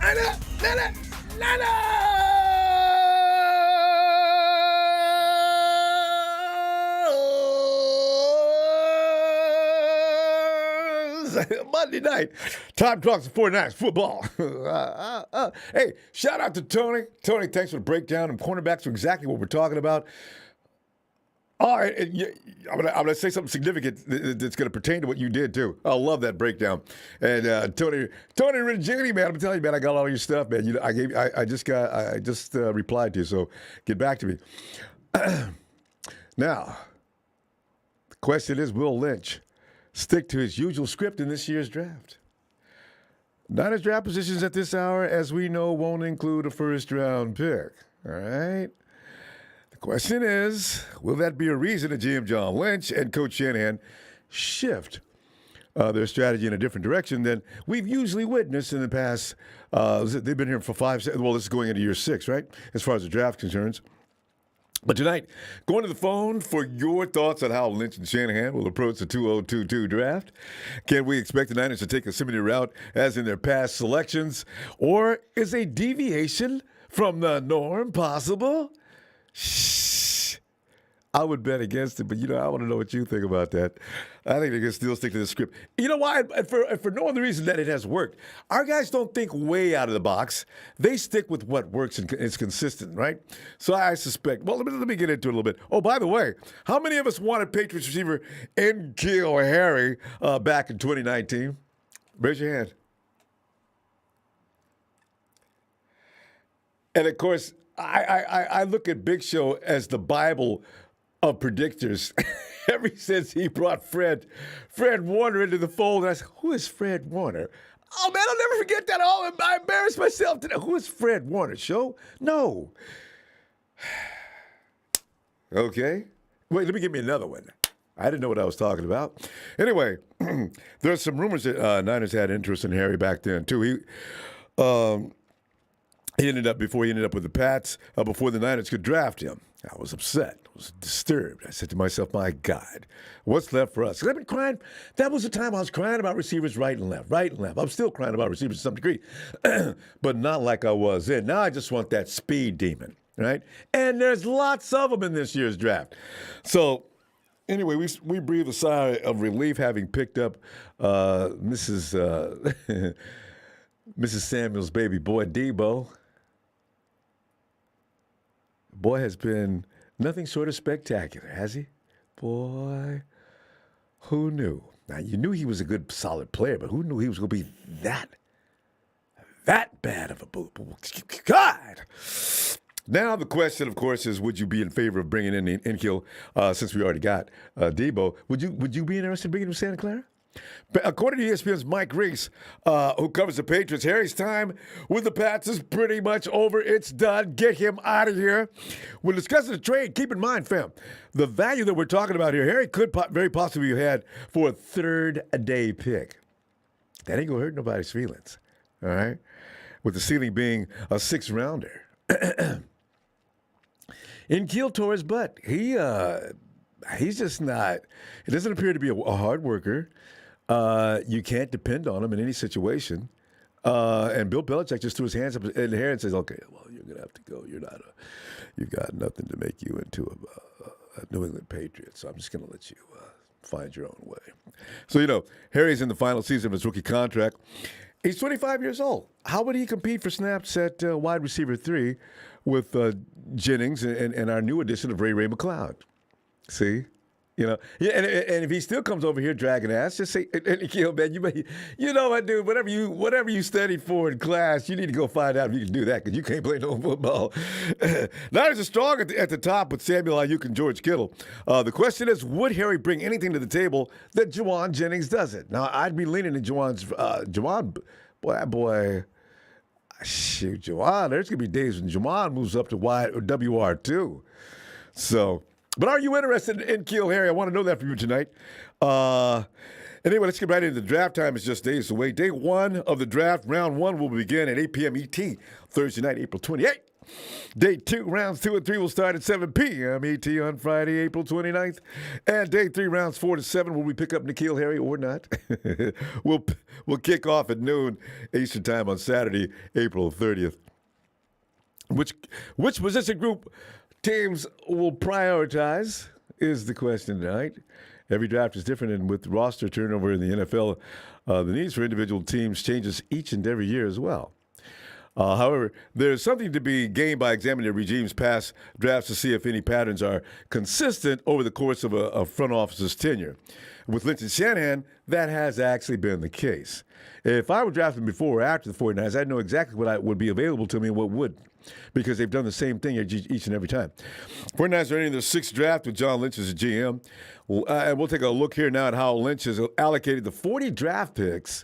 Monday night, time talks 49ers football. Hey, shout out to Tony. Tony, thanks for the breakdown, and cornerbacks are exactly what we're talking about. All right, I'm gonna say something significant that's gonna pertain to what you did too. I love that breakdown. And Tony Regini, man, I'm telling you, man, I got all your stuff, man. I just replied to you, so get back to me. Now, the question is, will Lynch stick to his usual script in this year's draft? Niners draft positions at this hour, as we know, won't include a first-round pick. All right. The question is, will that be a reason that GM John Lynch and Coach Shanahan shift their strategy in a different direction than we've usually witnessed in the past? They've been here for 5, well, this is going into year 6, right, as far as the draft concerns. But tonight, going to the phone for your thoughts on how Lynch and Shanahan will approach the 2022 draft. Can we expect the Niners to take a similar route as in their past selections? Or is a deviation from the norm possible? Shh. I would bet against it, but, I want to know what you think about that. I think they can still stick to the script. You know why? For no other reason that it has worked. Our guys don't think way out of the box. They stick with what works and is consistent, right? So I suspect. Well, let me get into it a little bit. Oh, by the way, how many of us wanted Patriots receiver N'Keal Harry back in 2019? Raise your hand. And, of course, I look at Big Show as the Bible of predictors. Ever since he brought Fred Warner into the fold, and I said, who is Fred Warner? Oh, man, I'll never forget that. Oh, I embarrassed myself today. Who is Fred Warner, Show? No. Okay. Wait, let me give me another one. I didn't know what I was talking about. Anyway, there's some rumors that Niners had interest in Harry back then, too. He ended up with the Pats before the Niners could draft him. I was upset. I was disturbed. I said to myself, my God, what's left for us? 'Cause I've been crying. That was the time I was crying about receivers right and left. I'm still crying about receivers to some degree, but not like I was then. Now I just want that speed demon, right? And there's lots of them in this year's draft. So anyway, we breathe a sigh of relief having picked up Mrs. Samuel's baby boy, Debo. Boy has been nothing short of spectacular, has he? Boy, who knew? Now, you knew he was a good, solid player, but who knew he was going to be that bad of a boo? God! Now the question, of course, is would you be in favor of bringing in N'Keal since we already got Debo? Would you be interested in bringing him to Santa Clara? According to ESPN's Mike Reese, who covers the Patriots, Harry's time with the Pats is pretty much over. It's done. Get him out of here. When discussing the trade, keep in mind, fam, the value that we're talking about here, Harry could very possibly have had for a third-day pick. That ain't going to hurt nobody's feelings, all right? With the ceiling being a 6th-rounder. N'Keal tore his butt. He's just not – it doesn't appear to be a hard worker. You can't depend on him in any situation. And Bill Belichick just threw his hands up in the air and says, okay, well, you're going to have to go. You got nothing to make you into a New England Patriot, so I'm just going to let you find your own way. So, Harry's in the final season of his rookie contract. He's 25 years old. How would he compete for snaps at wide receiver 3 with Jennings and our new addition of Ray McCloud? See? Yeah, and if he still comes over here dragging ass, just say, man, you know what, dude, whatever you studied for in class, you need to go find out if you can do that because you can't play no football. Niners are strong at the top with Samuel Ayuk and George Kittle. The question is, would Harry bring anything to the table that Juwan Jennings doesn't? Now, I'd be leaning to Juwan, boy, shoot, Juwan, there's going to be days when Juwan moves up to WR2. So... But are you interested in N'Keal Harry? I want to know that from you tonight. Anyway, let's get right into the draft time. It's just days away. Day 1 of the draft, round 1, will begin at 8 p.m. ET, Thursday night, April 28th. Day 2, rounds 2 and 3 will start at 7 p.m. ET on Friday, April 29th. And day 3, rounds 4 to 7, will we pick up N'Keal Harry or not? we'll kick off at noon Eastern Time on Saturday, April 30th. Which position group teams will prioritize is the question tonight. Every draft is different, and with roster turnover in the NFL, the needs for individual teams changes each and every year as well. However, there's something to be gained by examining the regime's past drafts to see if any patterns are consistent over the course of a front office's tenure. With Lynch and Shanahan, that has actually been the case. If I were drafted before or after the 49ers, I'd know exactly what would be available to me and what wouldn't, because they've done the same thing each and every time. 49ers are entering their 6th draft with John Lynch as a GM. And we'll take a look here now at how Lynch has allocated the 40 draft picks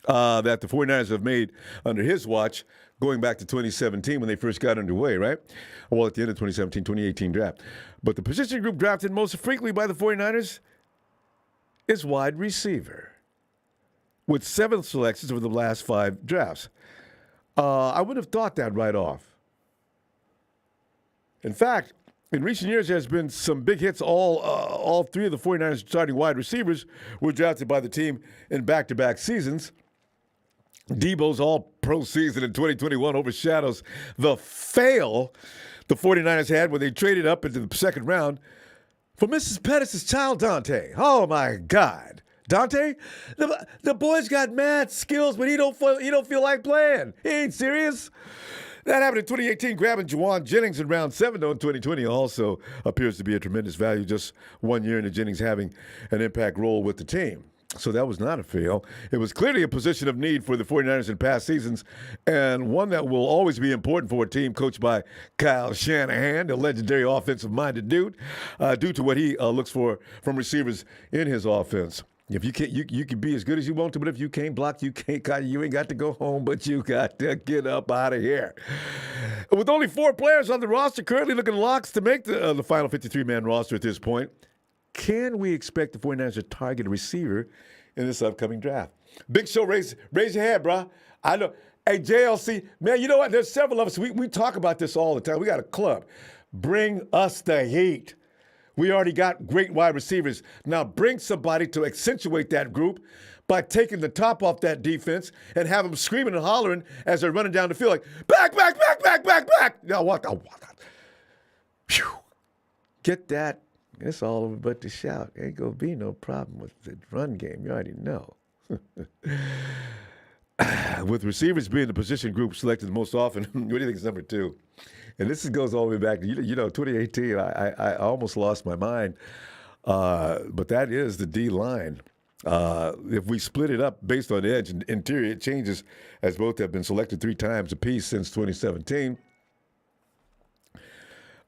that the 49ers have made under his watch going back to 2017 when they first got underway, right? Well, at the end of 2017, 2018 draft. But the position group drafted most frequently by the 49ers is wide receiver, with 7 selections over the last 5 drafts. I wouldn't have thought that right off. In fact, in recent years, there's been some big hits. All 3 of the 49ers starting wide receivers were drafted by the team in back-to-back seasons. Debo's all-pro season in 2021 overshadows the fail the 49ers had when they traded up into the 2nd round for Mrs. Pettis' child, Dante. Oh, my God. Dante, the boy's got mad skills, but he don't feel like playing. He ain't serious. That happened in 2018, grabbing Juwan Jennings in round 7, though in 2020 also appears to be a tremendous value, just 1 year into Jennings having an impact role with the team. So that was not a fail. It was clearly a position of need for the 49ers in past seasons, and one that will always be important for a team coached by Kyle Shanahan, the legendary offensive-minded dude, due to what he looks for from receivers in his offense. If you can't, you can be as good as you want to, but if you can't block, you ain't got to go home, but you got to get up out of here. With only 4 players on the roster currently looking locks to make the final 53-man roster at this point, can we expect the 49ers to target a receiver in this upcoming draft? Big Show, raise your hand, bro. I know. Hey, JLC, man, you know what? There's several of us. We talk about this all the time. We got a club. Bring us the heat. We already got great wide receivers. Now bring somebody to accentuate that group by taking the top off that defense and have them screaming and hollering as they're running down the field like, back, back, back, back, back, back. Now what? Phew. Get that. It's all over but the shout. Ain't going to be no problem with the run game. You already know. With receivers being the position group selected most often, what do you think is number 2? And this goes all the way back to, 2018. I almost lost my mind. But that is the D-line. If we split it up based on edge and interior, it changes as both have been selected 3 times apiece since 2017.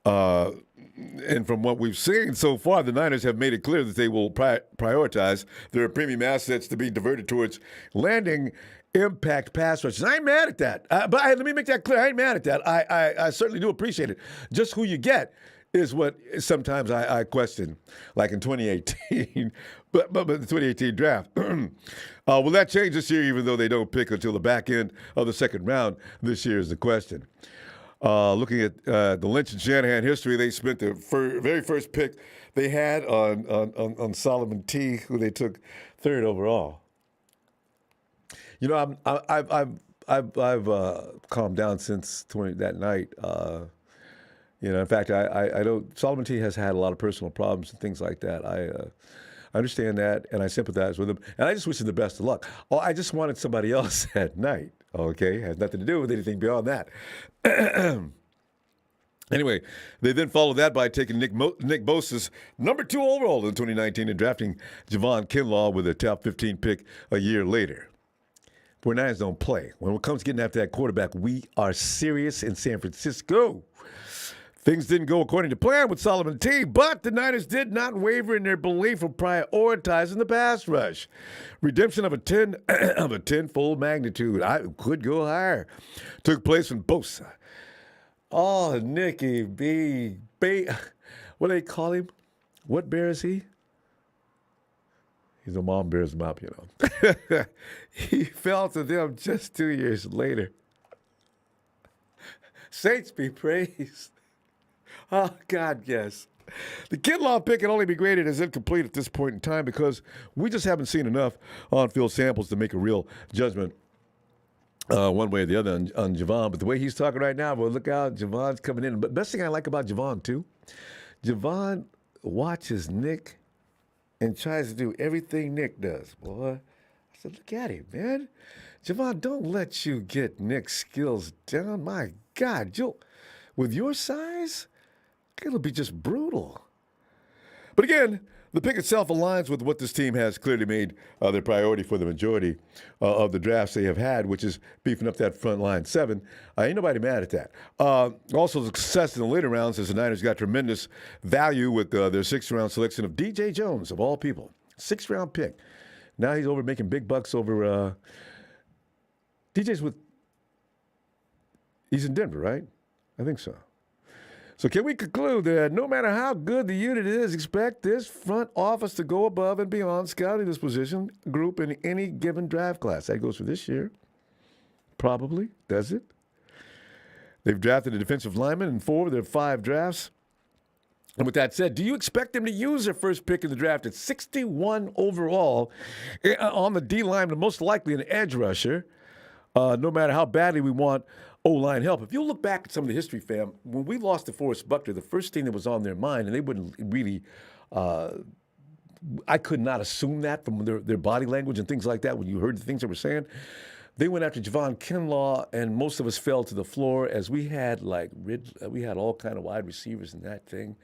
And from what we've seen so far, the Niners have made it clear that they will prioritize their premium assets to be diverted towards landing impact pass rushes. I ain't mad at that. But let me make that clear. I ain't mad at that. I certainly do appreciate it. Just who you get is what sometimes I question, like in 2018, but the 2018 draft. Will that change this year, even though they don't pick until the back end of the 2nd round this year is the question. Looking at the Lynch and Shanahan history, they spent the very first pick they had on Solomon T, who they took 3rd overall. I've calmed down since that night. In fact, I know Solomon T has had a lot of personal problems and things like that. I understand that, and I sympathize with him, and I just wish him the best of luck. Oh, I just wanted somebody else at night. Okay, has nothing to do with anything beyond that. Anyway, they then followed that by taking Nick Bosa's number 2 overall in 2019 and drafting Javon Kinlaw with a top 15 pick a year later. 49ers don't play. When it comes to getting after that quarterback, we are serious in San Francisco. Things didn't go according to plan with Solomon T, but the Niners did not waver in their belief of prioritizing the pass rush. Redemption of a tenfold magnitude, I could go higher, took place when Bosa. Oh, Nicky B. What do they call him? What bear is he? He's a mom bear's mop, He fell to them just 2 years later. Saints be praised. Oh, God, yes. The Kinlaw pick can only be graded as incomplete at this point in time because we just haven't seen enough on-field samples to make a real judgment one way or the other on Javon. But the way he's talking right now, well, look out, Javon's coming in. But best thing I like about Javon, too, Javon watches Nick and tries to do everything Nick does, boy. I said, look at him, man. Javon, don't let you get Nick's skills down. My God, with your size, it'll be just brutal. But again, the pick itself aligns with what this team has clearly made their priority for the majority of the drafts they have had, which is beefing up that front line 7. Ain't nobody mad at that. Also, the success in the later rounds as the Niners got tremendous value with their 6th-round selection of DJ Jones, of all people. 6th-round pick. Now he's over making big bucks over he's in Denver, right? I think so. So can we conclude that no matter how good the unit is, expect this front office to go above and beyond scouting this position group in any given draft class? That goes for this year. Probably. Does it? They've drafted a defensive lineman in 4 of their 5 drafts. And with that said, do you expect them to use their first pick in the draft at 61 overall on the D-line, and most likely an edge rusher, no matter how badly we want O-line help? If you look back at some of the history, fam, when we lost to Forrest Buckner, the first thing that was on their mind, and they wouldn't really, I could not assume that from their body language and things like that when you heard the things they were saying. They went after Javon Kinlaw, and most of us fell to the floor as we had we had all kind of wide receivers in that thing,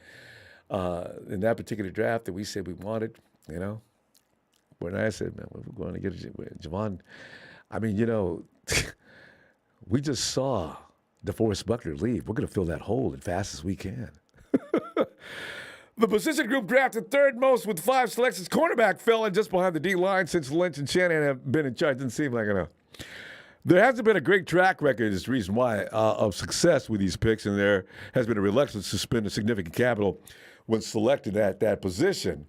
in that particular draft that we said we wanted, you know. When I said, man, we're going to get Javon, I mean, you know, we just saw DeForest Buckner leave. We're going to fill that hole as fast as we can. The position group drafted 3rd most with 5 selections. Cornerback fell in just behind the D-line since Lynch and Shanahan have been in charge. Didn't seem like enough. There hasn't been a great track record, is the reason why, of success with these picks, and there has been a reluctance to spend a significant capital when selected at that position.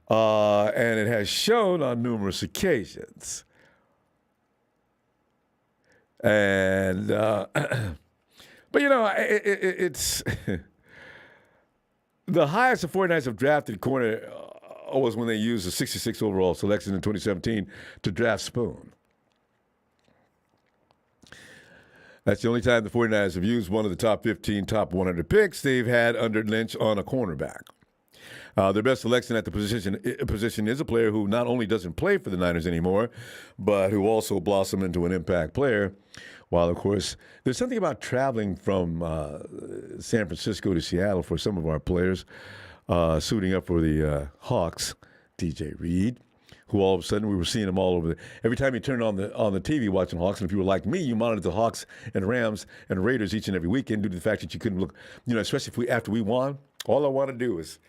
And it has shown on numerous occasions. And, but, you know, it's the highest the 49ers have drafted corner was when they used the 66 overall selection in 2017 to draft Spoon. That's the only time the 49ers have used one of the top 15, top 100 picks they've had under Lynch on a cornerback. Their best selection at the position is a player who not only doesn't play for the Niners anymore, but who also blossomed into an impact player. While, of course, there's something about traveling from San Francisco to Seattle for some of our players, suiting up for the Hawks, DJ Reed, who all of a sudden we were seeing him all over. Every time you turned on the TV watching Hawks, and if you were like me, you monitored the Hawks and Rams and Raiders each and every weekend due to the fact that you couldn't look, you know, especially after we won. All I want to do is,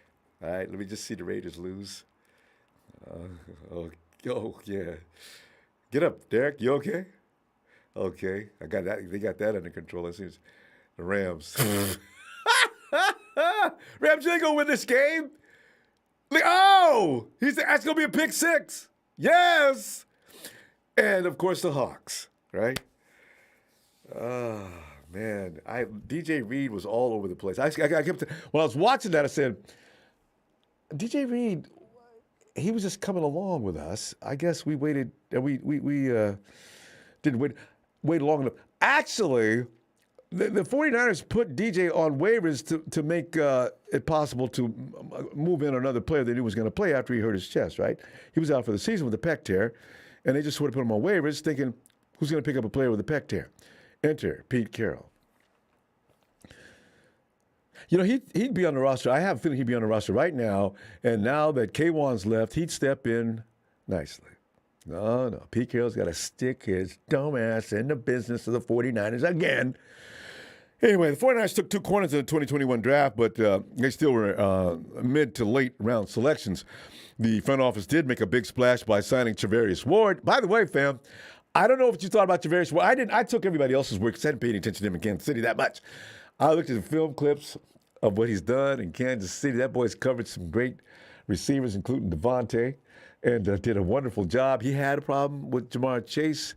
all right, let me just see the Raiders lose. Oh, yeah. Get up, Derek. You okay? Okay. I got that. They got that under control. It seems the Rams. Rams, you ain't gonna win this game. That's gonna be a pick 6. Yes. And of course the Hawks, right? Oh man, DJ Reed was all over the place. I kept when I was watching that, I said, DJ Reed, he was just coming along with us. I guess we waited. We didn't wait long enough. Actually, the 49ers put DJ on waivers to make it possible to move in another player they knew was going to play after he hurt his chest, right? He was out for the season with a pec tear, and they just sort of put him on waivers thinking, who's going to pick up a player with a pec tear? Enter Pete Carroll. You know, he'd be on the roster. I have a feeling he'd be on the roster right now, and now that K1's left, he'd step in nicely. No. Pete Carroll's got to stick his dumb ass in the business of the 49ers again. Anyway, the 49ers took 2 corners in the 2021 draft, but they still were mid to late round selections. The front office did make a big splash by signing Charvarius Ward. By the way, fam, I don't know what you thought about Charvarius Ward. I didn't. I took everybody else's work because I hadn't paid attention to him in Kansas City that much. I looked at the film clips of what he's done in Kansas City. That boy's covered some great receivers, including Devontae, and did a wonderful job. He had a problem with Jamar Chase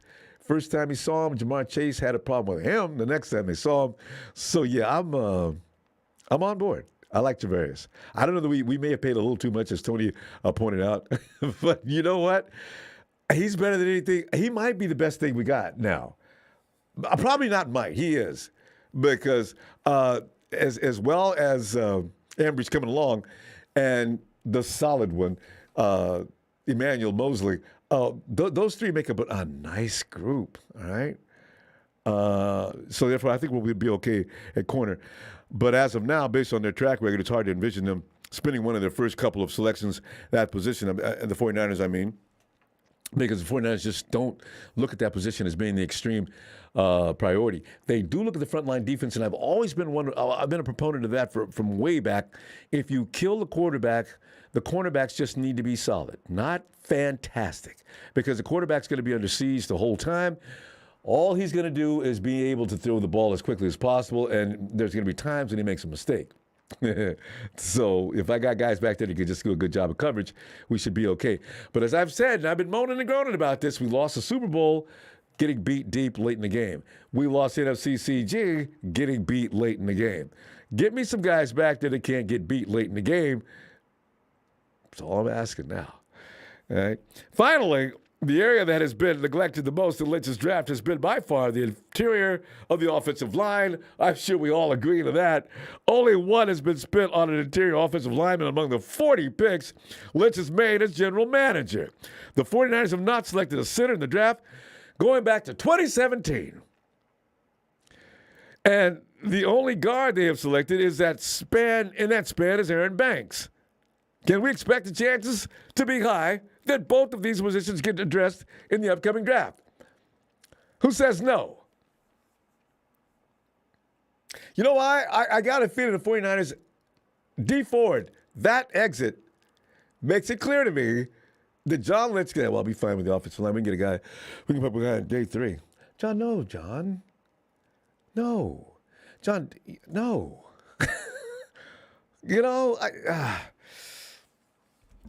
First time he saw him, Jamar Chase had a problem with him the next time they saw him. So, yeah, I'm on board. I like Travarius. I don't know that we may have paid a little too much, as Tony pointed out. But you know what? He's better than anything. He might be the best thing we got now. Probably not might. He is. Because as well as Ambry's coming along and the solid one, Emmanuel Mosley, those three make up a nice group, all right? So therefore, I think we'll be okay at corner. But as of now, based on their track record, it's hard to envision them spending one of their first couple of selections that position, the 49ers, I mean, because the 49ers just don't look at that position as being the extreme priority. They do look at the frontline defense, and I've always been I've been a proponent of that from way back. If you kill the quarterback, the cornerbacks just need to be solid, not fantastic, because the quarterback's going to be under siege the whole time. All he's going to do is be able to throw the ball as quickly as possible, and there's going to be times when he makes a mistake. So if I got guys back there that could just do a good job of coverage, we should be okay. But as I've said, and I've been moaning and groaning about this, we lost the Super Bowl getting beat deep late in the game. We lost NFCCG getting beat late in the game. Get me some guys back there that can't get beat late in the game. That's all I'm asking now. All right. Finally, the area that has been neglected the most in Lynch's draft has been by far the interior of the offensive line. I'm sure we all agree to that. Only one has been spent on an interior offensive lineman among the 40 picks Lynch has made as general manager. The 49ers have not selected a center in the draft going back to 2017. And the only guard they have selected is that span is Aaron Banks. Can we expect the chances to be high that both of these positions get addressed in the upcoming draft? Who says no? You know why? I got a feeling the 49ers, D Ford, that exit makes it clear to me that John Lynch, I'll be fine with the offensive line. We can put a guy on day 3. John, no. John, no. You know,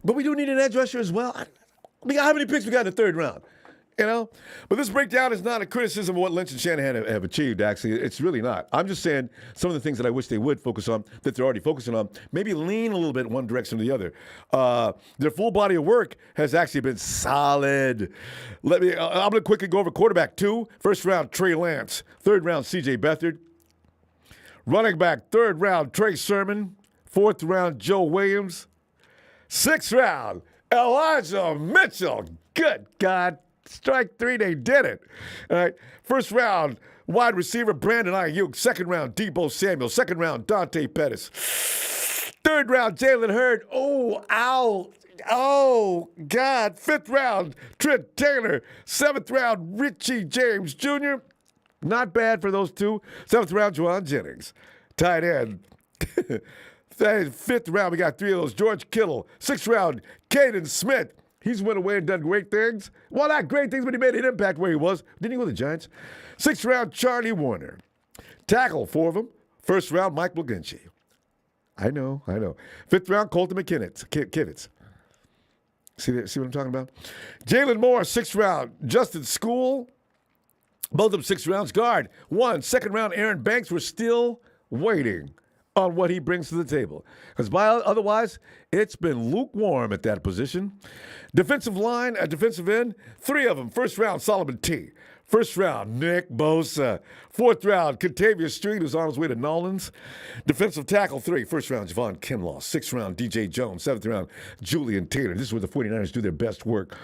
but we do need an edge rusher as well. How many picks we got in the 3rd round? You know? But this breakdown is not a criticism of what Lynch and Shanahan have achieved, actually. It's really not. I'm just saying some of the things that I wish they would focus on, that they're already focusing on, maybe lean a little bit in one direction or the other. Their full body of work has actually been solid. I'm going to quickly go over quarterback 2. 1st round, Trey Lance. 3rd round, C.J. Beathard. Running back, 3rd round, Trey Sermon. 4th round, Joe Williams. 6th round, Elijah Mitchell. Good God. Strike 3, they did it. All right. 1st round, wide receiver Brandon Ayuk. 2nd round, Deebo Samuel. 2nd round, Dante Pettis. 3rd round, Jalen Hurd. Oh, ow. Oh, God. 5th round, Trent Taylor. 7th round, Richie James Jr. Not bad for those two. 7th round, Juwan Jennings. Tight end. 5th round, we got 3 of those. George Kittle. 6th round, Caden Smith. He's went away and done great things. Well, not great things, but he made an impact where he was. Didn't he go to the Giants? 6th round, Charlie Warner. Tackle, 4 of them. 1st round, Mike McGlinchey. I know. 5th round, Colton Kivitz. See what I'm talking about? Jalen Moore, 6th round. Justin School. Both of them 6 rounds. Guard, 1. 2nd round, Aaron Banks. We're still waiting on what he brings to the table. Because otherwise, it's been lukewarm at that position. Defensive line, defensive end, 3 of them. 1st round, Solomon T. 1st round, Nick Bosa. 4th round, Contavious Street, who's on his way to Nolans. Defensive tackle, 3. 1st round, Javon Kinlaw. 6th round, DJ Jones. 7th round, Julian Taylor. This is where the 49ers do their best work.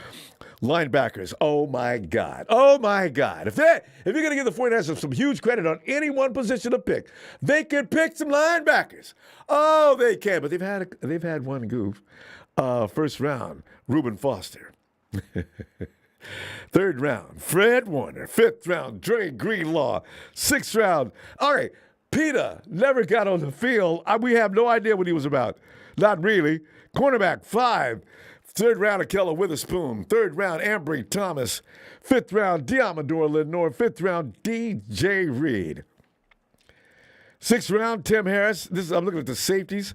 Linebackers, oh my God. If you're going to give the 49ers some huge credit on any one position to pick, they can pick some linebackers. Oh, they can, but they've had one goof. 1st round, Reuben Foster. 3rd round, Fred Warner. 5th round, Dre Greenlaw. 6th round, all right, Peter never got on the field. We have no idea what he was about. Not really. Cornerback, 5. 3rd round, Akella Witherspoon. 3rd round, Ambry Thomas. 5th round, Diamador Lenore. 5th round, DJ Reed. 6th round, Tim Harris. I'm looking at the safeties.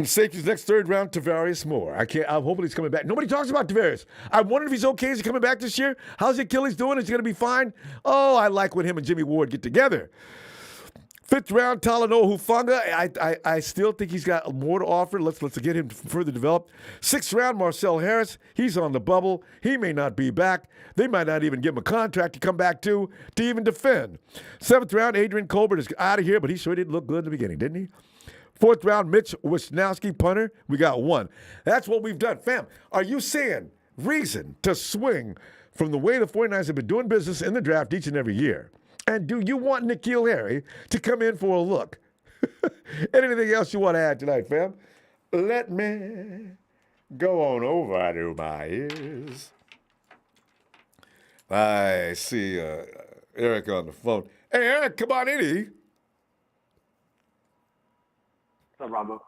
Safety's next third round, Tavarius Moore. I'm hoping he's coming back. Nobody talks about Tavarius. I wonder if he's okay. Is he coming back this year? How's Achilles doing? Is he going to be fine? Oh, I like when him and Jimmy Ward get together. Fifth round, Talanoa Hufanga. I still think he's got more to offer. Let's get him further developed. Sixth round, Marcel Harris. He's on the bubble. He may not be back. They might not even give him a contract to come back to even defend. Seventh round, Adrian Colbert is out of here, but he sure did look good in the beginning, didn't he? Fourth round, Mitch Wisnowski, punter. We got one. That's what we've done. Fam, are you seeing reason to swing from the way the 49ers have been doing business in the draft each and every year? And do you want N'Keal Harry to come in for a look? Anything else you want to add tonight, fam? Let me go on over to my ears. I see Eric on the phone. Hey, Eric, come on in. What's up,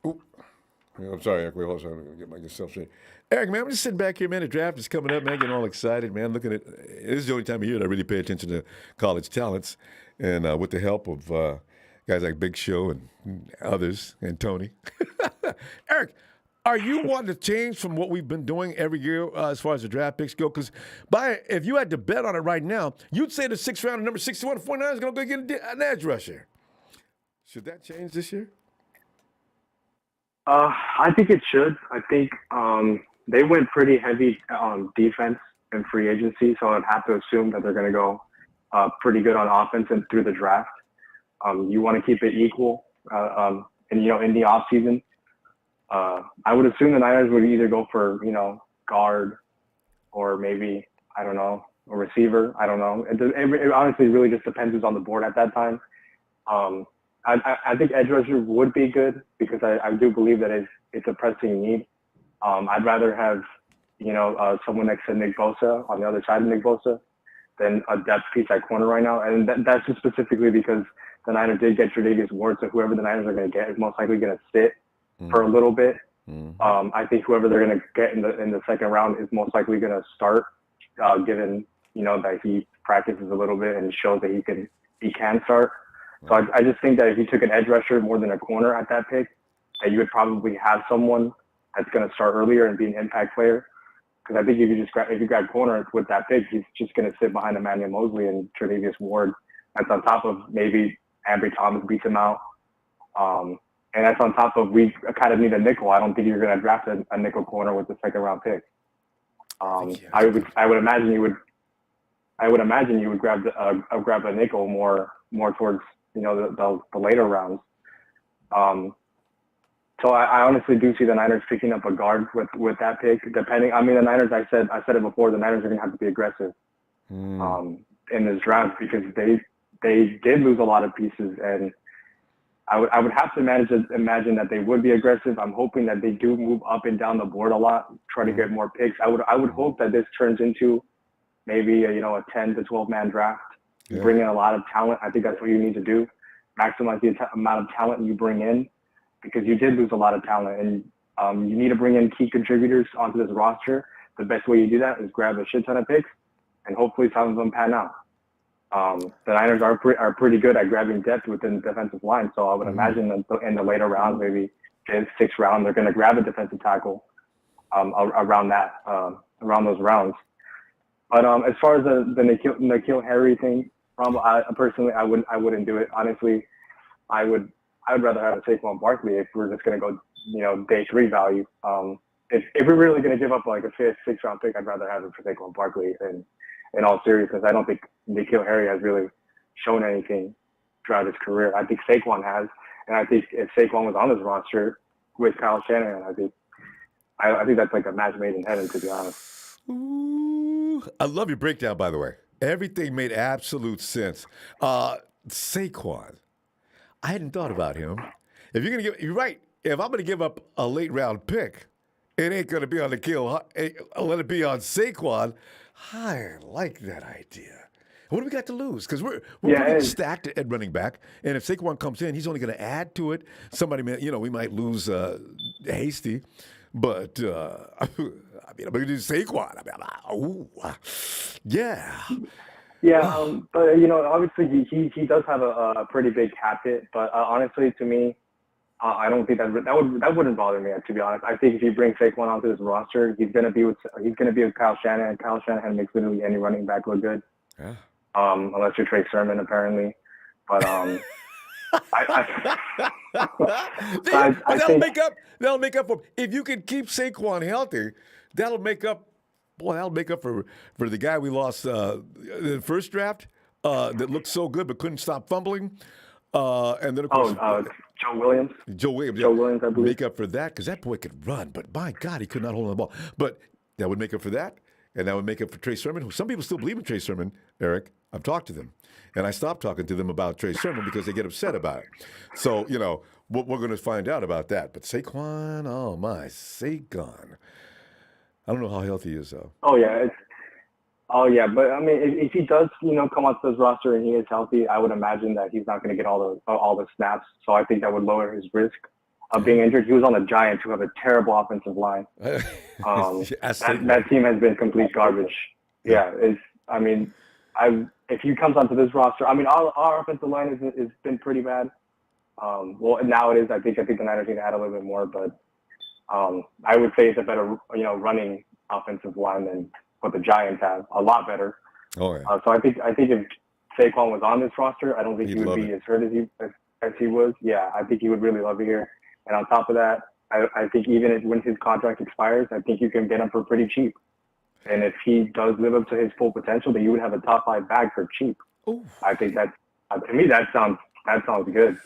Ronbo? I'm sorry, Eric. Wait, hold on. I'm going to get myself straight. Eric, man, I'm just sitting back here, man. The draft is coming up, man. Getting all excited, man. Looking at this is the only time of year that I really pay attention to college talents, and with the help of guys like Big Show and others, and Tony. Eric, are you wanting to change from what we've been doing every year as far as the draft picks go? Because if you had to bet on it right now, you'd say the sixth round, number 61, 49 is going to go get an edge rusher. Should that change this year? I think it should. I think they went pretty heavy on defense and free agency, so I'd have to assume that they're going to go pretty good on offense and through the draft. You want to keep it equal, and in the off season. I would assume the Niners would either go for guard or maybe a receiver. I don't know. It honestly really just depends who's on the board at that time. I think edge rusher would be good because I do believe that it's a pressing need. I'd rather have, someone next to Nick Bosa on the other side of Nick Bosa than a depth piece at corner right now. And that's just specifically because the Niners did get Tre'Davious Ward, so whoever the Niners are going to get is most likely going to sit for a little bit. I think whoever they're going to get in the second round is most likely going to start, given, that he practices a little bit and shows that he can start. So I just think that if you took an edge rusher more than a corner at that pick, that you would probably have someone that's going to start earlier and be an impact player. Because I think if you grab corner with that pick, he's just going to sit behind Emmanuel Mosley and Tre'Davious Ward. That's on top of maybe Ambry Thomas beats him out. And that's on top of we kind of need a nickel. I don't think you're going to draft a nickel corner with the second round pick. I would imagine you would grab a nickel more towards the later rounds. So I honestly do see the Niners picking up a guard with that pick. Depending, the Niners. I said it before. The Niners are going to have to be aggressive in this draft because they did lose a lot of pieces, and I would have to imagine that they would be aggressive. I'm hoping that they do move up and down the board a lot, try to get more picks. I would hope that this turns into maybe a 10 to 12 man draft. You bring in a lot of talent. I think that's what you need to do. Maximize the amount of talent you bring in because you did lose a lot of talent, and you need to bring in key contributors onto this roster. The best way you do that is grab a shit ton of picks, and hopefully some of them pan out. The Niners are pretty good at grabbing depth within the defensive line, so I would imagine that in the later rounds, maybe fifth, sixth round, they're going to grab a defensive tackle around those rounds. But as far as the N'Keal Harry thing, personally, I wouldn't do it. Honestly, I would rather have a Saquon Barkley if we're just going to go, day 3 value. If we're really going to give up like a fifth, sixth round pick, I'd rather have it for Saquon Barkley. And in all seriousness, I don't think N'Keal Harry has really shown anything throughout his career. I think Saquon has, and I think if Saquon was on this roster with Kyle Shanahan, I think that's like a match made in heaven, to be honest. Ooh, I love your breakdown, by the way. Everything made absolute sense. Saquon, I hadn't thought about him. If you're gonna you're right. If I'm gonna give up a late round pick, it ain't gonna be on N'Keal. Let it be on Saquon. I like that idea. What do we got to lose? Because we're pretty stacked at running back, and if Saquon comes in, he's only going to add to it. Somebody, we might lose Hasty, but I'm going to do Saquon. Yeah. Yeah, but obviously he does have a pretty big cap hit. But honestly, to me, I don't think that wouldn't bother me, to be honest. I think if you bring Saquon onto this roster, he's gonna be with Kyle Shanahan. Kyle Shanahan makes literally any running back look good. Yeah. Unless you're Trey Sermon, apparently. But that'll make up for if you can keep Saquon healthy. That'll make up. Boy, that'll make up for the guy we lost in the first draft that looked so good but couldn't stop fumbling. And then of course, Joe Williams. Joe Williams, I believe. Make up for that because that boy could run, but my God, he could not hold on the ball. But that would make up for that, and that would make up for Trey Sermon. Who some people still believe in Trey Sermon. Eric, I've talked to them, and I stopped talking to them about Trey Sermon because they get upset about it. So we're going to find out about that. But Saquon, oh my, Saquon. I don't know how healthy he is though. Oh yeah, but I mean, if he does, come onto this roster and he is healthy, I would imagine that he's not going to get all the snaps. So I think that would lower his risk of being injured. He was on the Giants, who have a terrible offensive line. That team has been complete garbage. Yeah, if he comes onto this roster, I mean, our offensive line has been pretty bad. Well, now it is. I think the Niners need to add a little bit more, but I would say it's a better, running offensive line than what the Giants have. A lot better. Oh yeah. So I think if Saquon was on this roster, I don't think he would be as hurt as he was. Yeah, I think he would really love it here. And on top of that, I think even when his contract expires, I think you can get him for pretty cheap. And if he does live up to his full potential, then you would have a top 5 bag for cheap. Ooh. I think that to me that sounds good.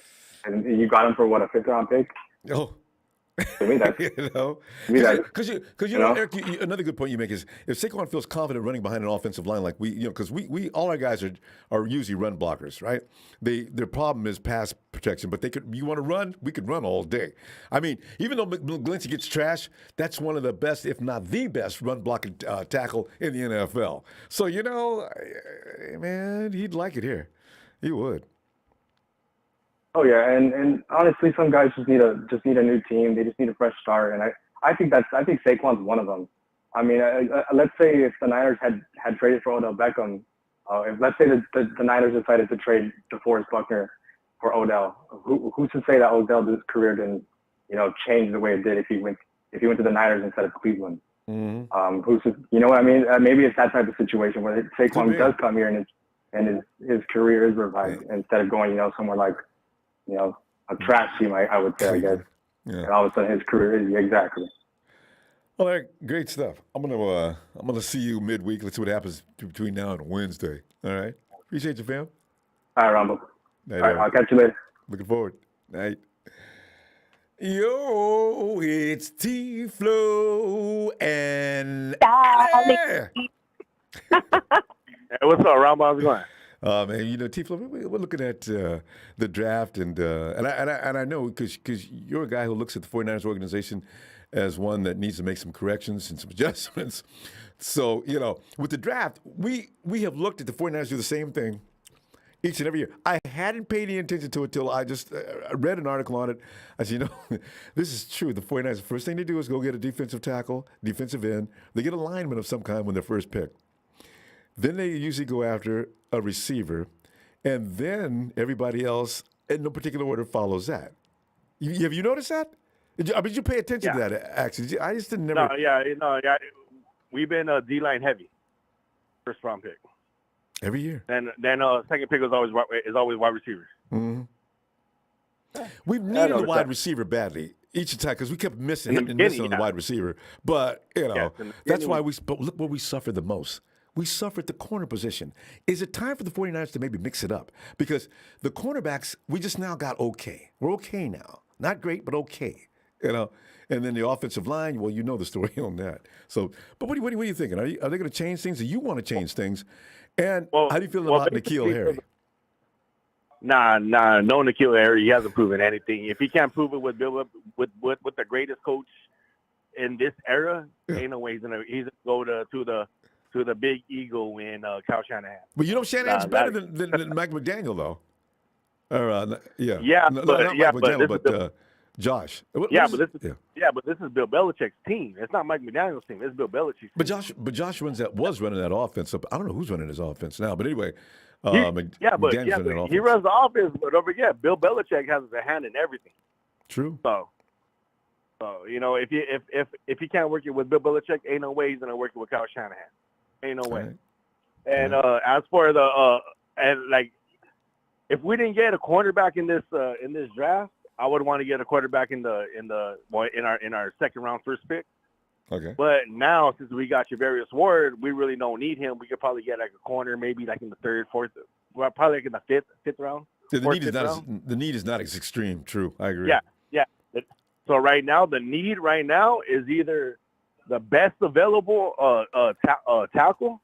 And you got him for what, a 5th round pick? Oh. To me, that's because Eric, another good point you make is if Saquon feels confident running behind an offensive line like because we all our guys are usually run blockers, right? Their problem is pass protection, but you want to run, we could run all day. I mean, even though McGlinchey gets trash, that's one of the best, if not the best, run blocking tackle in the NFL. So man, he'd like it here. He would. Oh yeah, and honestly, some guys just need a new team. They just need a fresh start, and I think Saquon's one of them. I mean, let's say if the Niners had traded for Odell Beckham, if let's say the Niners decided to trade DeForest Buckner for Odell, who's to say that Odell's career didn't change the way it did if he went to the Niners instead of Cleveland? Mm-hmm. Who's to, you know what I mean? Maybe it's that type of situation where Saquon does come here and his career is revived instead of going somewhere like a trash team, I would say, I guess. Yeah. And all of a sudden his career is exactly. All right, great stuff. I'm gonna see you midweek. Let's see what happens between now and Wednesday. All right. Appreciate you, fam. All right, Rambo. All right, I'll catch you later. Looking forward. Night. Yo, it's T-Flo and Hey, what's up, Rambo? How's it going? Man, T-Flo, we're looking at the draft, and I know because you're a guy who looks at the 49ers organization as one that needs to make some corrections and some adjustments. So, with the draft, we have looked at the 49ers do the same thing each and every year. I hadn't paid any attention to it till I just read an article on it. I said, this is true. The 49ers, the first thing they do is go get a defensive tackle, defensive end. They get a lineman of some kind when they're first picked. Then they usually go after a receiver, and then everybody else, in no particular order, follows that. Have you noticed that? Did you pay attention to that, actually? I just didn't never. No, we've been D-line heavy, first round pick. Every year. Then second pick is always wide receivers. Mm-hmm. We've needed a wide receiver badly each time because we kept missing on the wide receiver. But, that's why but look where we suffered the most. We suffered the corner position. Is it time for the 49ers to maybe mix it up? Because the cornerbacks, we just now got okay. We're okay now. Not great, but okay. And then the offensive line, well, you know the story on that. So, but what are you thinking? Are they going to change things? Do you want to change things? And how do you feel about N'Keal Harry? Nah, no N'Keal Harry. He hasn't proven anything. If he can't prove it with the greatest coach in this era, ain't no way he's gonna go to the big ego in Kyle Shanahan. But Shanahan's better than Mike McDaniel, though. But Josh. But this is Bill Belichick's team. It's not Mike McDaniel's team. It's Bill Belichick's team. But Josh was running that offense. I don't know who's running his offense now. But anyway, he runs the offense. But don't forget, Bill Belichick has a hand in everything. True. So you know, if you can't work it with Bill Belichick, ain't no way he's gonna work it with Kyle Shanahan. Ain't no way. Right. And as for the and like, if we didn't get a cornerback in this draft, I would want to get a quarterback in our second round first pick. Okay. But now, since we got Javarius Ward, we really don't need him. We could probably get like a corner, maybe like in the third, fourth, well, probably like in the fifth round. Yeah, the need is not as extreme. True, I agree. Yeah. So right now, the need right now is either the best available tackle,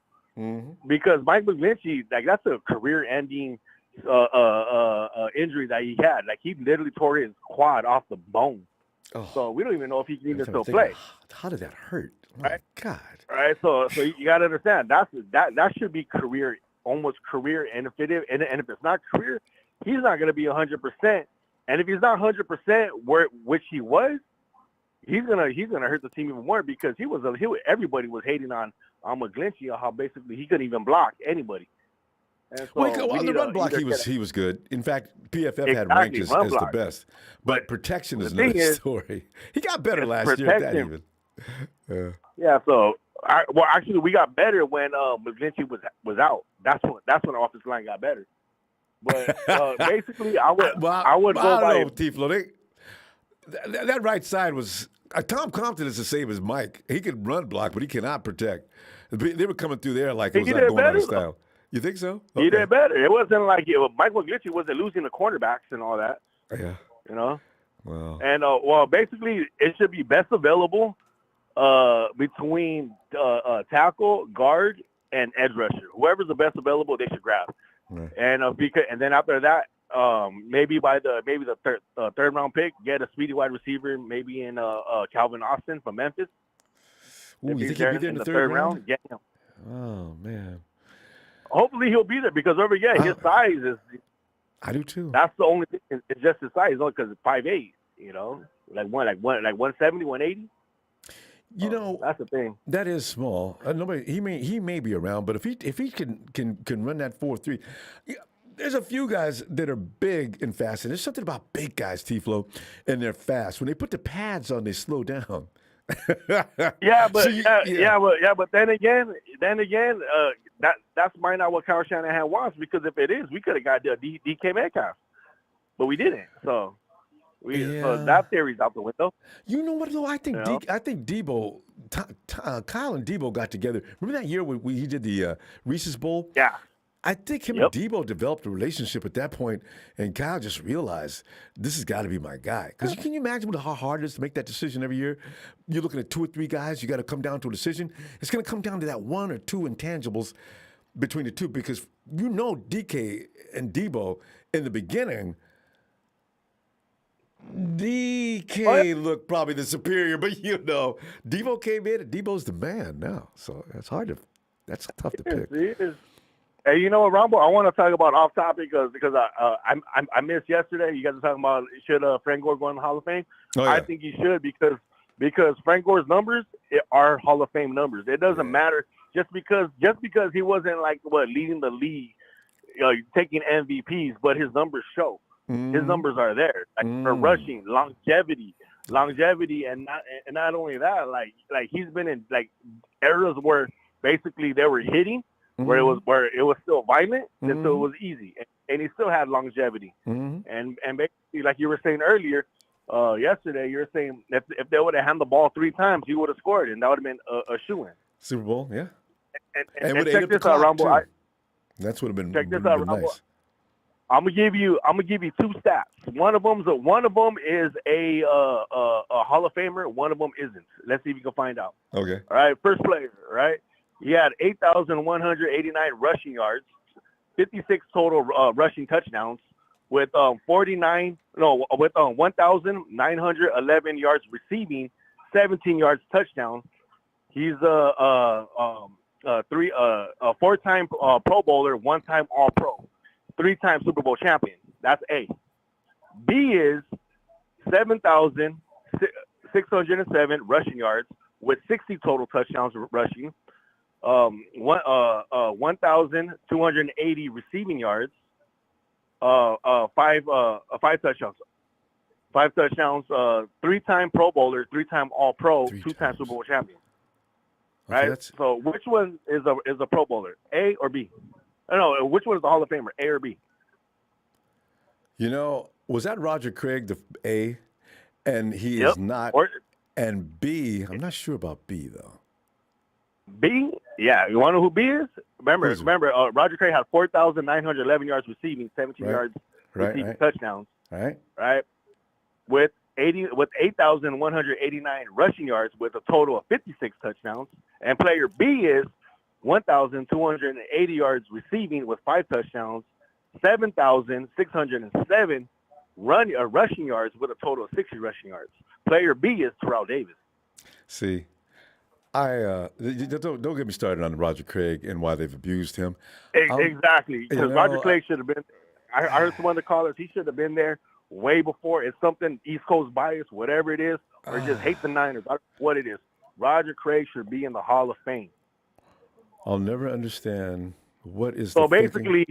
because Mike McGlinchey, like, that's a career-ending injury that he had. Like, he literally tore his quad off the bone. Oh, so we don't even know if he can even still play. How did that hurt? Oh, right? My God. Right. So you got to understand that should be career, almost career. And if it's not career, he's not going to be 100%. And if he's not 100%, which he was, he's gonna hurt the team even more, because everybody was hating on McGlinchey, how basically he couldn't even block anybody. And so on the run block, he was good. In fact, PFF had ranked as the best. But protection is another story. He got better last year at that even. Yeah. So actually, we got better when McGlinchey was out. That's when our offensive line got better. But basically, I would go by T-Flo. That right side was Tom Compton is the same as Mike. He could run block, but he cannot protect. They were coming through there like it was not going out of style. You think so? Okay. He did better. It wasn't like Mike McGlinchey wasn't losing the cornerbacks and all that. Yeah. You know? Wow. And, basically, it should be best available between tackle, guard, and edge rusher. Whoever's the best available, they should grab. Right. And then after that, maybe the third round pick, get a speedy wide receiver, maybe in Calvin Austin from Memphis. Ooh, you think he'll be there in the third round? Get him. Oh, man. Hopefully he'll be there, because his size is. I do too. That's the only thing. It's just his size, only because it's 5'8". You know, like 170, 180. You know, that's the thing. That is small. He may be around, but if he can run that 4.3. There's a few guys that are big and fast, and there's something about big guys, T-Flow, and they're fast. When they put the pads on, they slow down. Yeah, but then again, that's might not what Kyle Shanahan wants, because if it is, we could have got DK Metcalf, but we didn't. So that theory's out the window. You know what though? I think Debo, Kyle and Debo got together. Remember that year when he did the Reese's Bowl? Yeah. I think him and Debo developed a relationship at that point, and Kyle just realized this has got to be my guy. Because can you imagine how hard it is to make that decision every year? You're looking at 2 or 3 guys. You got to come down to a decision. It's going to come down to that 1 or 2 intangibles between the two, because DK and Debo in the beginning, DK looked probably the superior, but Debo came in, and Debo's the man now. So that's tough to pick. It is. Hey, you know what, Rambo? I want to talk about off topic because I missed yesterday. You guys were talking about should Frank Gore go in the Hall of Fame? Oh, yeah. I think he should, because Frank Gore's numbers are Hall of Fame numbers. It doesn't matter just because he wasn't leading the league, taking MVPs, but his numbers show. His numbers are there, for rushing, longevity, and not only that, like he's been in eras where basically they were hitting. Where it was still violent, and so it was easy, and he still had longevity. And basically, like you were saying earlier, yesterday, you were saying if they would have handed the ball 3 times, he would have scored, and that would have been a shoo-in. Super Bowl, yeah. And check this out, Rambo. That's what would have been. Check this out, Rambo. Nice. I'm gonna give you 2 stats. One of them is a Hall of Famer. One of them isn't. Let's see if you can find out. Okay. All right. First player. Right. He had 8,189 rushing yards, 56 total rushing touchdowns, with 1,911 yards receiving, 17 yards touchdown. He's a 4-time Pro Bowler, 1-time All-Pro, 3-time Super Bowl champion. That's A. B is 7,607 rushing yards with 60 total touchdowns rushing. 1,280 receiving yards, 5 touchdowns. 5 touchdowns, 3-time Pro Bowler, 3-time All-Pro, 2-time Super Bowl champion. Okay, Right? So which one is a Pro Bowler, A or B? No, which one is the Hall of Famer, A or B? You know, was that Roger Craig, the A? And he is not. And B, I'm not sure about B, though. B? Yeah. You want to know who B is? Remember, Roger Craig had 4,911 yards receiving, 17 yards receiving touchdowns. Right? With 8,189 rushing yards with a total of 56 touchdowns. And player B is 1,280 yards receiving with 5 touchdowns, 7,607 rushing yards with a total of 60 rushing yards. Player B is Terrell Davis. See, don't get me started on Roger Craig and why they've abused him. Exactly, because Roger Craig should have been. I heard some of the callers. He should have been there way before. It's something East Coast bias, whatever it is, or just hate the Niners. I don't know what it is. Roger Craig should be in the Hall of Fame. I'll never understand what is. So basically,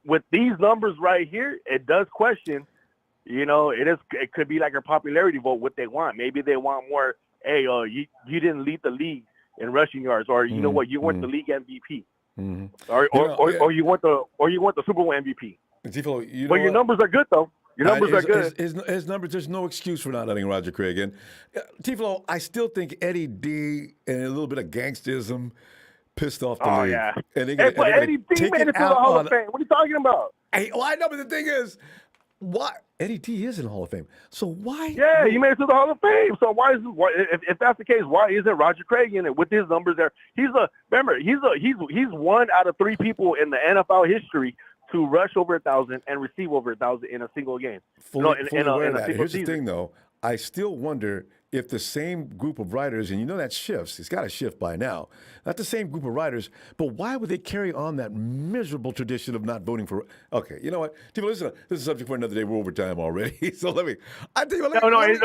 with these numbers right here, it does question. You know, it could be like a popularity vote. What they want, maybe they want more. Hey, you didn't lead the league in rushing yards, or you know what, you weren't the league MVP, or you want the Super Bowl MVP. T-Flo, but your numbers are good though. Your numbers are good. His numbers. There's no excuse for not letting Roger Craig in. T-Flo, I still think Eddie D and a little bit of gangsterism pissed off the league. Yeah. And but Eddie D made it to the Hall of Fame. What are you talking about? I know, but the thing is, why Eddie D is in the Hall of Fame? So why? Yeah, he made it to the Hall of Fame. So if that's the case, why isn't Roger Craig in it with his numbers there? He's one out of 3 people in the NFL history to rush over 1,000 and receive over 1,000 in a single game. Here's the thing, though. I still wonder if the same group of writers, and you know that shifts. It's got to shift by now. Not the same group of writers, but why would they carry on that miserable tradition of not voting for? Okay, you know what? People, listen, this is a subject for another day. We're over time already. So let me. It's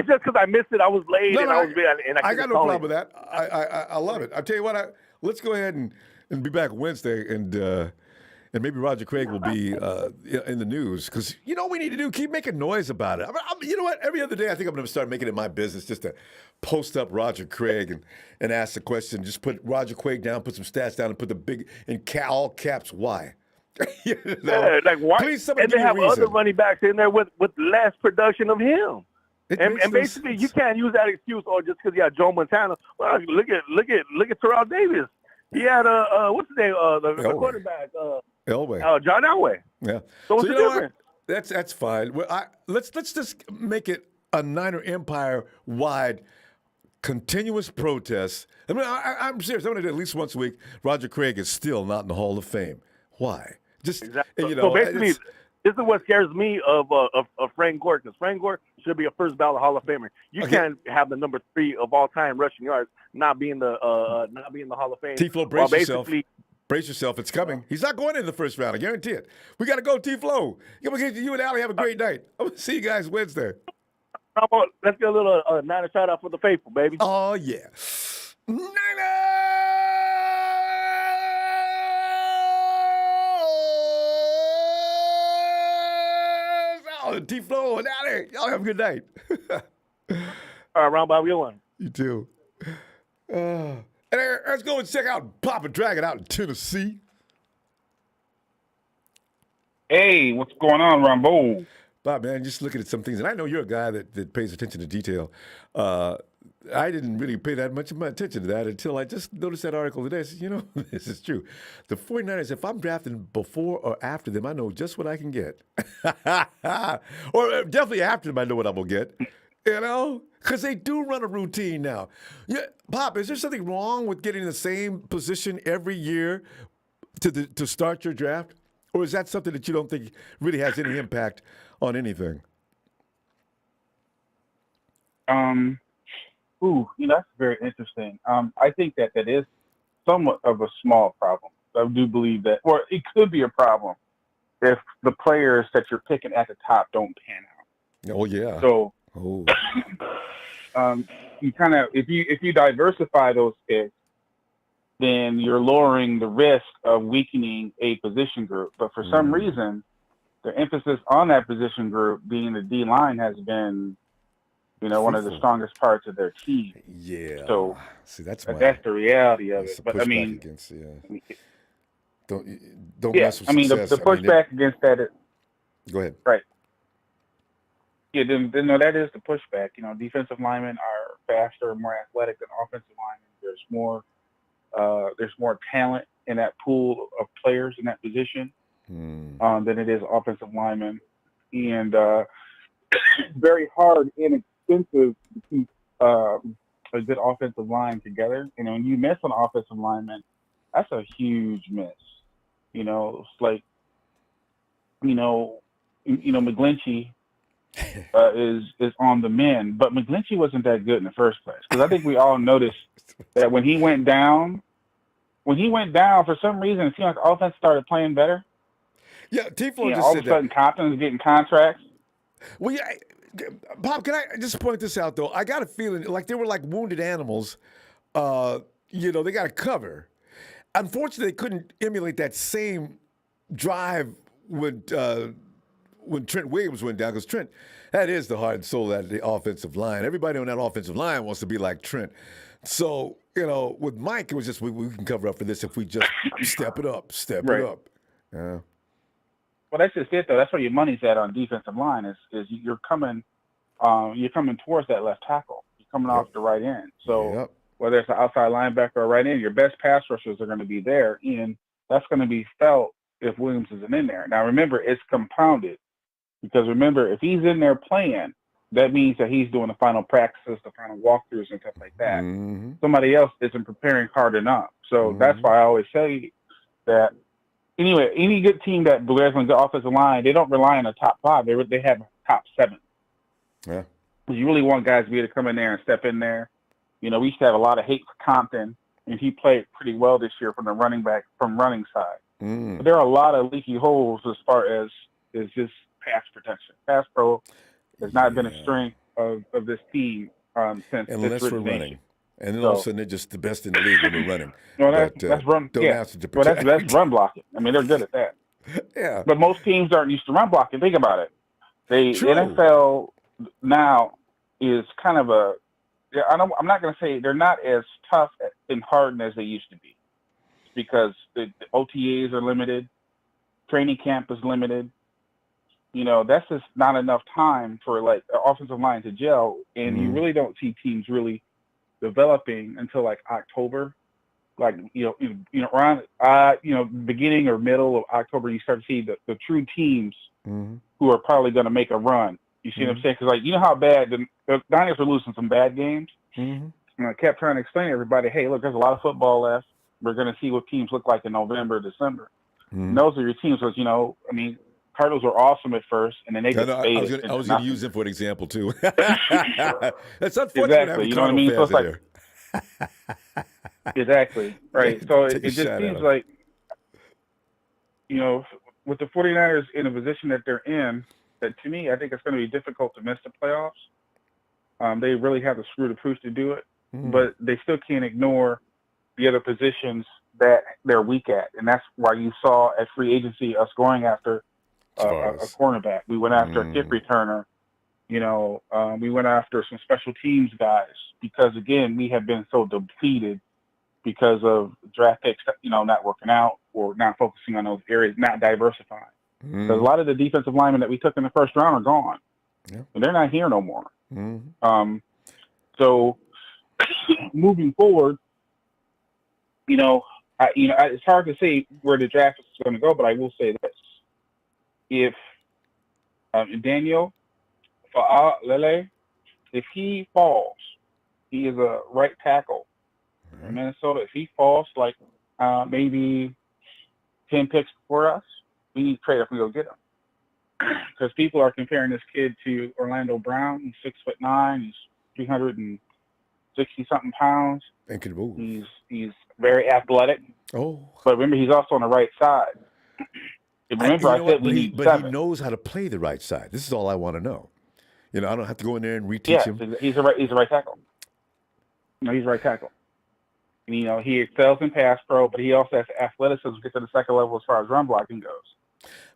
just because I missed it. I was late I got no problem with that. I love it. I'll tell you what. Let's go ahead and be back Wednesday and maybe Roger Craig will be in the news because you know what we need to do? Keep making noise about it. You know what? Every other day I think I'm going to start making it my business just to post up Roger Craig and ask the question. Just put Roger Craig down, put some stats down, and put the big in all caps. Why? Yeah, like why? Please, and they have other running backs in there with less production of him. And basically, you can't use that excuse just because you got Joe Montana. Well, look at Terrell Davis. He had what's his name? The quarterback. Elway. John Elway. Yeah. So what's the difference? That's fine. Well, let's just make it a Niner Empire wide continuous protest. I mean, I'm serious. I'm going to do at least once a week. Roger Craig is still not in the Hall of Fame. Why? Just exactly. So basically, this is what scares me of Frank Gore, because Frank Gore should be a first ballot Hall of Famer. You can't have the number 3 of all time rushing yards not being the Hall of Fame. T-Flo, brace yourself. Brace yourself. It's coming. He's not going in the first round. I guarantee it. We got to go, T-Flo. You and Allie have a great night. I'm going to see you guys Wednesday. Let's get a little Niner shout out for the faithful, baby. Oh, yeah. Niners! Oh, T-Flo and Allie. Y'all have a good night. All right, Ronbo, have a good one. You too. And let's go and check out Papa Dragon out in Tennessee. Hey, what's going on, Rambo? Bob, man, just looking at some things, and I know you're a guy that pays attention to detail. I didn't really pay that much attention to that until I just noticed that article today. I said, you know, this is true. The 49ers, if I'm drafting before or after them, I know just what I can get. Or definitely after them, I know what I'm going to get. You know? Because they do run a routine now. Yeah, Pop, is there something wrong with getting the same position every year to start your draft? Or is that something that you don't think really has any impact on anything? That's very interesting. I think that is somewhat of a small problem. I do believe that, or it could be a problem if the players that you're picking at the top don't pan out. Oh, yeah. So, you kind of, if you diversify those picks, then you're lowering the risk of weakening a position group. But for some reason, the emphasis on that position group being the D line has been, one of the strongest parts of their team. Yeah. So see, that's the reality of it. But I mean, against, don't yeah, mess with I mean, success. the pushback against that is go ahead. right. Yeah, that is the pushback. Defensive linemen are faster, more athletic than offensive linemen. There's more talent in that pool of players in that position than it is offensive linemen, and very hard and expensive to keep a good offensive line together. When you miss an offensive lineman, that's a huge miss. It's like, McGlinchey is on the mend, but McGlinchey wasn't that good in the first place, because I think we all noticed that when he went down, for some reason, it seemed like the offense started playing better. Yeah, T-Flo just all said of a sudden, Compton was getting contracts. Well, Bob, can I just point this out, though? I got a feeling like they were like wounded animals. They got to cover. Unfortunately, they couldn't emulate that same drive when Trent Williams went down, because Trent, that is the heart and soul of the offensive line. Everybody on that offensive line wants to be like Trent. So, with Mike, it was just we can cover up for this if we just step it up. Yeah. Well, that's just it, though. That's where your money's at on defensive line is you're coming towards that left tackle. You're coming off the right end. So whether it's an outside linebacker or right end, your best pass rushers are going to be there, and that's going to be felt if Williams isn't in there. Now, remember, it's compounded, because if he's in there playing, that means that he's doing the final practices, the final walkthroughs, and stuff like that. Mm-hmm. Somebody else isn't preparing hard enough. So that's why I always say that. Anyway, any good team that relies on the offensive line, they don't rely on a top 5. They have a top 7. Yeah. You really want guys to be able to come in there and step in there. We used to have a lot of hate for Compton, and he played pretty well this year from running side. But there are a lot of leaky holes as far as just pass protection. Pass pro has not been a strength of this team since unless its we're origination. running. And then all of a sudden, they're just the best in the league when we're running. No, that's run. Don't ask them to Well, protect. that's run blocking. I mean, they're good at that. Yeah. But most teams aren't used to run blocking. Think about it. The True. NFL now is kind of I'm not going to say they're not as tough and hardened as they used to be, because the OTAs are limited, training camp is limited. That's just not enough time for like the offensive line to gel, and you really don't see teams really developing until like October, around beginning or middle of October, you start to see the true teams who are probably going to make a run. You see what I'm saying? Because how bad the Niners are losing some bad games, and I kept trying to explain to everybody, hey, look, there's a lot of football left. We're going to see what teams look like in November, December. And those are your teams. Because Cardinals were awesome at first, and then they just faded. I was going to use them for an example too. That's unfortunate. Exactly. You know what I mean? So it's like exactly right. So it just seems like with the 49ers in a position that they're in, that to me, I think it's going to be difficult to miss the playoffs. They really have the screw to proof to do it, but they still can't ignore the other positions that they're weak at, and that's why you saw at free agency us going after a cornerback. We went after a kick returner. We went after some special teams guys, because again, we have been so depleted because of draft picks, not working out or not focusing on those areas, not diversifying. Because a lot of the defensive linemen that we took in the first round are gone, and they're not here no more. So moving forward, it's hard to say where the draft is going to go, but I will say this: if Daniel Fa'alele, if he falls, he is a right tackle in Minnesota. If he falls like maybe 10 picks before us, we need to trade up and go get him. Because people are comparing this kid to Orlando Brown. He's 6'9". He's 360-something pounds. And can move. He's very athletic. Oh, but remember, he's also on the right side. Remember, I said we need 7. He knows how to play the right side. This is all I want to know. I don't have to go in there and reteach him. He's a right tackle. He's a right tackle. And, he excels in pass pro, but he also has athleticism to get to the second level as far as run blocking goes.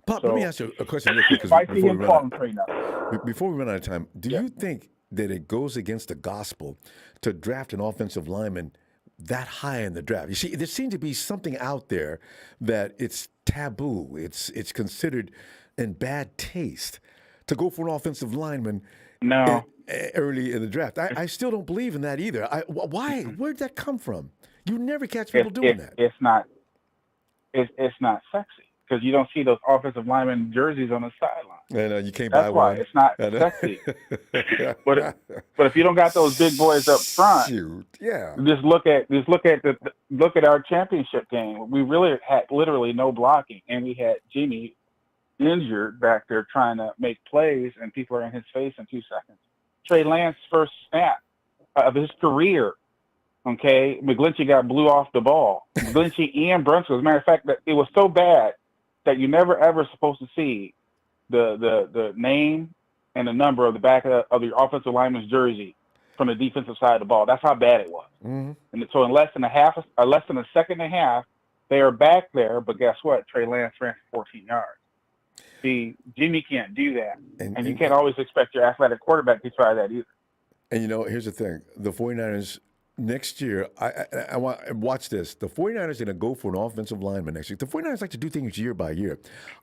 Pop, So let me ask you a question real quick. 'Cause if I see before him we run calling out, trade now, before we run out of time, do Yeah. you think that it goes against the gospel to draft an offensive lineman that high in the draft? You see, there seems to be something out there that it's taboo. It's considered in bad taste to go for an offensive lineman no, early in the draft. I still don't believe in that either. Why? Where'd that come from? You never catch people doing that. it's not sexy because you don't see those offensive lineman jerseys on the sideline. And you can't buy That's why one. it's not I know. sexy. But if you don't got those big boys up front, Shoot, yeah. just look at our championship game. We really had literally no blocking, and we had Jimmy injured back there trying to make plays, and people are in his face in 2 seconds. Trey Lance's first snap of his career, okay, McGlinchey got blew off the ball. McGlinchey and Brunson. As a matter of fact, that it was so bad that you never ever supposed to see the name and the number of the back of the offensive lineman's jersey from the defensive side of the ball. That's how bad it was. Mm-hmm. And so in less than a second and a half, they are back there. But guess what? Trey Lance ran for 14 yards. See, Jimmy can't do that. And you can't always expect your athletic quarterback to try that either. And, here's the thing. The 49ers next year, I want watch this. The 49ers are going to go for an offensive lineman next year. The 49ers like to do things year by year.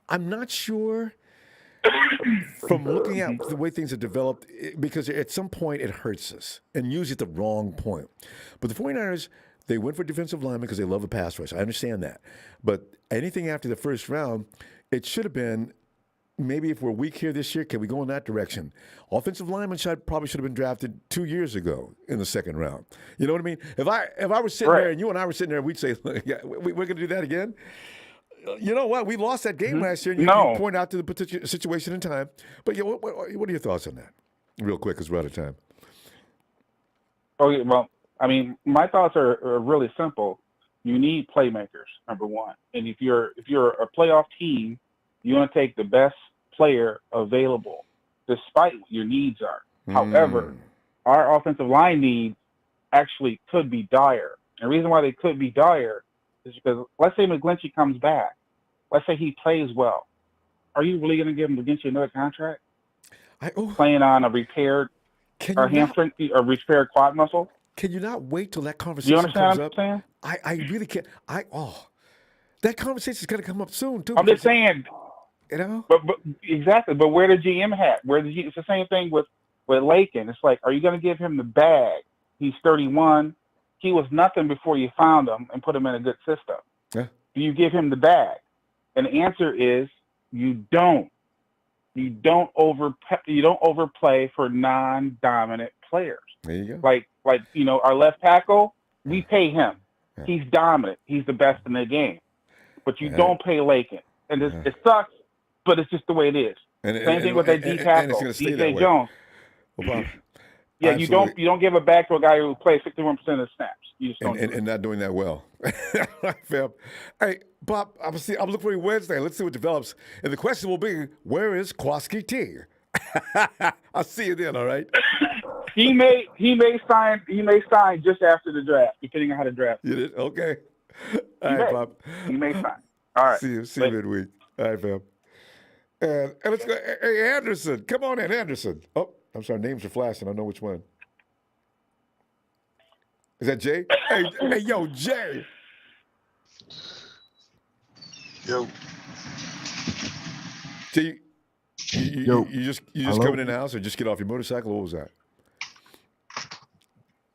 I'm not sure from looking at the way things have developed, because at some point it hurts us, and usually at the wrong point. But the 49ers, they went for defensive linemen because they love a pass rush. I understand that. But anything after the first round, it should have been, maybe if we're weak here this year, can we go in that direction? Offensive linemen probably should have been drafted 2 years ago in the second round. You know what I mean? If I was sitting there and you and I were sitting there, we'd say, we're going to do that again? You know what? We lost that game last year, and you point out to the particular situation in time. But what are your thoughts on that? Real quick, because we're out of time. Okay, well, I mean, my thoughts are really simple. You need playmakers, number one. And if you're a playoff team, you want to take the best player available, despite what your needs are. However, our offensive line needs actually could be dire. And the reason why they could be dire is because, let's say McGlinchey comes back. Let's say he plays well. Are you really going to give McGlinchey another contract? Playing on a repaired hamstring or repaired quad muscle? Can you not wait till that conversation comes up? You understand what I'm saying? I really can't. That conversation is going to come up soon, too. I'm just saying. You know? But exactly. But where the GM hat? It's the same thing with Lakin. It's like, are you going to give him the bag? He's 31. He was nothing before you found him and put him in a good system. Yeah. Do you give him the bag? And the answer is you don't. You don't overplay for non-dominant players. There you go. Like our left tackle, we pay him. Yeah. He's dominant. He's the best in the game. But you don't pay Lakin. And it sucks, but it's just the way it is. Same thing with that D tackle, DJ Jones. Well, Bob, yeah, you don't give it back to a guy who plays 61% of the snaps. You just don't. And not doing that well. Hey, Bob, I'm looking for you Wednesday. Let's see what develops. And the question will be, where is Kwaski T? I'll see you then. All right. He may sign just after the draft, depending on how the draft. You did? Okay. All right, Bob. He may sign. All right. See you midweek. All right, fam. And let's go. Hey, Anderson. Come on in, Anderson. Oh, I'm sorry. Names are flashing. I know which one. Is that Jay? Hey, yo, Jay. Yo. Jay, you just coming in the house or just get off your motorcycle? What was that?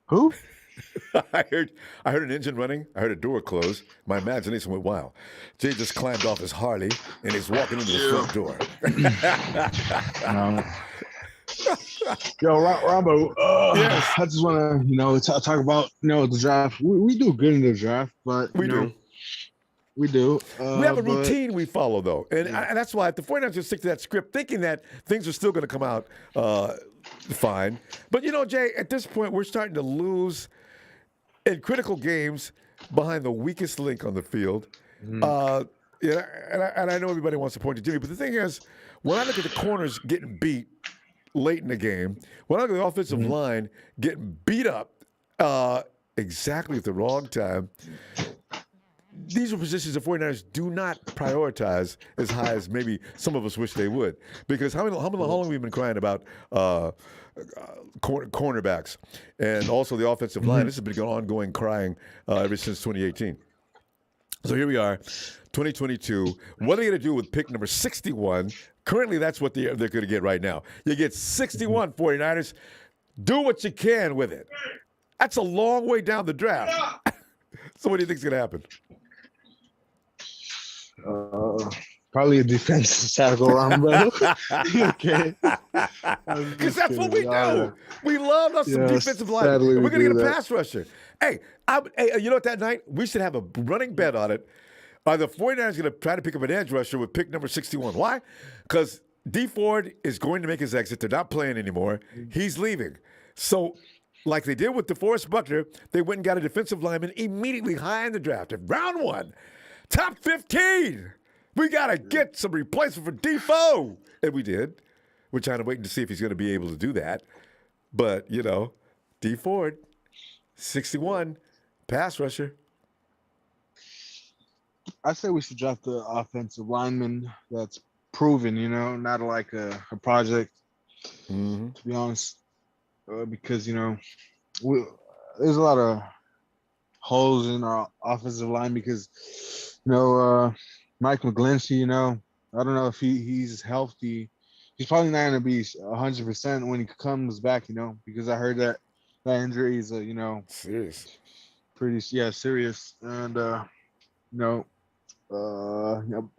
Who? I heard an engine running. I heard a door close. My imagination went wild. Jay just climbed off his Harley and he's walking into the front door. Yo, Rambo. Yes. I just want to, talk about the draft. We do good in the draft, but we do. We do. We have a routine we follow, though. And that's why the 49ers just stick to that script, thinking that things are still going to come out fine. But, Jay, at this point, we're starting to lose in critical games behind the weakest link on the field. And I know everybody wants to point to Jimmy, but the thing is, when I look at the corners getting beat late in the game, when I look at the offensive line getting beat up exactly at the wrong time, these are positions the 49ers do not prioritize as high as maybe some of us wish they would. Because how long have we been crying about cornerbacks and also the offensive line? This has been ongoing crying ever since 2018. So here we are, 2022. What are they going to do with pick number 61? Currently, that's what they're going to get right now. You get 61, 49ers. Do what you can with it. That's a long way down the draft. So what do you think is going to happen? Probably a defensive tackle, Rambo. Okay. Because that's what we do. We love us some defensive line. sadly We're going to we get a do pass rusher. Hey, you know what, that night, we should have a running bet on it. Are the 49ers going to try to pick up an edge rusher with pick number 61? Why? Because D Ford is going to make his exit. They're not playing anymore. He's leaving. So, like they did with DeForest Buckner, they went and got a defensive lineman immediately high in the draft. In round 1, top 15. We got to get some replacement for D-Flo. And we did. We're trying to wait to see if he's going to be able to do that. But, you know, D Ford, 61, pass rusher. I say we should draft the offensive lineman that's proven, you know, not like a project, to be honest. Because, you know, there's a lot of holes in our offensive line because, you know, Mike McGlinchey, you know, I don't know if he's healthy. He's probably not going to be 100% when he comes back, you know, because I heard that injury is, you know, serious. Pretty, serious. And, you know,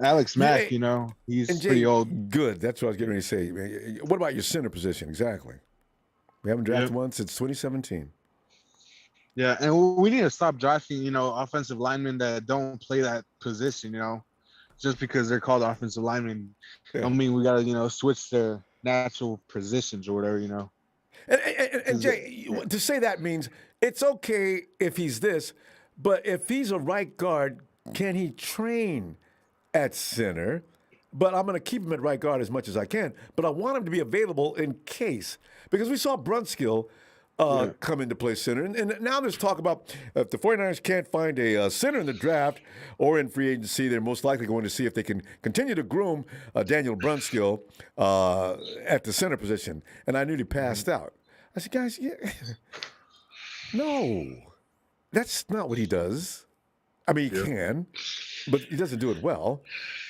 Alex Mack, you know, he's and Jay, pretty old. Good. That's what I was getting ready to say. What about your center position? Exactly. We haven't drafted one since 2017. Yeah, and we need to stop drafting, you know, offensive linemen that don't play that position, you know, just because they're called offensive linemen. I mean, we got to, you know, switch their natural positions or whatever, you know. And Jay, to say that means it's okay if he's this, but if he's a right guard, can he train at center? But I'm going to keep him at right guard as much as I can. But I want him to be available in case. Because we saw Brunskill come into play center. And now there's talk about if the 49ers can't find a center in the draft or in free agency, they're most likely going to see if they can continue to groom Daniel Brunskill at the center position. And I knew he passed out. I said, guys, no, that's not what he does. I mean, he can, but he doesn't do it well.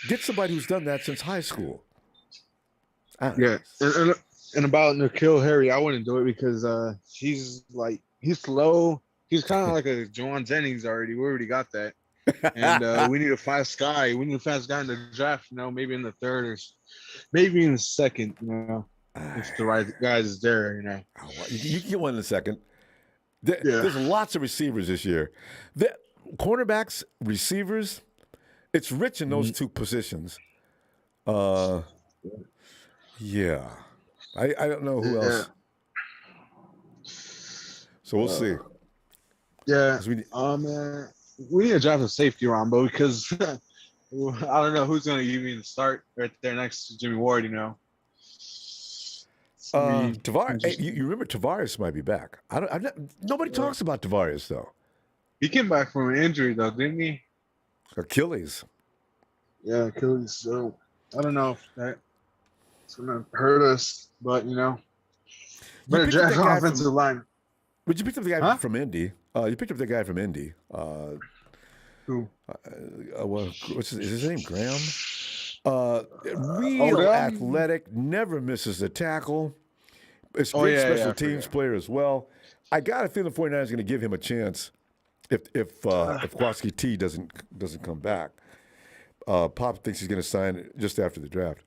Get somebody who's done that since high school. Yeah, and about N'Keal Harry, I wouldn't do it because he's slow. He's kind of like a Juwan Jennings already. We already got that. And we need a fast guy. We need a fast guy in the draft, you know, maybe in the third or maybe in the second, you know, if the right guy is there, you know. You can get one in a second. There's lots of receivers this year. The cornerbacks, receivers, it's rich in those two positions. Yeah. I don't know who else. So we'll see. Yeah. Man, we need to draft a safety, Ronbo, because I don't know who's going to give me the start right there next to Jimmy Ward, you know. Tavares, you remember Tavares might be back. Nobody talks about Tavares, though. He came back from an injury, though, didn't he? Achilles. Yeah, Achilles. So I don't know if that's going to hurt us, but, you know. Better draft an offensive line. But you picked up the guy from Indy. You picked up the guy from Indy. Who? Is his name Graham? Real athletic, never misses a tackle. It's a great special teams player as well. I got a feeling the 49ers are going to give him a chance if Kowalski T doesn't come back. Pop thinks he's going to sign just after the draft.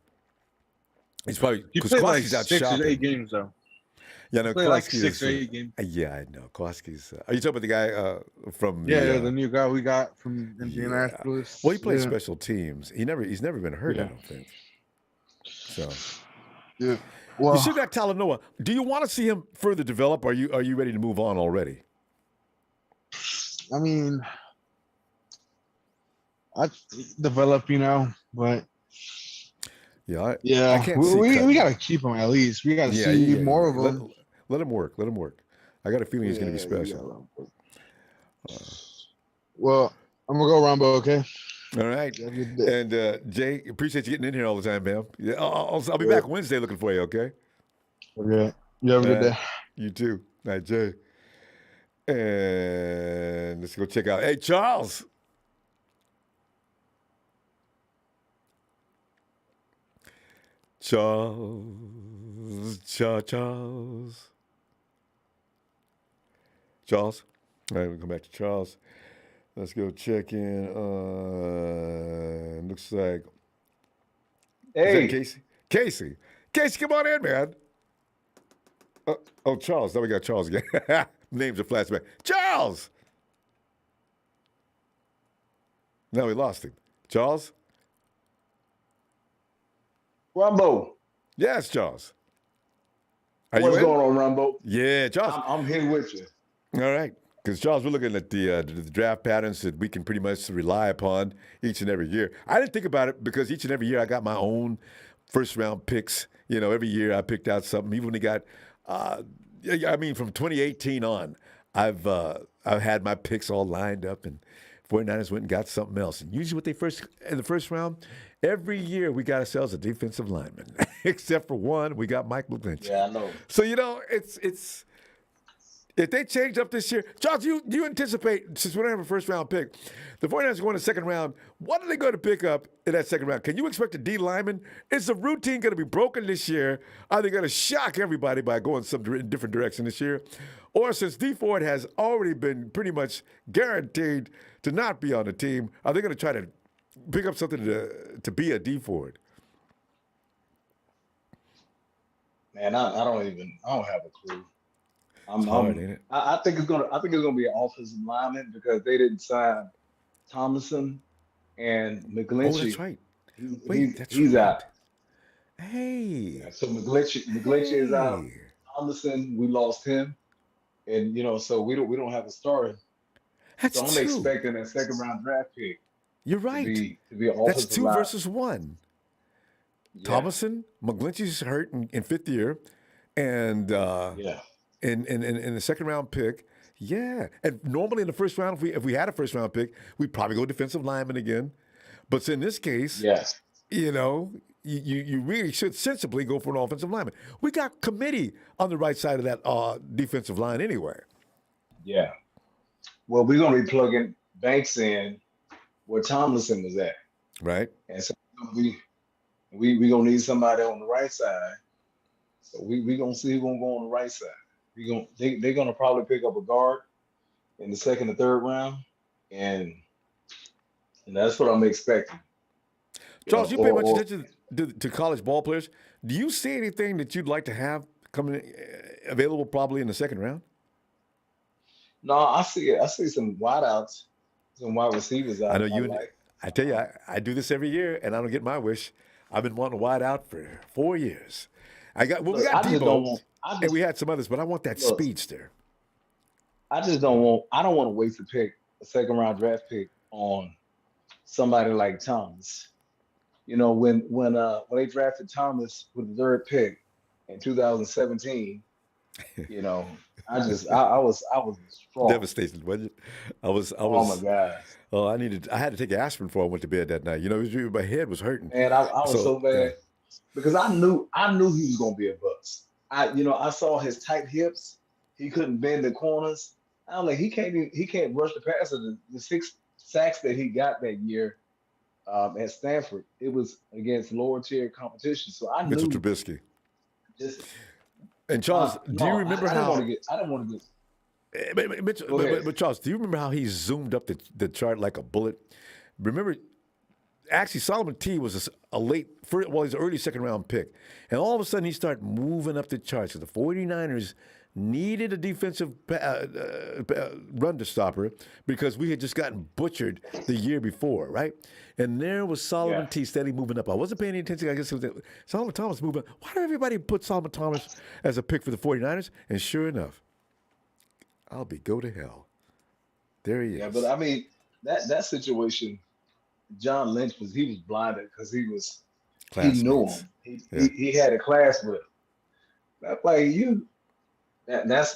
He's probably because Kowalski's out 6 shopping. or 8 games though. Yeah, no, Kowalski like 6 or 8 games. Yeah, I know. Kowalski's. Are you talking about the guy from? The new guy we got from Indianapolis. Well, he plays special teams. He's never been hurt. I don't think. So. Yeah. Well, you still got Talanoa. Do you want to see him further develop? Or are you ready to move on already? I mean, I develop, you know, but. I can't we got to keep him at least. We got to see more of him. Let him work. I got a feeling he's going to be special. I'm gonna go Rambo. Okay. All right. Have a good day. And Jay, appreciate you getting in here all the time, man. Yeah, I'll be back Wednesday looking for you. Okay. Okay. You have a good day. You too. Night, Jay. And let's go check out. Hey, Charles. Charles. Charles. All right, we'll come back to Charles. Let's go check in on. Looks like. Hey, Casey. Casey, come on in, man. Charles. Now we got Charles again. Names are flashback. Charles. Now we lost him. Charles. Ronbo. Yes, Charles. What's going on, Rambo? Yeah, Charles. I'm here with you. All right. Because, Charles, we're looking at the draft patterns that we can pretty much rely upon each and every year. I didn't think about it because each and every year I got my own first-round picks. You know, every year I picked out something. Even when they got, from 2018 on, I've had my picks all lined up, and 49ers went and got something else. And usually in the first round, every year we got ourselves a defensive lineman. Except for one, we got Mike Lynch. Yeah, I know. So, it's if they change up this year, Charles, do you anticipate, since we don't have a first-round pick, the 49ers are going to second round, what are they going to pick up in that second round? Can you expect a D lineman? Is the routine going to be broken this year? Are they going to shock everybody by going some different direction this year? Or since D Ford has already been pretty much guaranteed to not be on the team, are they going to try to pick up something to be a D Ford? Man, I don't have a clue. It's hard, ain't it? I think it's gonna be an offensive lineman because they didn't sign Thomason and McGlinchey. Oh, that's right. He's out. Hey. So McGlinchey is out. Thomason, we lost him, and so we don't have a starter. That's so I'm true. expecting a second round draft pick. You're right. To be an offensive That's 2 lineman. versus 1. Yeah. Thomason, McGlinchey's hurt in 5th year, and in the second round pick, and normally in the first round, if we had a first round pick, we'd probably go defensive lineman again. But in this case, you really should sensibly go for an offensive lineman. We got committee on the right side of that defensive line anyway. Yeah. Well, we're gonna be plugging Banks in where Tomlinson was at, right? And so we gonna need somebody on the right side. So we gonna see who's gonna go on the right side. They're gonna probably pick up a guard in the second or third round, and that's what I'm expecting. Charles, you pay much attention to college ball players. Do you see anything that you'd like to have coming available probably in the second round? No, I see some wideouts, some wide receivers. I know you. I tell you, I do this every year, and I don't get my wish. I've been wanting to wide out for 4 years. We got Debo, and we had some others, but I want that speedster. I don't want to waste a second round draft pick on somebody like Thomas. When they drafted Thomas with the 3rd pick in 2017, I was strong. Devastation, wasn't it? I was. Oh my God. Oh, I had to take aspirin before I went to bed that night. My head was hurting. And I was so bad because I knew he was gonna be a bust. I saw his tight hips. He couldn't bend the corners. I was like, he can't rush the passer. The 6 sacks that he got that year at Stanford, it was against lower tier competition. So I knew Mitchell Trubisky. And Charles, do you remember how? I don't want to get. But Charles, do you remember how he zoomed up the chart like a bullet? Remember, actually, Solomon T was he's an early second round pick. And all of a sudden, he started moving up the charts. So the 49ers needed a defensive run stopper because we had just gotten butchered the year before, right? And there was Solomon T steady moving up. I wasn't paying any attention. I guess it was Solomon Thomas moving up. Why did everybody put Solomon Thomas as a pick for the 49ers? And sure enough, go to hell. There he is. Yeah, but I mean, that situation, John Lynch was blinded because he knew him. He had a class with him. That's like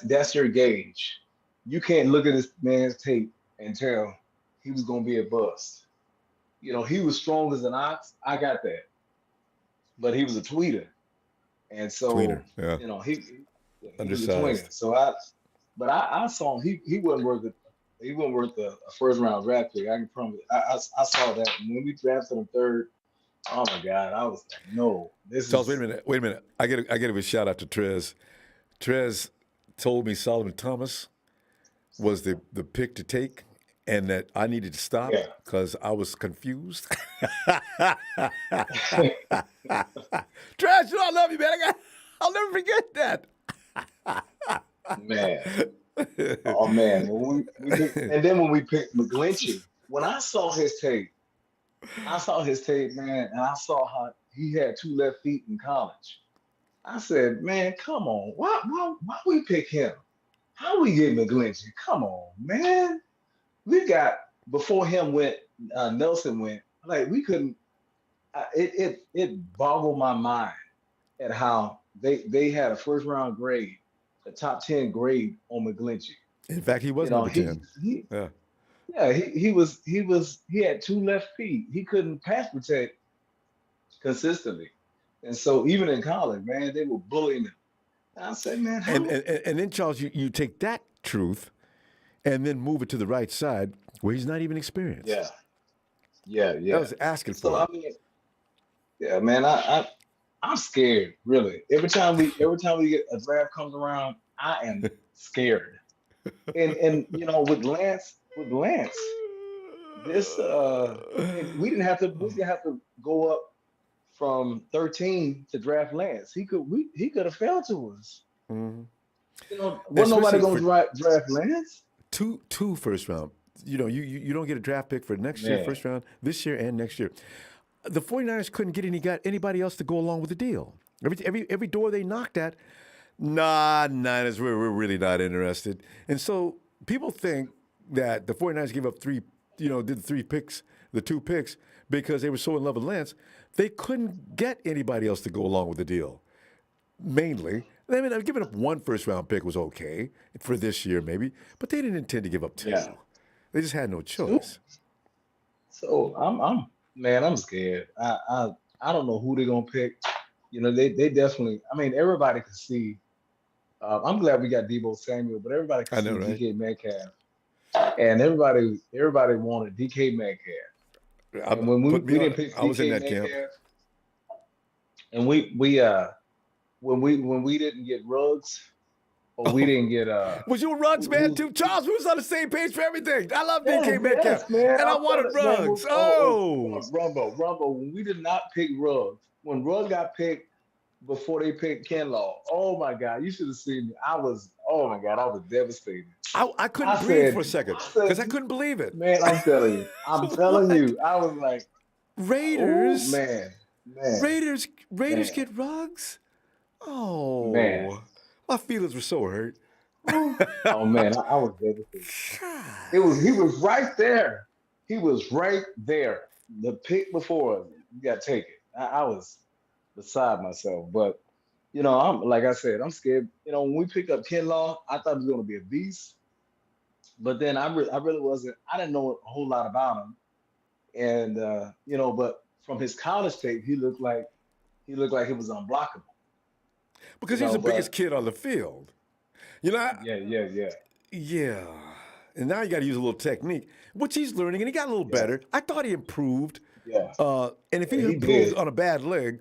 that's your gauge. You can't look at this man's tape and tell he was gonna be a bust. He was strong as an ox. I got that, but he was a tweeter, and so Tweener, yeah, he was a undersized. twinger. But I saw him. He wasn't worth it. He wasn't worth a first round draft pick. I can promise. I saw that, and when we drafted him third, oh my God, I was like, no, this Charles, is wait a minute. I got to give a shout out to Trez. Trez told me Solomon Thomas was the pick to take, and that I needed to stop yeah. because I was confused. Trez, I love you, man. I'll never forget that. Man. Oh man, and then when we picked McGlinchey, when I saw his tape, man, and I saw how he had 2 left feet in college. I said, man, come on, why we pick him? How we get McGlinchey? Come on, man. We got before him went, Nelson went. Like we couldn't. It boggled my mind at how they had a first round grade, a top 10 grade on McGlinchey. In fact, he was number 10. Yeah. Yeah, he had 2 left feet. He couldn't pass protect consistently. And so even in college, man, they were bullying him. And I said, man, how? And then Charles, you take that truth and then move it to the right side where he's not even experienced. Yeah. That was asking for it. I mean, yeah, man, I'm scared, really. Every time we get a draft comes around, I am scared. And with Lance, this we didn't have to go up from 13 to draft Lance. He could have fell to us. Mm-hmm. Wasn't nobody going to draft Lance. Two first round. You don't get a draft pick for next year, first round, this year and next year. The 49ers couldn't get anybody else to go along with the deal. Every door they knocked at, nah, Niners, we're really not interested. And so people think that the 49ers gave up did the 2 picks because they were so in love with Lance. They couldn't get anybody else to go along with the deal. Mainly, I mean, giving up 1 first round pick was okay for this year, maybe, but they didn't intend to give up 2. Yeah. They just had no choice. So I'm scared. I don't know who they're gonna pick. They definitely. I mean, everybody can see. I'm glad we got Deebo Samuel, but everybody can see right? DK Metcalf, and everybody wanted DK Metcalf. And when we didn't pick I was in DK that camp. Metcalf, and when we didn't get Ruggs, or we didn't get Was you a Ruggs man too, Charles? We was on the same page for everything. I love DK Metcalf, man. and I wanted Ruggs. Rumbo. When we did not pick Ruggs, when Ruggs got picked before they picked Kinlaw, oh my God, you should have seen me. I was devastated. I couldn't breathe for a second because I couldn't believe it. Man, I'm telling you, I was like, Raiders, man. Raiders Man. get Ruggs. Oh Man. My feelings were so hurt. Oh man, I was devastated. He was right there. He was right there. The pick before you got taken. I was beside myself. But I'm like I said, I'm scared. When we picked up Kinlaw, I thought he was going to be a beast. But then I really wasn't. I didn't know a whole lot about him. And but from his college tape, he looked like he was unblockable. Because he's the biggest kid on the field. Yeah. Yeah. And now you got to use a little technique, which he's learning, and he got a little better. I thought he improved. Yeah. And if he improves on a bad leg,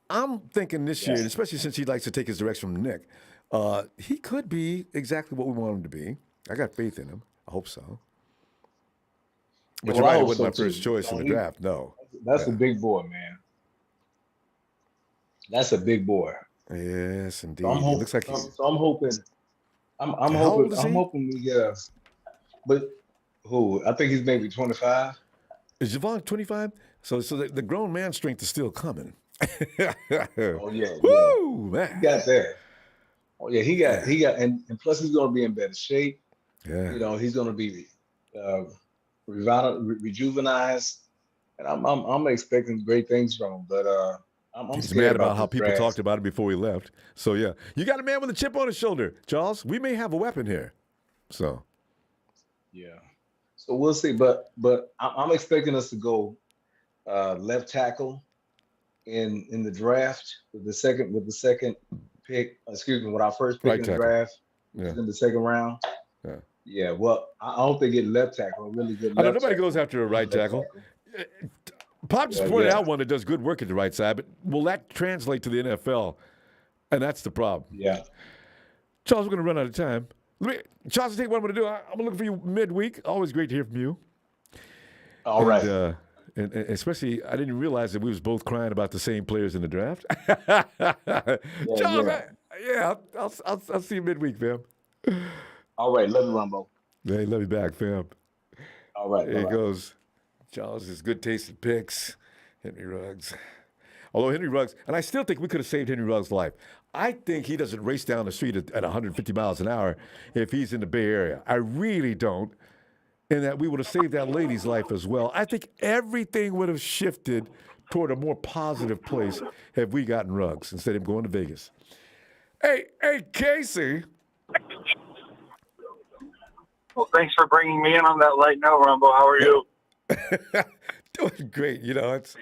I'm thinking this year, and especially since he likes to take his direction from Nick, he could be exactly what we want him to be. I got faith in him. I hope so. But you're right, it wasn't my first choice in the draft. No. That's a big boy, man. That's a big boy. Yes, indeed. So I'm looks like I'm hoping. I'm hoping we get but who? I think he's maybe 25. Is Javon 25? So the grown man strength is still coming. Oh yeah. Woo, man. He got that. Oh yeah, he got and plus he's gonna be in better shape. Yeah. He's gonna be rejuvenized. And I'm expecting great things from him, but I'm He's scared mad about how people draft. talked about it before we left. So yeah, you got a man with a chip on his shoulder, Charles. We may have a weapon here. So Yeah. So we'll see. But I'm expecting us to go left tackle in the draft with the second pick. Excuse me, with our first pick Right in the tackle. draft, Yeah. in the second round. Yeah. Yeah. Well, I don't think left tackle, a really good I know left nobody tackle. goes after a right Left tackle. Pop just Yeah, pointed yeah. out one that does good work at the right side, but will that translate to the NFL? And that's the problem. Yeah. Charles, we're going to run out of time. Charles, take what I'm going to do. I'm going to look for you midweek. Always great to hear from you. All right. And especially, I didn't realize that we was both crying about the same players in the draft. Charles, yeah. I'll see you midweek, fam. All right. Love you, Rambo. Hey, love you back, fam. All right. There he goes. Charles' good taste in picks. Henry Ruggs. Although Henry Ruggs, and I still think we could have saved Henry Ruggs' life. I think he doesn't race down the street at 150 miles an hour if he's in the Bay Area. I really don't. And that we would have saved that lady's life as well. I think everything would have shifted toward a more positive place had we gotten Ruggs instead of going to Vegas. Hey, Casey. Well, thanks for bringing me in on that light note, Ronbo. How are you? Doing great. It's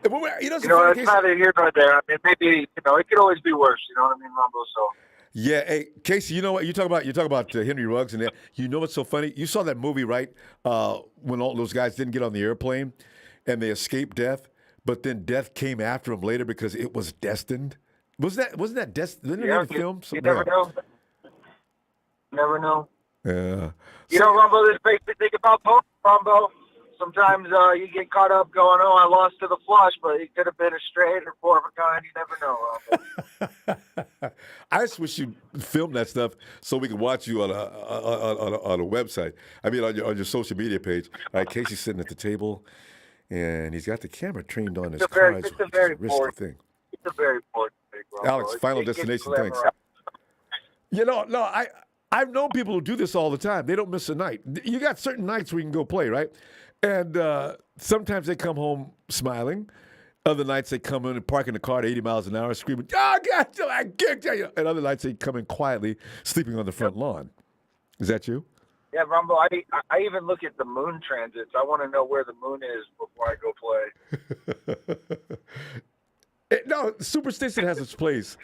neither here nor there. I mean, maybe, it could always be worse. You know what I mean, Ronbo? So. Yeah, hey, Casey, you know what? You talk about Henry Ruggs, and you know what's so funny? You saw that movie, right? When all those guys didn't get on the airplane and they escaped death, but then death came after them later because it was destined. Wasn't that destined? Didn't it film? You never know. Never know. Yeah. Ronbo, there's a basic thing about both, Ronbo. Sometimes you get caught up going, I lost to the flush, but it could have been a straight or four of a kind. You never know, Ronbo. I just wish you filmed that stuff so we could watch you on a website. I mean, on your social media page. All right, Casey's sitting at the table, and he's got the camera trained on his cards. It's a very important thing. It's a very important thing, Ronbo. Alex, Final Destination, thanks. I've known people who do this all the time. They don't miss a night. You got certain nights where you can go play, right? And sometimes they come home smiling. Other nights they come in and park in the car at 80 miles an hour screaming, "Oh, God, I can't tell you." And other nights they come in quietly sleeping on the front lawn. Is that you? Yeah, Rambo, I even look at the moon transits. I want to know where the moon is before I go play. No, superstition has its place.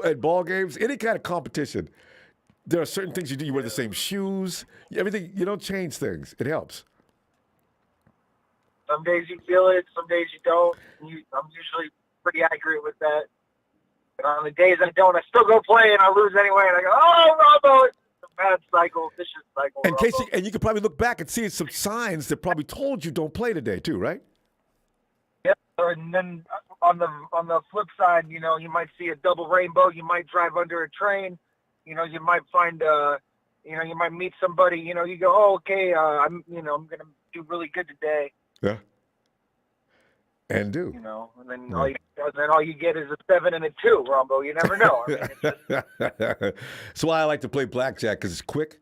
At ball games, any kind of competition, there are certain things you do. You wear the same shoes. Everything, you don't change things. It helps. Some days you feel it, some days you don't. I'm usually pretty accurate with that. And on the days I don't, I still go play and I lose anyway. And I go, Rambo, it's a bad cycle, vicious cycle. And Casey, and you could probably look back and see some signs that probably told you don't play today too, right? Yep. And then on the flip side, you might see a double rainbow. You might drive under a train. You might find you might meet somebody. You go, oh, okay, I'm going to do really good today. Yeah. And do. And then all you get is a 7 and a 2, Rambo. You never know. That's why I like to play blackjack, because it's quick.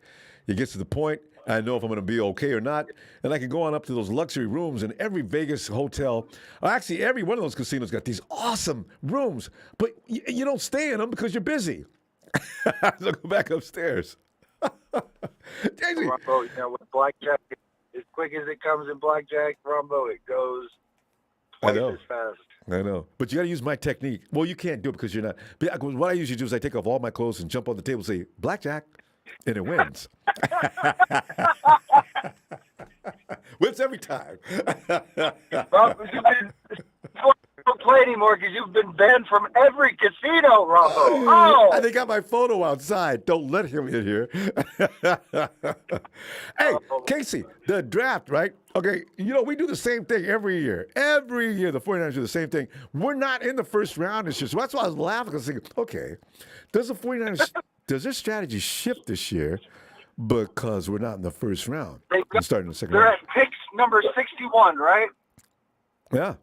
It gets to the point. I know if I'm going to be okay or not. And I can go on up to those luxury rooms in every Vegas hotel. Actually, every one of those casinos got these awesome rooms. But you don't stay in them because you're busy. So go back upstairs. Rambo, with blackjack, as quick as it comes in blackjack, Rambo, it goes twice as fast. I know. But you got to use my technique. Well, you can't do it because you're not. What I usually do is I take off all my clothes and jump on the table and say, blackjack, and it wins. Wins every time. Well, don't play anymore because you've been banned from every casino, Rambo. Oh! And they got my photo outside. Don't let him in here. Hey, Casey, the draft, right? Okay, we do the same thing every year. Every year, the 49ers do the same thing. We're not in the first round this year. So that's why I was laughing. I was thinking, okay, does the 49ers, does their strategy shift this year because we're not in the first round? We're starting in the second round. They're at pick number 61, right? Yeah.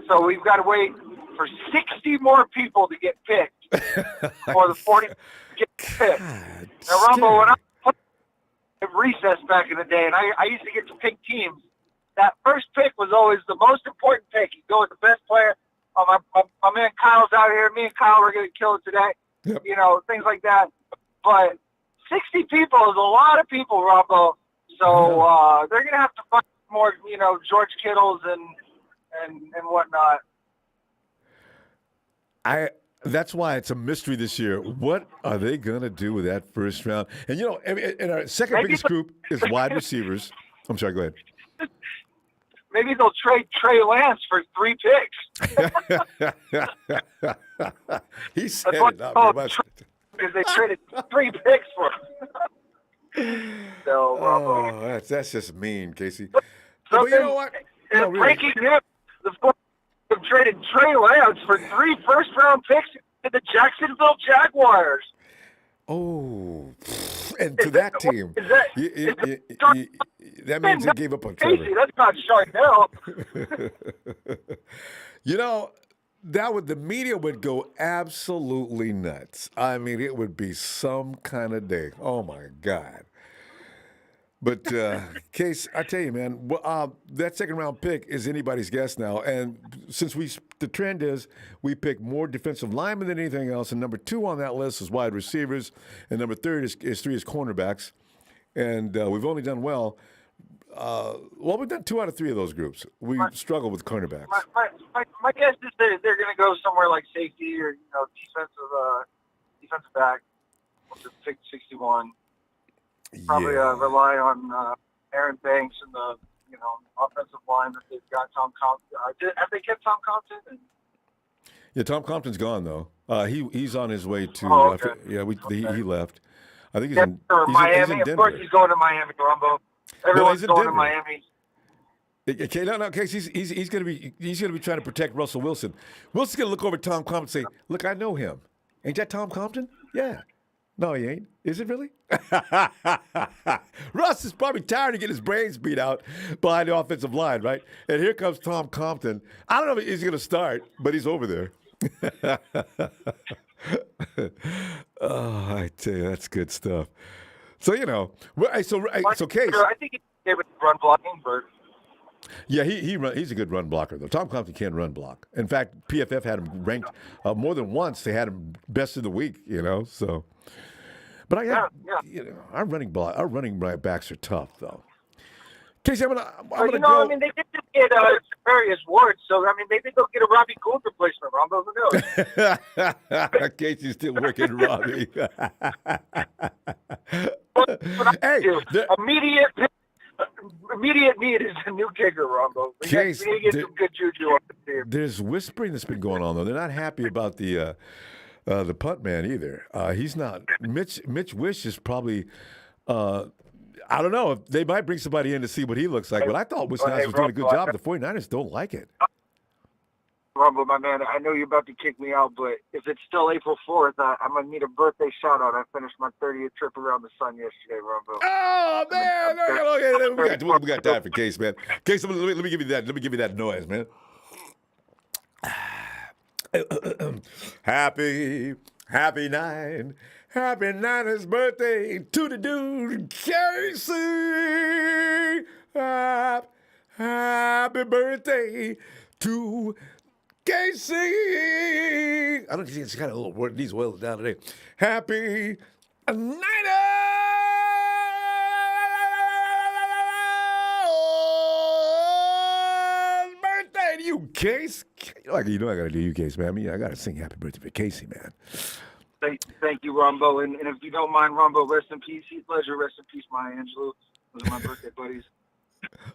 So we've got to wait for 60 more people to get picked for the 40 to get picked. Now, Rambo, when I played at recess back in the day, and I used to get to pick teams, that first pick was always the most important pick. You go with the best player. My man Kyle's out here. Me and Kyle are going to kill it today. Yep. Things like that. But 60 people is a lot of people, Ronbo. So they're gonna have to find more, George Kittles and whatnot. That's why it's a mystery this year. What are they gonna do with that first round? And in our second biggest group is wide receivers. I'm sorry. Go ahead. Maybe they'll trade Trey Lance for 3 picks. He said it, not very much. Because they traded 3 picks for him. So, that's just mean, Casey. So but you know what? No, breaking news: the 49ers traded Trey Lance for 3 first-round picks to the Jacksonville Jaguars. Oh, and to that team. That means they gave up on Trevor. Casey, that's not Charnel. The media would go absolutely nuts. I mean, it would be some kind of day. Oh my God. But Case, I tell you, man, that second round pick is anybody's guess now. And since the trend is we pick more defensive linemen than anything else, and number 2 on that list is wide receivers, and number 3 is cornerbacks. And we've only done well. We've done 2 out of 3 of those groups. We struggle with cornerbacks. My guess is they're going to go somewhere like safety or defensive back with the pick 61. Probably rely on Aaron Banks and the offensive line that they've got. Tom Compton. Have they kept Tom Compton? Yeah, Tom Compton's gone though. He's on his way to. Okay. He left. I think he's in Miami. He's in Denver. Of course, he's going to Miami, Rambo. Everyone's going to Miami. Okay, no, Case. He's going to be trying to protect Russell Wilson. Wilson's going to look over at Tom Compton and say, "Look, I know him. Ain't that Tom Compton? Yeah. No, he ain't. Is it really?" Russ is probably tired of getting his brains beat out behind the offensive line, right? And here comes Tom Compton. I don't know if he's going to start, but he's over there. Oh, I tell you, that's good stuff. So, so Case. I think he's able to run blocking, Bert. Yeah, he's a good run blocker, though. Tom Compton can run block. In fact, PFF had him ranked more than once. They had him best of the week, so. But our running backs are tough, though. Casey, I'm gonna go. I mean, they did just get various Ward, so maybe they'll get a Robbie Gould replacement. Rambo, who knows? Casey's still working Robbie. Immediate need is a new kicker, Ronbo. We need to get some good juju on the team. There's whispering that's been going on, though. They're not happy about the punt man either. He's not. Mitch Wish is probably. I don't know. They might bring somebody in to see what he looks like, but I thought Wisconsin was doing a good job. The 49ers don't like it. Rumble, my man, I know you're about to kick me out, but if it's still April 4th, I'm going to need a birthday shout-out. I finished my 30th trip around the sun yesterday, Rumble. Oh, man. We got time for Case, man. Case, let me give you that. Let me give you that noise, man. Happy night. Happy Niners birthday to the dude, Casey. Happy birthday to Casey. I don't think it's kind of a little word. Needs oiled down today. Happy Niners birthday to you, Case. You know I got to do you, Case, man. I got to sing happy birthday for Casey, man. Thank you, Ronbo. And if you don't mind, Ronbo, rest in peace. Heath Ledger, rest in peace, Maya Angelou. Those are my birthday buddies.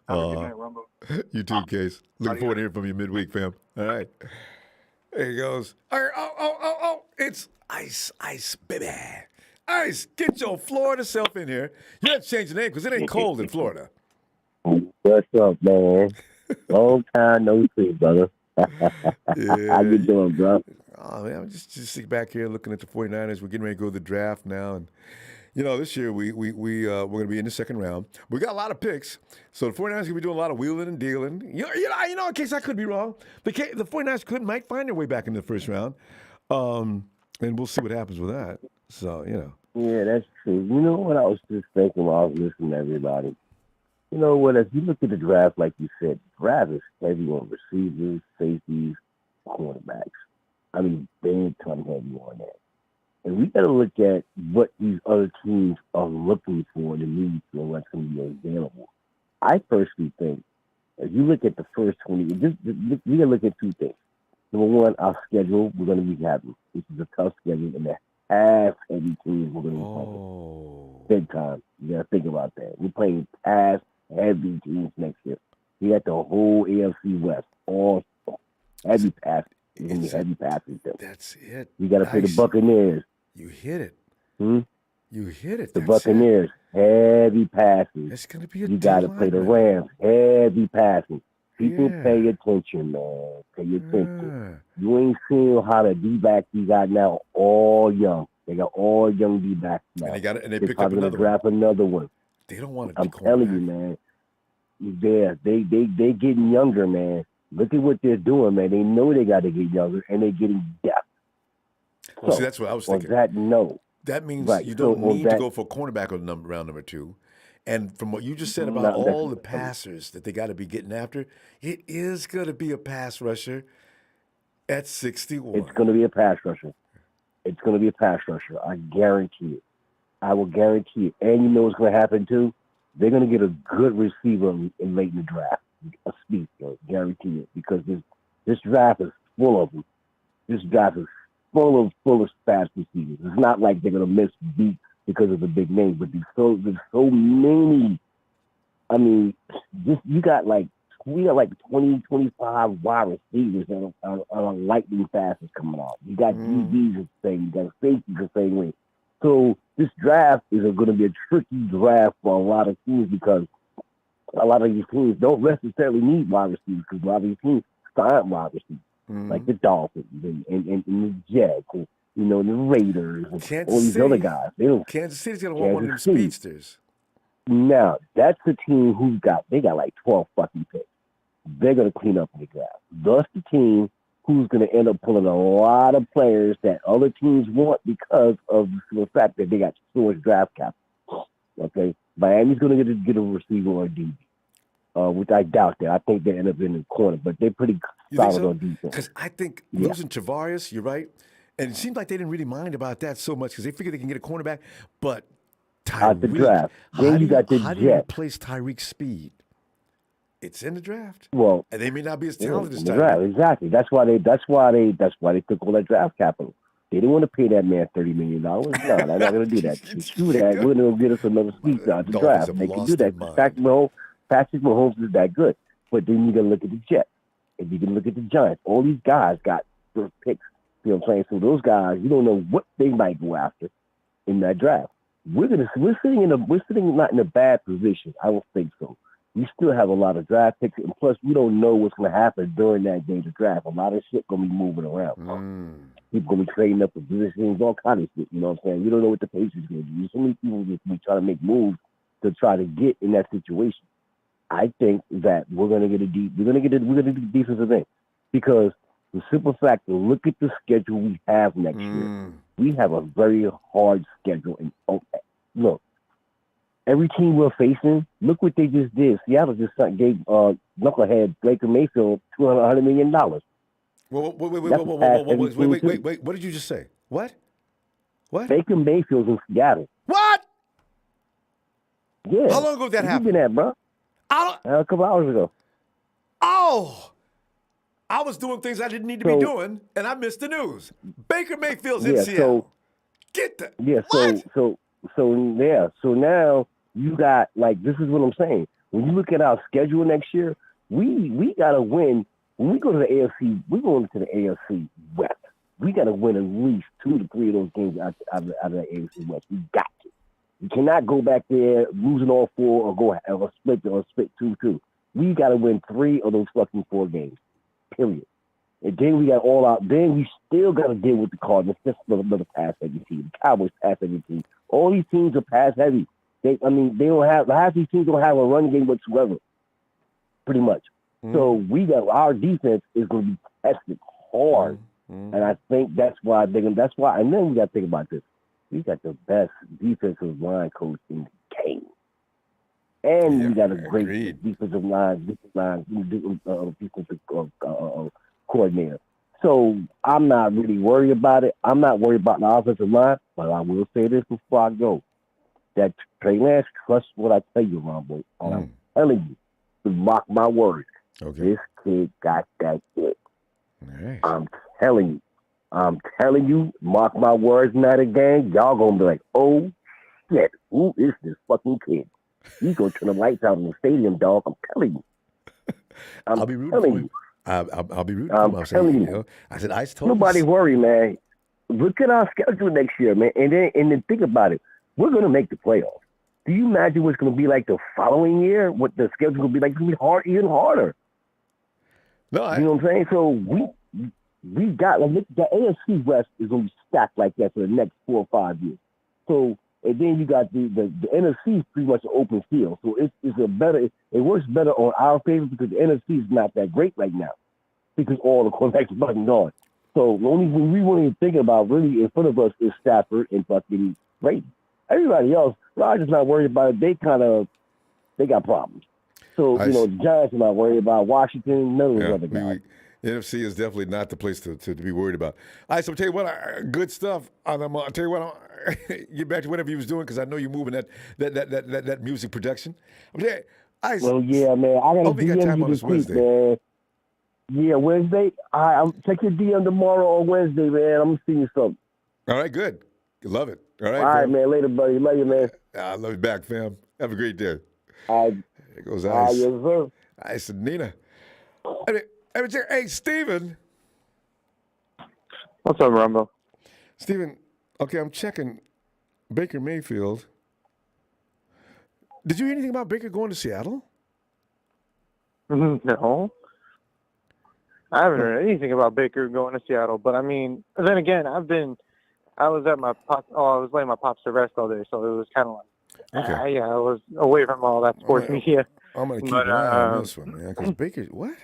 Have a good night, Ronbo. You too, Case. Looking forward to hearing from you midweek, fam. All right. There he goes. Oh. It's ice, baby. Ice, get your Florida self in here. You have to change the name because it ain't cold in Florida. What's up, man? Long time no see, brother. How you doing, bro? Oh, man, I'm just sitting back here looking at the 49ers. We're getting ready to go to the draft now. And, this year we're going to be in the second round. We got a lot of picks. So the 49ers are going to be doing a lot of wheeling and dealing. In case I could be wrong. The 49ers might find their way back in the first round. And we'll see what happens with that. So, Yeah, that's true. You know what I was just thinking while I was listening to everybody? You know what? As you look at the draft, like you said, draft is heavy on receivers, safeties, cornerbacks. I mean, big time heavy on that. And we got to look at what these other teams are looking for in the need for what's going to be available. I personally think, if you look at the first 20, we got to look at two things. Number one, our schedule, we're going to be having. This is a tough schedule, and the pass-heavy teams we're going to be playing. Big time. You got to think about that. We're playing pass-heavy teams next year. We got the whole AFC West, all heavy passes. Heavy passes. That's it. You got to play the Buccaneers. You hit it. You hit it. The Buccaneers, heavy passes. It's going to be a You got to play the Rams, heavy passing. People pay attention, man. Pay attention. You ain't seeing how the D-backs you got now, all young. They got all young D-backs now. And they pick up another draft another one. They don't want to. I'm telling you, man. Yeah, they getting younger, man. Look at what they're doing, man. They know they got to get younger, and they're getting depth. Well, see, that's what I was thinking. That means you don't need to go for a cornerback on round number 2. And from what you just said about all the passers that they got to be getting after, it is going to be a pass rusher at 61. It's going to be a pass rusher. It's going to be a pass rusher. I guarantee it. I will guarantee it. And you know what's going to happen, too? They're going to get a good receiver in late in the draft. A speedster, guarantee it. Because this draft is full of them. This draft is full of fast receivers. It's not like they're going to miss beats because of the big name, but there's so many. I mean, we got like 20, 25 wide receivers that are lightning fast coming out. You got DBs the same, you got safeties the same way. So this draft is going to be a tricky draft for a lot of teams because a lot of these teams don't necessarily need wide receivers because a lot of these teams sign wide receivers. Like the Dolphins and the Jets and, the Raiders and all these other guys. Kansas City's going to want one of them speedsters. Now, that's the team they got like 12 fucking picks. They're going to clean up in the draft. That's the team who's going to end up pulling a lot of players that other teams want because of the fact that they got so much draft capital. Okay? Miami's going to get a receiver or a DB. Which I doubt that. I think they end up in the corner, but they're pretty solid on defense. Because I think losing Tavares, you're right, and it seems like they didn't really mind about that so much because they figured they can get a cornerback. But Tyreek, the draft. Then you got the how do you replace Tyreek's speed? It's in the draft. Well, and they may not be as talented as Tyreek. Draft, exactly. That's why they took all that draft capital. They didn't want to pay that man $30 million. No, they're not going to do that. Do that. We're going to get us another speedster out the draft. They can do that. Patrick Mahomes is that good. But then you got to look at the Jets. And you can look at the Giants. All these guys got first picks. You know what I'm saying? So those guys, you don't know what they might go after in that draft. We're sitting not in a bad position. I don't think so. We still have a lot of draft picks, and plus we don't know what's going to happen during that day of draft. A lot of shit going to be moving around. People going to be trading up for positions, all kind of shit. You know what I'm saying? We don't know what the Patriots going to do. So many people just be trying to make moves to try to get in that situation. I think that we're going to get a defensive end because the simple fact that look at the schedule we have next year. We have a very hard schedule. And look, every team we're facing, look what they just did. Seattle just gave knucklehead Baker Mayfield $200 million. Wait. What did you just say? What? Baker Mayfield's in Seattle. What? Yeah. How long ago did that happen? You been at, bro? A couple hours ago. Oh, I was doing things I didn't need to be doing, and I missed the news. Baker Mayfield's in Seattle. Get that? Yeah. So now you got this is what I'm saying. When you look at our schedule next year, we gotta win. When we go to the AFC, we're going to the AFC West. We gotta win at least 2 to 3 of those games out of the AFC West. We got to. You cannot go back there losing all 4 or go have a split 2-2. We got to win 3 of those fucking 4 games, period. And then we got all out. Then we still got to deal with the Cardinals. Just another pass heavy team. The Cowboys pass heavy team. All these teams are pass heavy. They don't have half these teams don't have a run game whatsoever, pretty much. So we got our defense is going to be tested hard, and I think that's why. And then we got to think about this. We got the best defensive line coach in the game. And we got a great defensive coordinator. So I'm not really worried about it. I'm not worried about the offensive line, but I will say this before I go. That Trey Lance, trust what I tell you, Rambo. And I'm telling you, mark my words. Okay. This kid got that kid. All right. I'm telling you, mark my words, not a gang. Y'all gonna be like, oh shit, who is this fucking kid? He's gonna turn the lights out in the stadium, dog. I'm telling you. I'll be rooting for you. I'll be rooting for him. I'm telling you. You know, I said, Ice told Nobody us. worry, man. Look at our schedule next year, man. And then think about it. We're gonna make the playoffs. Do you imagine what's gonna be like the following year? What the schedule gonna be like? It's gonna be hard, even harder. No, You know what I'm saying? So we got like the AFC West is gonna be stacked like that for the next 4 or 5 years. So and then you got the NFC is pretty much an open field. So it's it works better on our favor because the NFC is not that great right now because all the quarterbacks are fucking gone. So the only when we weren't even thinking about really in front of us is Stafford and fucking Brady. Everybody else, Rodgers not worried about it. They got problems. So the Giants are not worried about Washington. None of those other guys. NFC is definitely not the place to be worried about. All right, so I'll tell you what, good stuff. I'll tell you what, I'll get back to whatever you was doing because I know you're moving that music production. Well, yeah, man. I got to DM you this week, man. Yeah, Wednesday. I'll check your DM tomorrow or Wednesday, man. I'm going to see you something. All right, good. Love it. All right, all right, man. Later, buddy. Love you, man. I love you back, fam. Have a great day. All right. There goes Ice. Yes, sir. Ice and Nina. Hey, Steven. What's up, Rambo? Steven, okay, I'm checking Baker Mayfield. Did you hear anything about Baker going to Seattle? No. I haven't heard anything about Baker going to Seattle, but I mean, then again, I was at my pop. Oh, I was letting my pops to rest all day, so it was kind of like, I was away from all that sports media. I'm going to keep an eye on this one, man, because Baker, what?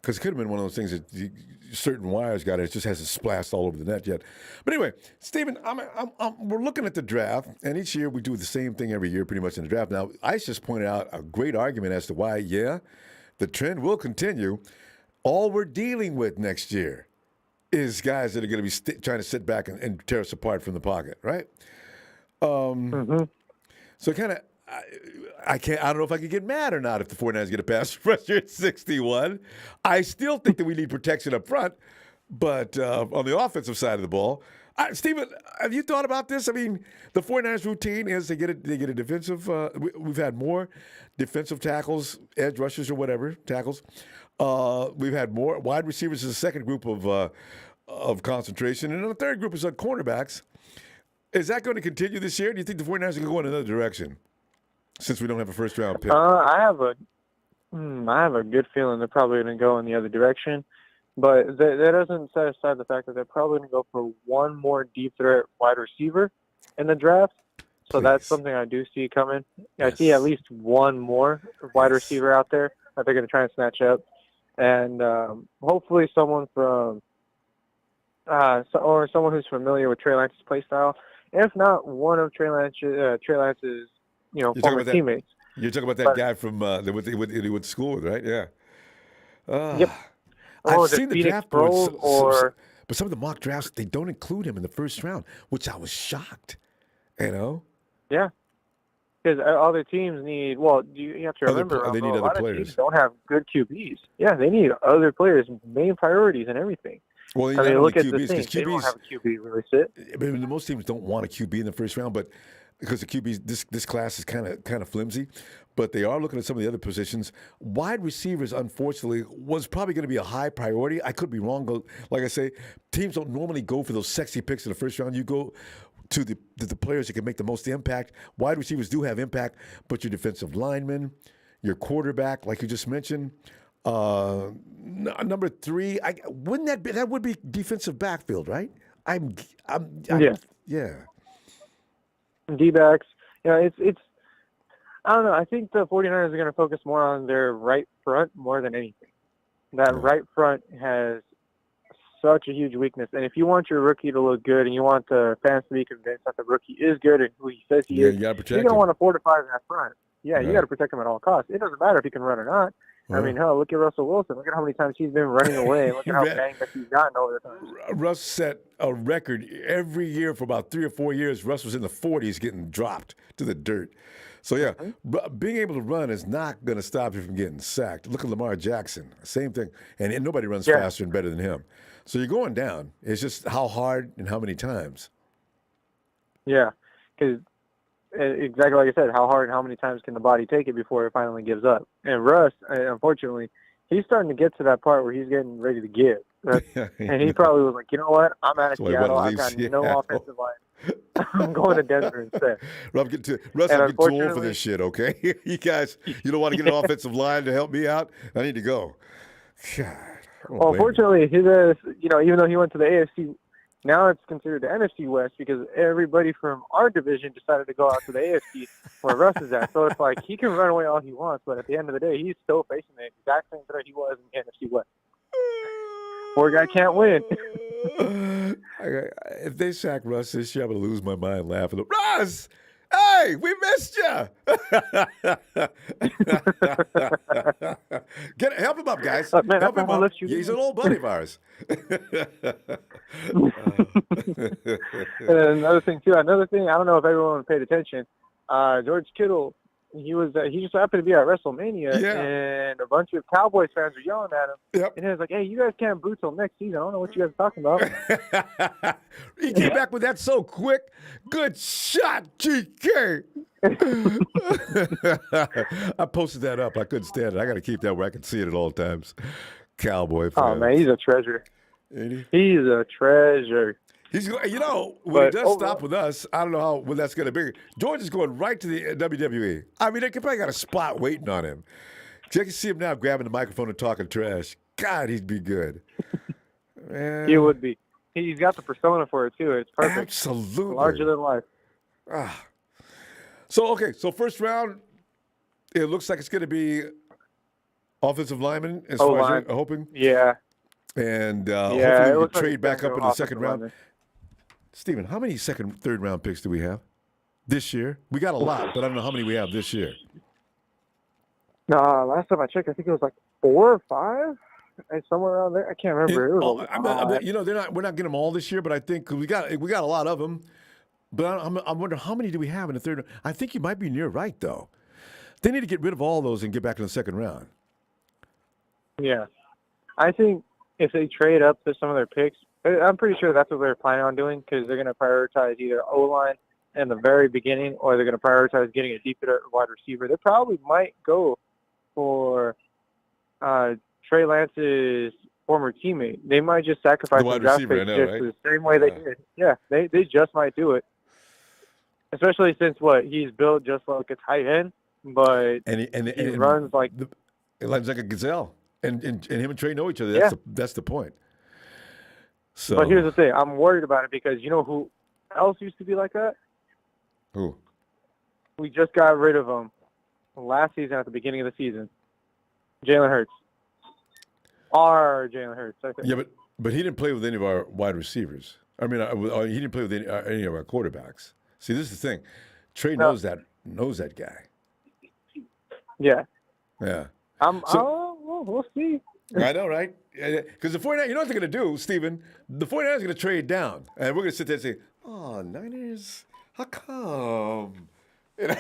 Because it could have been one of those things that certain wires got it. It just hasn't splashed all over the net yet. But anyway, Stephen, we're looking at the draft, and each year we do the same thing every year pretty much in the draft. Now, Ice just pointed out a great argument as to why, the trend will continue. All we're dealing with next year is guys that are going to be trying to sit back and tear us apart from the pocket, right? So kind of, I don't know if I can get mad or not if the 49ers get a pass rusher at 61. I still think that we need protection up front, but on the offensive side of the ball, Steven, have you thought about this? I mean, the 49ers routine is they get a defensive. We've had more defensive tackles, edge rushers or whatever tackles. We've had more wide receivers as a second group of concentration, and then the third group is cornerbacks. Is that going to continue this year? Do you think the 49ers are going to go in another direction? Since we don't have a first-round pick. I have a good feeling they're probably going to go in the other direction, but that doesn't set aside the fact that they're probably going to go for one more deep threat wide receiver in the draft. So that's something I do see coming. I see at least one more wide receiver out there that they're going to try and snatch up, and hopefully someone from or someone who's familiar with Trey Lance's play style. If not, one of Trey Lance's former teammates. You're talking about that guy from that he went to school with, right? Yeah. Yep. I've seen the draft boards, but some of the mock drafts, they don't include him in the first round, which I was shocked. Yeah. Because other teams need, you have to remember, they need other players. Teams don't have good QBs. Yeah, they need other players, main priorities and everything. Well, look at QBs, the thing. They don't have a QB really sit. I mean, most teams don't want a QB in the first round, but because the QBs, this class is kind of flimsy, but they are looking at some of the other positions. Wide receivers, unfortunately, was probably going to be a high priority. I could be wrong, but like I say, teams don't normally go for those sexy picks in the first round. You go to the players that can make the most impact. Wide receivers do have impact, but your defensive lineman, your quarterback, like you just mentioned, number 3, that would be defensive backfield, right? Yeah. D-backs. It's I don't know. I think the 49ers are going to focus more on their right front more than anything. That right front has such a huge weakness. And if you want your rookie to look good and you want the fans to be convinced that the rookie is good and who he says he is, you're going to want to fortify that front. Yeah, you got to protect him at all costs. It doesn't matter if he can run or not. I mean, hell, look at Russell Wilson. Look at how many times he's been running away. And look at how bet. banged up he's gotten over the time. Russ set a record every year for about 3 or 4 years. Russ was in the 40s getting dropped to the dirt. So, yeah, being able to run is not going to stop you from getting sacked. Look at Lamar Jackson. Same thing. And nobody runs faster and better than him. So you're going down. It's just how hard and how many times. Yeah, because exactly like I said, how hard and how many times can the body take it before it finally gives up? And Russ, unfortunately, he's starting to get to that part where he's getting ready to give. And he probably was like, you know what? I'm out of Seattle. I've got no offensive line. I'm going to Denver instead. Russ, I'm getting too old for this shit, okay? You guys, you don't want to get an offensive line to help me out? I need to go. God. Well, unfortunately, his, even though he went to the AFC, now it's considered the NFC West because everybody from our division decided to go out to the AFC where Russ is at. So it's like he can run away all he wants, but at the end of the day, he's still facing the exact same threat he was in the NFC West. Poor guy can't win. If they sack Russ this year, I'm going to lose my mind laughing. Russ! Hey, we missed you! Help him up, guys. Man, help him up. He's an old buddy of ours. And another thing, I don't know if everyone paid attention. George Kittle, he just happened to be at WrestleMania, and a bunch of Cowboys fans were yelling at him. And he was like, hey, you guys can't boo till next season. I don't know what you guys are talking about. He came back with that so quick. Good shot, GK. I posted that up. I couldn't stand it. I got to keep that where I can see it at all times. Cowboy fans. Oh, man, he's a treasure. He's a treasure. He's, when he does stop with us, I don't know when that's going to be. George is going right to the WWE. I mean, they probably got a spot waiting on him. You can see him now grabbing the microphone and talking trash. God, he'd be good. Man. He would be. He's got the persona for it, too. It's perfect. Absolutely. Larger than life. So first round, it looks like it's going to be offensive lineman as far as you're hoping. Yeah. And hopefully we can trade back up in the second round. Lineman. Steven, how many second, third round picks do we have this year? We got a lot, but I don't know how many we have this year. Last time I checked, I think it was like 4 or 5, and somewhere around there. I can't remember. We're not getting them all this year, but I think we got a lot of them. But I wonder how many do we have in the third round? I think you might be near right though. They need to get rid of all those and get back in the second round. Yeah, I think if they trade up to some of their picks, I'm pretty sure that's what they're planning on doing because they're going to prioritize either O-line in the very beginning or they're going to prioritize getting a deep wide receiver. They probably might go for Trey Lance's former teammate. They might just sacrifice the draft pick the same way they did. Yeah, they just might do it. Especially since he's built just like a tight end, but he runs like a gazelle. And him and Trey know each other. That's the point. So, but here's the thing. I'm worried about it because you know who else used to be like that? Who? We just got rid of him last season at the beginning of the season. Jalen Hurts. Our Jalen Hurts. Yeah, but he didn't play with any of our wide receivers. I mean, he didn't play with any of our quarterbacks. See, this is the thing. Trey knows that guy. Yeah. Yeah. We'll see. I know, right? Because the 49ers, you know what they're going to do, Steven? The 49ers are going to trade down. And we're going to sit there and say, oh, Niners, how come? I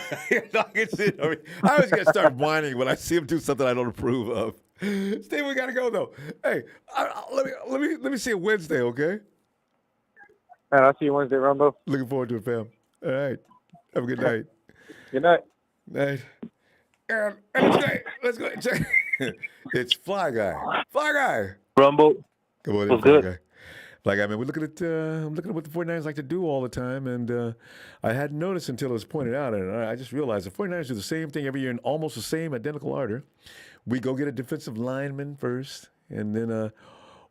always get to start whining when I see them do something I don't approve of. Steven, we got to go, though. Hey, let me see you Wednesday, okay? All right, I'll see you Wednesday, Rambo. Looking forward to it, fam. All right. Have a good night. Good night. Night. And let's go. It's Fly Guy. Fly Guy. Rumble. Come on in, Fly Guy. Fly Guy, man, I'm looking at what the 49ers like to do all the time, and I hadn't noticed until it was pointed out, and I just realized the 49ers do the same thing every year in almost the same identical order. We go get a defensive lineman first, and then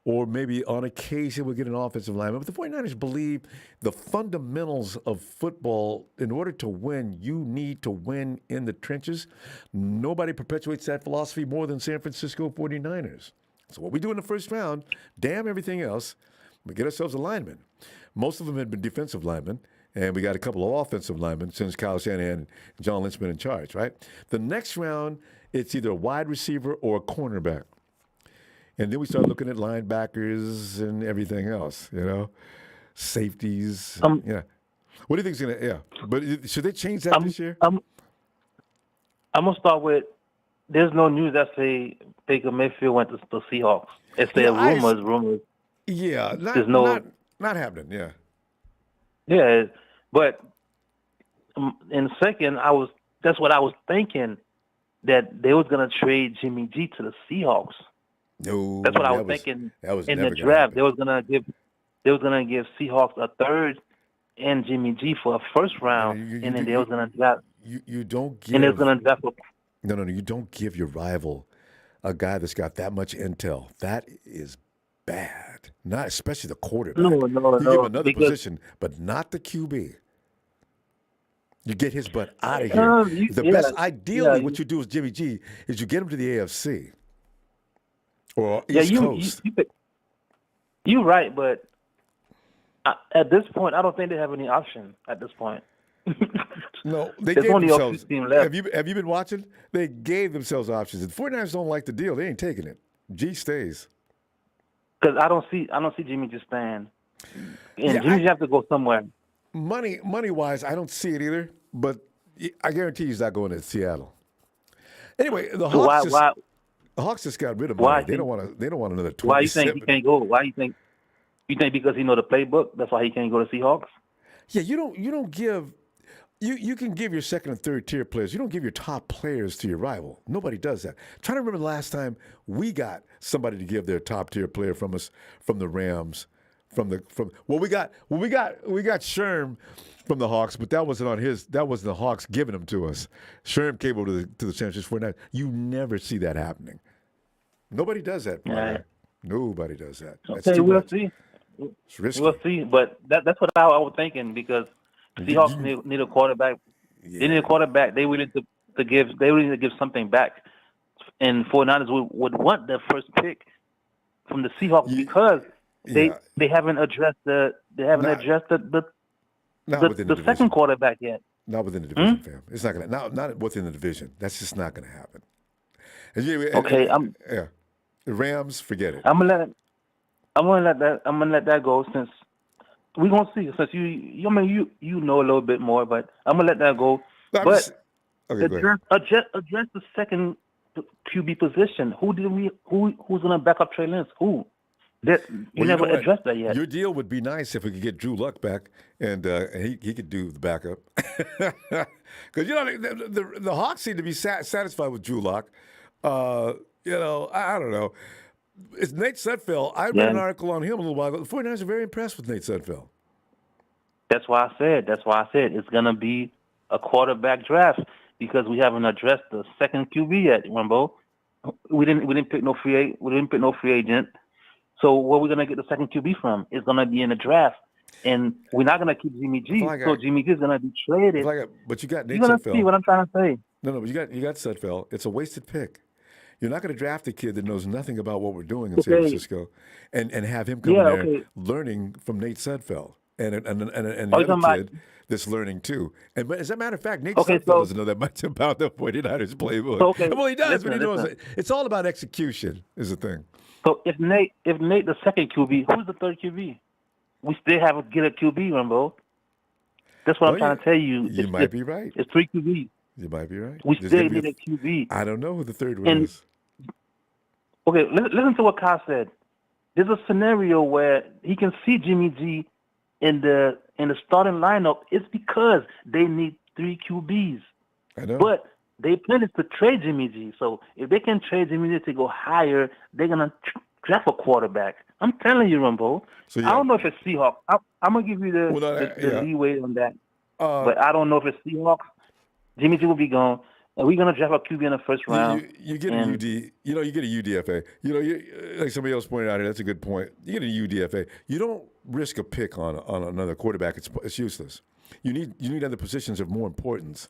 or maybe on occasion we'll get an offensive lineman. But the 49ers believe the fundamentals of football, in order to win, you need to win in the trenches. Nobody perpetuates that philosophy more than San Francisco 49ers. So what we do in the first round, damn everything else, we get ourselves a lineman. Most of them had been defensive linemen, And we got a couple of offensive linemen since Kyle Shanahan and John Lynch been in charge, right? The next round, it's either a wide receiver or a cornerback. And then we start looking at linebackers and everything else, safeties. Yeah. What do you think's going to, But should they change that this year? I'm going to start with, there's no news that say Baker Mayfield went to the Seahawks. If there are rumors. Yeah, there's no, not happening, yeah. Yeah, but in second, that's what I was thinking, that they was gonna trade Jimmy G to the Seahawks. No, that's what I was thinking. That was in never the draft. Happen. They was gonna give Seahawks a third and Jimmy G for a first round, and then they was gonna draft. You don't give. And they was gonna draft. No. You don't give your rival a guy that's got that much intel. That is bad. Not especially the quarterback. No. You give him another position, but not the QB. You get his butt out of here. Ideally, what you do with Jimmy G is you get him to the AFC or East Coast. You're right, but at this point, I don't think they have any option at this point. No, they There's gave only themselves. a few teams left. Have you been watching? They gave themselves options. If the 49ers don't like the deal, they ain't taking it. G stays. Because I don't see Jimmy just staying. And Jimmy have to go somewhere. Money wise, I don't see it either. But I guarantee he's not going to Seattle. Anyway, the Hawks just got rid of money. They don't want another 27. Why you think he can't go? Why you think because he know the playbook? That's why he can't go to Seahawks. Yeah, you don't give. You can give your second and third tier players. You don't give your top players to your rival. Nobody does that. I'm trying to remember the last time we got somebody to give their top tier player from us, from the Rams, we got Sherm from the Hawks, but that wasn't on his. That wasn't the Hawks giving them to us. Sherm came over to the San Francisco 49ers. You never see that happening. Nobody does that. Yeah. Nobody does that. Okay, we'll see. It's risky. We'll see, but that's what I was thinking, because Seahawks need a quarterback. Yeah. They need a quarterback. They willing to give something back, and 49ers would want the first pick from the Seahawks because they haven't addressed the second quarterback yet. Not within the division, fam. It's not gonna not within the division. That's just not gonna happen. The Rams, forget it. I'm gonna let that go, since we're gonna see. Since you know a little bit more, but I'm gonna let that go. Address the second QB position. Who's gonna back up Trey Lance? Who? You never addressed that yet. Your deal would be nice if we could get Drew Luck back, and he could do the backup. Because the Hawks seem to be satisfied with Drew Luck. I don't know. It's Nate Sudfeld. I read an article on him a little while ago. The 49ers are very impressed with Nate Sudfeld. That's why I said it's gonna be a quarterback draft, because we haven't addressed the second QB yet, Rambo. We didn't pick no free agent. So where we're gonna get the second QB from is gonna be in the draft, and we're not gonna keep Jimmy G. So Jimmy G is gonna be traded. But you got Nate Sudfeld. You're gonna see what I'm trying to say. No, but you got Sudfeld. It's a wasted pick. You're not going to draft a kid that knows nothing about what we're doing in San Francisco, and have him come in there learning from Nate Sudfeld and the other kid that's learning too. And as a matter of fact, Nate Sudfeld doesn't know that much about the 49ers playbook. Well, he does, but he knows it's all about execution is the thing. So if Nate the second QB, who's the third QB? We still have to get a QB, Rambo. That's what I'm trying to tell you. You might be right. It's three QBs. You might be right. We still need a QB. I don't know who the third one is. Okay, listen to what Kyle said. There's a scenario where he can see Jimmy G in the starting lineup. It's because they need three QBs. I know. But they plan to trade Jimmy G. So if they can trade Jimmy G to go higher, they're gonna draft a quarterback. I'm telling you, Rambo. I don't know if it's Seahawks. I'm gonna give you the leeway on that. But I don't know if it's Seahawks. Jimmy G will be gone. And we're gonna draft a QB in the first round. You get a UD. You get a UDFA. Like somebody else pointed out here. That's a good point. You get a UDFA. You don't risk a pick on another quarterback. It's useless. You need other positions of more importance.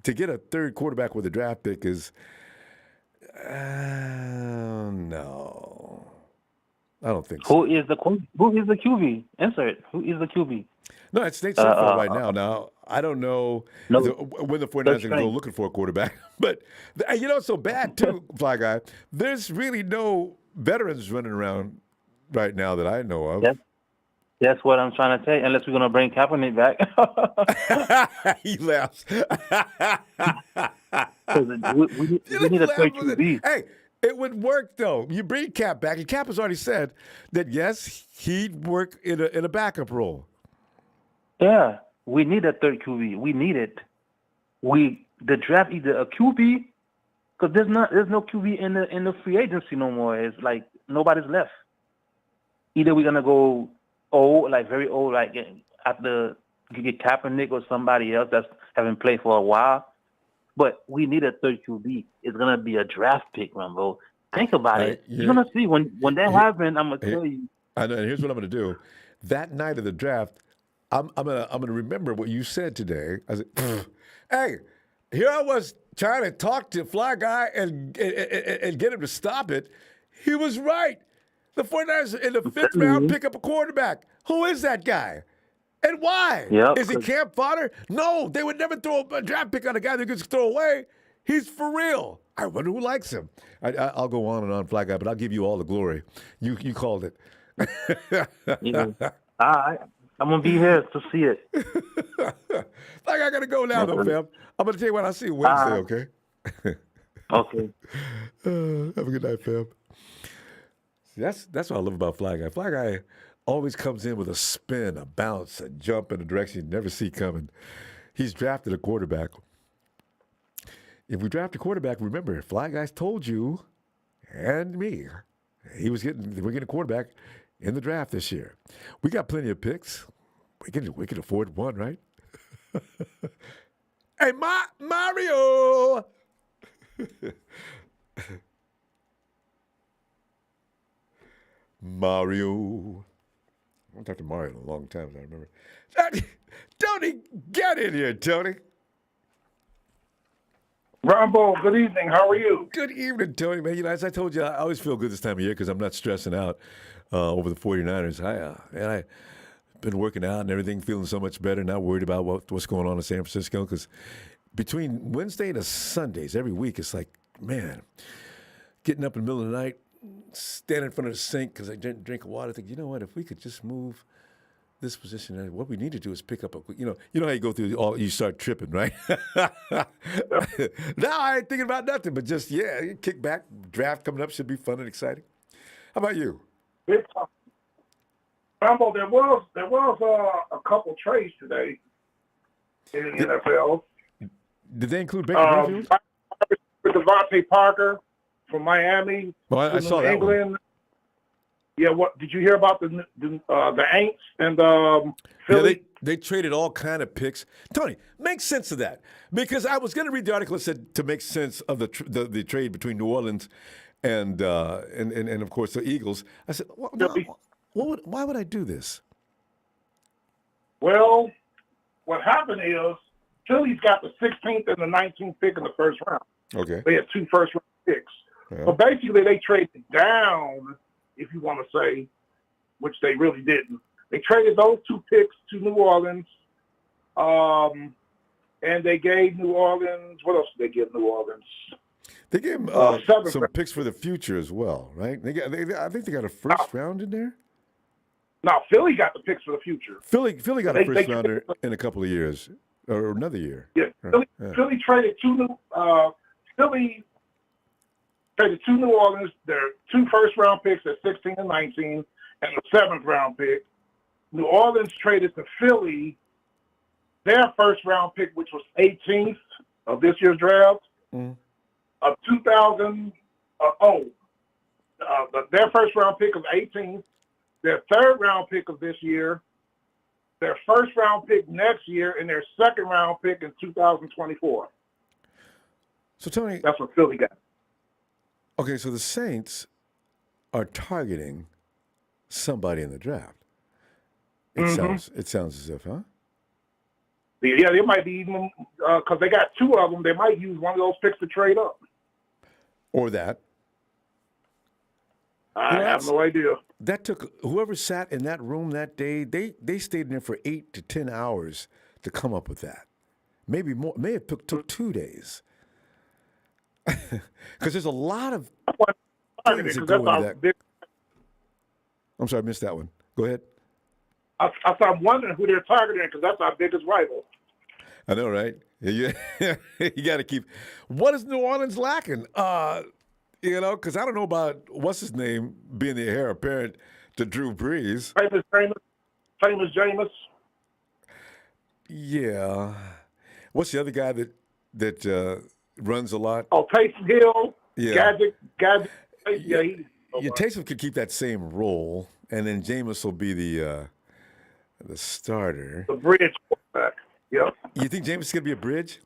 To get a third quarterback with a draft pick is no. I don't think so. Who is the QB? Answer it. Who is the QB? No, it's Nate Sudfeld right now. Now, I don't know when the 49ers are going to go looking for a quarterback. But, you know, it's so bad, too, Fly Guy. There's really no veterans running around right now that I know of. That's what I'm trying to tell you, unless we're going to bring Kaepernick back. He laughs. we need a third QB. Hey, it would work, though. You bring Cap back, and Cap has already said that, yes, he'd work in a backup role. Yeah, we need a third QB. We need it. The draft either a QB, because there's no QB in the free agency no more. It's like nobody's left. Either we're gonna go old, like very old, like after you get Kaepernick or somebody else that's haven't played for a while. But we need a third QB. It's gonna be a draft pick, Rambo. Think about it. You're gonna see when that happens. I'm gonna tell you. I know. And here's what I'm gonna do. That night of the draft, I'm gonna remember what you said today. I said, "Hey, here I was trying to talk to Fly Guy and get him to stop it. He was right. The 49ers in the 5th round pick up a quarterback. Who is that guy? And why? Is he camp fodder? No, they would never throw a draft pick on a guy they could just throw away. He's for real. I wonder who likes him. I'll go on and on, Fly Guy, but I'll give you all the glory. You called it." I'm going to be here to see it. Like, I got to go now, though, fam. I'm going to tell you what, I'll see you Wednesday, okay? Okay. Have a good night, fam. See, that's what I love about Fly Guy. Fly Guy always comes in with a spin, a bounce, a jump in a direction you never see coming. He's drafted a quarterback. If we draft a quarterback, remember, Fly Guy's told you and me, we're getting a quarterback in the draft this year. We got plenty of picks. We can afford one, right? Hey, Mario! Mario. I haven't talked to Mario in a long time, as I remember. Tony, get in here, Tony. Rambo, good evening. How are you? Good evening, Tony, man. You know, as I told you, I always feel good this time of year because I'm not stressing out over the 49ers. I've been working out and everything, feeling so much better, not worried about what's going on in San Francisco, because between Wednesday to Sundays every week, it's like, man, getting up in the middle of the night, standing in front of the sink because I didn't drink water. I think, you know what, if we could just move this position, what we need to do is pick up you know how you go through you start tripping, right? Now I ain't thinking about nothing, but just, kick back. Draft coming up should be fun and exciting. How about you? Rambo, there was a couple trades today in the NFL. Did they include Baker Mayfield? Devontae Parker from Miami. Well, I saw that England. one. Yeah, what did you hear about the Aints and Philly? Yeah, they traded all kind of picks. Tony, make sense of that, because I was going to read the article that said to make sense of the trade between New Orleans and of course the Eagles. I said, why would I do this? Well, what happened is Philly's got the 16th and the 19th pick in the first round. Okay, they had 2 first-round picks. Yeah. But basically, they traded down, if you want to say, which they really didn't. They traded those 2 picks to New Orleans, and they gave New Orleans, what else did they give New Orleans? They gave them some picks for the future as well, right? I think they got a first round in there. No, Philly got the picks for the future. Philly got a first rounder in a couple of years, or another year. Yeah, Philly traded Philly traded 2 New Orleans, their 2 first-round picks at 16 and 19, and the 7th-round pick. New Orleans traded to Philly their first-round pick, which was 18th of this year's draft, of 2000. Their first-round pick of 18th, their 3rd-round pick of this year, their first-round pick next year, and their 2nd-round pick in 2024. So, Tony, that's what Philly got. Okay, so the Saints are targeting somebody in the draft. It sounds as if, huh? Yeah, they might be even because they got 2 of them. They might use one of those picks to trade up. Or that. I have no idea. that took whoever sat in that room that day. They stayed in there for 8 to 10 hours to come up with that. Maybe more. May have took 2 days. Because there's a lot of things that go into that. I'm sorry, I missed that one. Go ahead. I'm wondering who they're targeting because that's our biggest rival. I know, right? You got to keep. What is New Orleans lacking? Because I don't know about what's his name being the heir apparent to Drew Brees. Famous Jameis. Yeah. What's the other guy that runs a lot? Oh, Taysom Hill. Yeah. Gadget. Yeah, Taysom could keep that same role, and then Jameis will be the starter. The bridge quarterback. Yep. You think Jameis is going to be a bridge?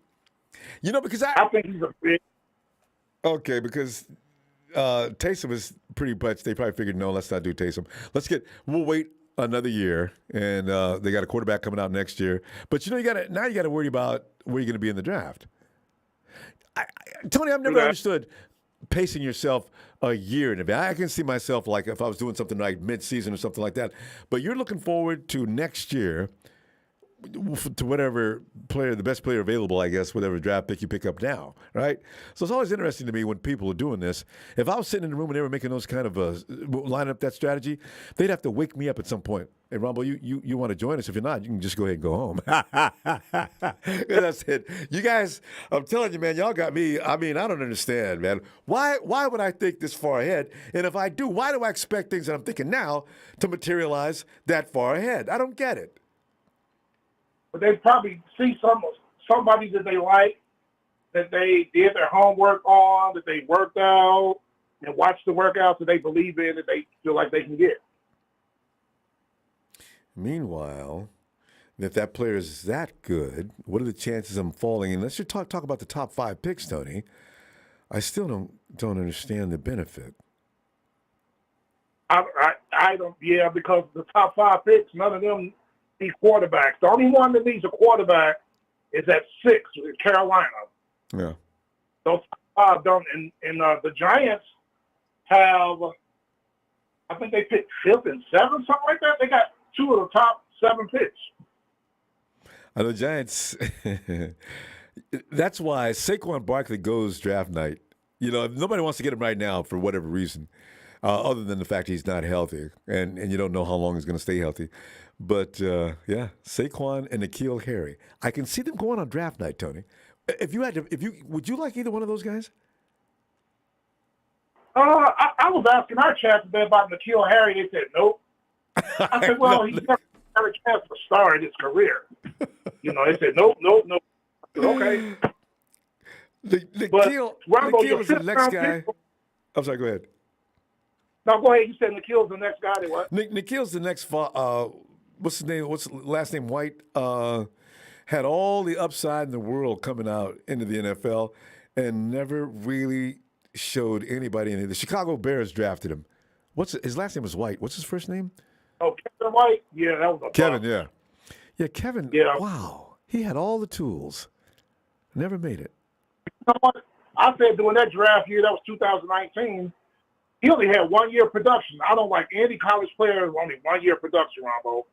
Because I think he's a bridge. Okay, because Taysom is pretty much, they probably figured, no, let's not do Taysom. We'll wait another year, and they got a quarterback coming out next year. But, you got to worry about where you're going to be in the draft. Tony, I've never understood pacing yourself a year in advance. I can see myself like if I was doing something like mid-season or something like that. But you're looking forward to next year, to whatever player, the best player available, I guess, whatever draft pick you pick up now, right? So it's always interesting to me when people are doing this. If I was sitting in the room and they were making those kind of lining up that strategy, they'd have to wake me up at some point. Hey, Rambo, you want to join us? If you're not, you can just go ahead and go home. That's it. You guys, I'm telling you, man, y'all got me. I mean, I don't understand, man. Why would I think this far ahead? And if I do, why do I expect things that I'm thinking now to materialize that far ahead? I don't get it. But they probably see somebody that they like, that they did their homework on, that they worked out and watched the workouts that they believe in, that they feel like they can get. Meanwhile, if that player is that good, what are the chances of him falling? And let's just talk about the top 5 picks, Tony. I still don't understand the benefit. I don't. Yeah, because the top 5 picks, none of them need quarterbacks. The only one that needs a quarterback is at 6 with Carolina. Yeah. Those top 5 don't. And the Giants have, I think they picked 5th and 7th, something like that. They got 2 of the top 7 picks. I know Giants. That's why Saquon Barkley goes draft night. Nobody wants to get him right now for whatever reason, other than the fact he's not healthy, and you don't know how long he's going to stay healthy. But Saquon and N'Keal Harry, I can see them going on draft night, Tony. Would you like either one of those guys? I was asking our chat today about N'Keal Harry. They said nope. I said, well, he's never had a chance to start in his career. They said nope. I said, okay. N'Keal is the next guy. I'm sorry, go ahead. No, go ahead. You said N'Keal's the next guy. What? N'Keal's the next. What's his name? What's last name? White. Had all the upside in the world coming out into the NFL, and never really showed anybody anything. The Chicago Bears drafted him. His last name was White. What's his first name? Oh, Kevin White. Yeah, that was a Kevin. bust. Yeah, Kevin. Yeah. Wow, he had all the tools. Never made it. You know what? I said during that draft year, that was 2019. He only had 1 year production. I don't like any college player with only 1 year production, Ronbo.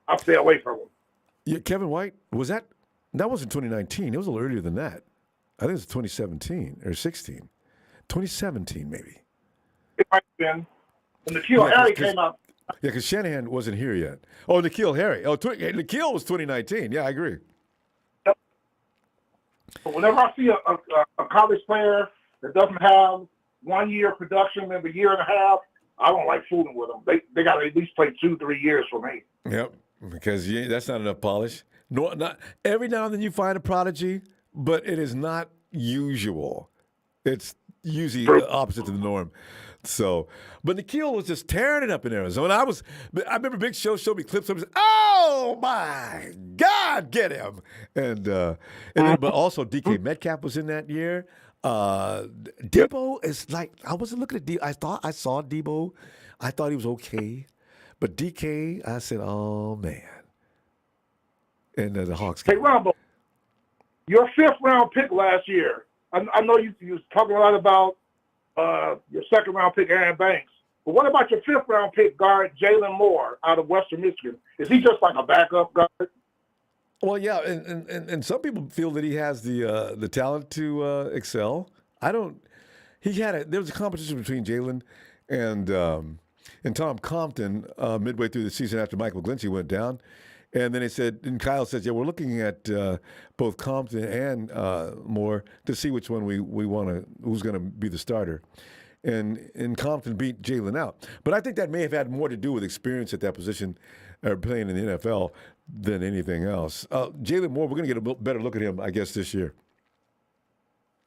I stay away from him. Yeah, Kevin White, that wasn't 2019. It was a little earlier than that. I think it was 2017 or 16. 2017, maybe. It might have been. When N'Keal Harry came out. Yeah, because Shanahan wasn't here yet. Oh, N'Keal Harry. Oh, N'Keal was 2019. Yeah, I agree. Yep. But whenever I see a college player that doesn't have 1 year production, maybe a year and a half, I don't like fooling with them. They got to at least play 2-3 years for me. Yep, because that's not enough polish. No, not every now and then you find a prodigy, but it is not usual. It's usually the opposite to the norm. So, but N'Keal was just tearing it up in Arizona. I remember Big Show showed me clips of him. Oh my God, get him! And then, but also DK Metcalf was in that year. Debo is like, I wasn't looking at Debo. I saw Debo. I thought he was okay, but DK, I said, oh man. And the Hawks. Hey, Ronbo, your 5th round pick last year. I know you was talking a lot about your 2nd round pick, Aaron Banks. But what about your 5th round pick guard, Jalen Moore, out of Western Michigan? Is he just like a backup guard? Well, yeah, and some people feel that he has the talent to excel. I don't. There was a competition between Jalen and Tom Compton midway through the season after Michael McGlinchey went down. And then and Kyle says, yeah, we're looking at both Compton and Moore to see which one we want to, who's going to be the starter. And Compton beat Jalen out. But I think that may have had more to do with experience at that position or playing in the NFL than anything else. Jalen Moore, we're going to get a better look at him, I guess, this year.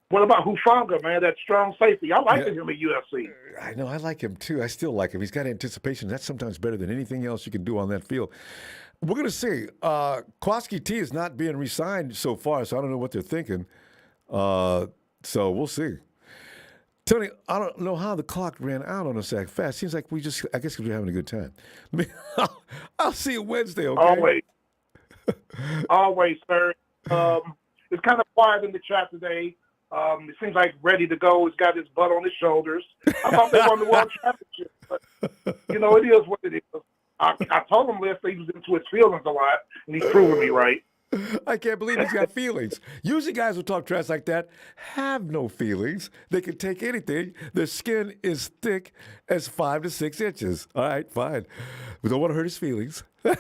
What about Hufanga, man, that strong safety? I like him at UFC. I know, I like him too. I still like him. He's got anticipation. That's sometimes better than anything else you can do on that field. We're going to see. Kowalski T is not being re-signed so far, so I don't know what they're thinking. So we'll see. Tony, I don't know how the clock ran out on us that fast. Seems like I guess because we're having a good time. I'll see you Wednesday, okay? Always. Always, sir. It's kind of quiet in the chat today. It seems like ready to go. He's got his butt on his shoulders. I thought they won the World Championship, but, it is what it is. I told him last he was into his feelings a lot, and he's proving me right. I can't believe he's got feelings. Usually guys who talk trash like that have no feelings. They can take anything. Their skin is thick as 5 to 6 inches. All right, fine. We don't want to hurt his feelings. Nope.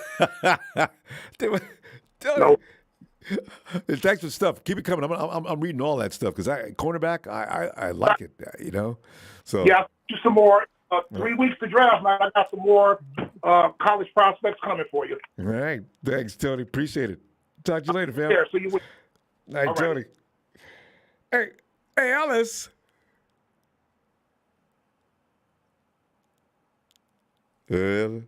Thanks for stuff. Keep it coming. I'm reading all that stuff because cornerback, I like it, So yeah, just some more. 3 weeks to draft, man. I got some more college prospects coming for you. All right. Thanks, Tony. Appreciate it. Talk to you later, fam. Yeah, so you would. All right, Tony. Hey, Alice. L.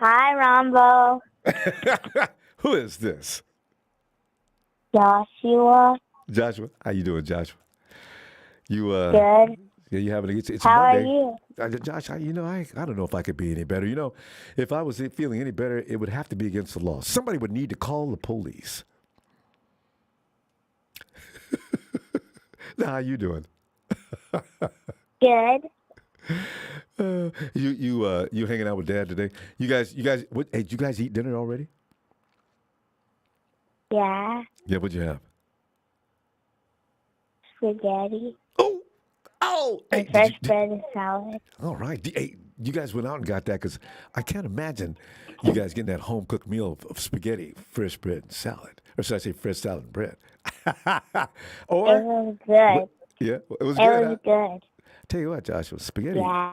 Hi, Rambo. Who is this? Joshua. Joshua. How you doing, Joshua? You Good. Yeah, you having it's How Monday. are you? Josh, I don't know if I could be any better. If I was feeling any better, it would have to be against the law. Somebody would need to call the police. Now, how you doing? Good. You hanging out with Dad today? You guys, did you guys eat dinner already? Yeah. Yeah, what'd you have? Spaghetti. Oh! And fresh bread and salad. All right. Hey, you guys went out and got that because I can't imagine you guys getting that home-cooked meal of spaghetti, fresh bread, and salad. Or should I say fresh salad and bread? Or, it was good. Yeah, it was it good. It was good. Tell you what, Joshua, spaghetti. Yeah.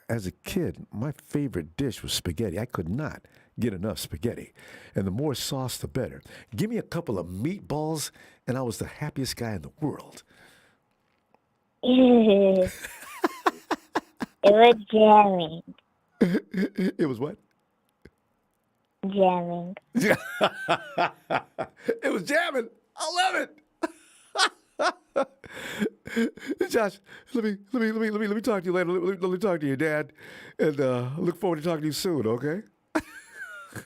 As a kid, my favorite dish was spaghetti. I could not get enough spaghetti. And the more sauce, the better. Give me a couple of meatballs, and I was the happiest guy in the world. It was jamming. It was what? Jamming. It was jamming. I love it. Josh, let me talk to you later. Let me talk to your dad, and look forward to talking to you soon. Okay.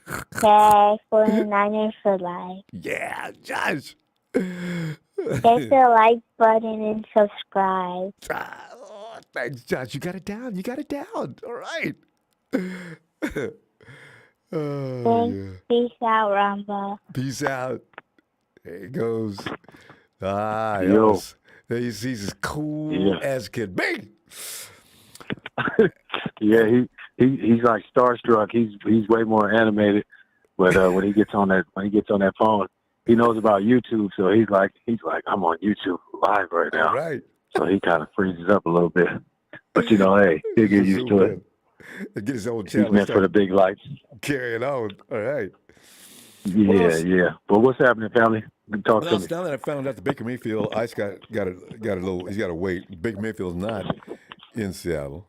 Okay, 49ers for life. Yeah, Josh. Hit the like button and subscribe. Oh, thanks, Josh. You got it down. All right. Thanks. Yeah. Peace out, Rambo. Peace out. There he goes. Yo. He's as cool as can be. Yeah, he's like starstruck. He's way more animated, but when he gets on that phone, he knows about YouTube, so he's like I'm on YouTube live right now. All right. So he kind of freezes up a little bit, but hey, he'll get used to it. Get his own channel. He's meant for the big lights. Carrying on. All right. Yeah. But what's happening, family? Talk to me. Now that I found out that Baker Mayfield, Ice got a little. He's got to wait. Baker Mayfield's not in Seattle,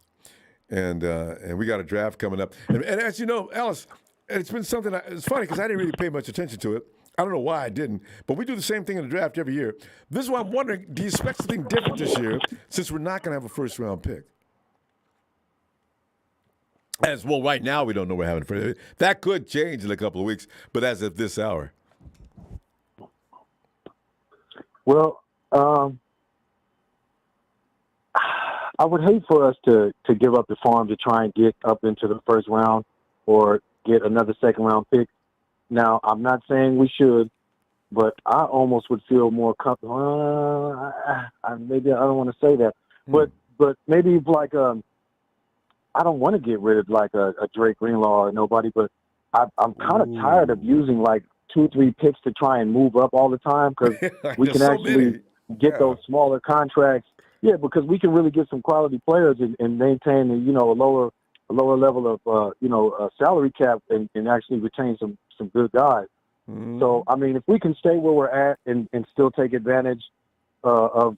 and we got a draft coming up. And as you know, Alice, it's been something. It's funny because I didn't really pay much attention to it. I don't know why I didn't, but we do the same thing in the draft every year. This is why I'm wondering: do you expect something different this year, since we're not going to have a first-round pick? As well, right now we don't know we're having a first. That could change in a couple of weeks, but as of this hour. Well, I would hate for us to give up the farm to try and get up into the first round or get another second round pick. Now, I'm not saying we should, but I almost would feel more comfortable. Maybe I don't want to say that, but maybe like I don't want to get rid of like a Drake Greenlaw or nobody, but I'm kind of tired of using like 2-3 picks to try and move up all the time because we can actually get those smaller contracts. Yeah, because we can really get some quality players and maintain a lower level of salary cap and actually retain some good guys. So I mean, if we can stay where we're at and still take advantage of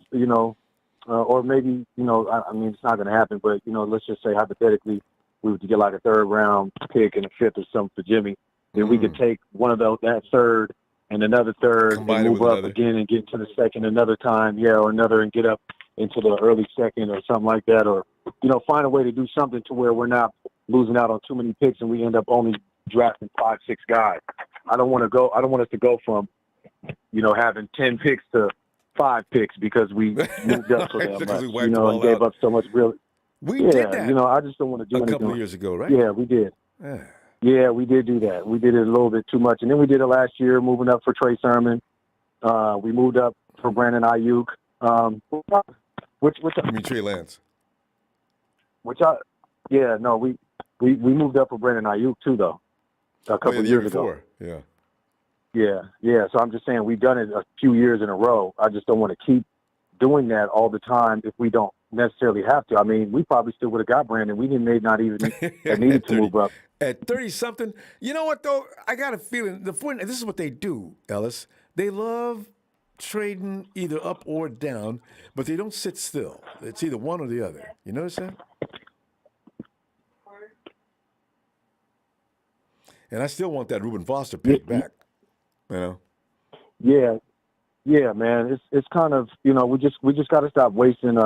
or maybe I mean it's not going to happen, but let's just say hypothetically we were to get like a third round pick and a fifth or something for Jimmy, then we could take one of that third and another third and move up again and get to the second another time, or another and get up into the early second or something like that, or find a way to do something to where we're not losing out on too many picks and we end up only drafting 5-6 guys. I don't want us to go from having 10 picks to 5 picks because we moved up so damn much, and gave up so much. Really, we did that. I just don't want to do anything. A couple of years ago, right? Yeah, we did. Yeah, we did do that. We did it a little bit too much, and then we did it last year, moving up for Trey Sermon. We moved up for Brandon Ayuk. Which you mean Trey Lance? We moved up for Brandon Ayuk too, though. A couple of years ago. Yeah. So I'm just saying we've done it a few years in a row. I just don't want to keep doing that all the time if we don't necessarily have to. I mean, we probably still would have got Brandon. We may not even have needed to move up. At 30-something, you know what, though? I got a feeling, this is what they do, Ellis. They love trading either up or down, but they don't sit still. It's either one or the other. You notice that? And I still want that Reuben Foster pick back. Yeah, man. It's kind of we just got to stop wasting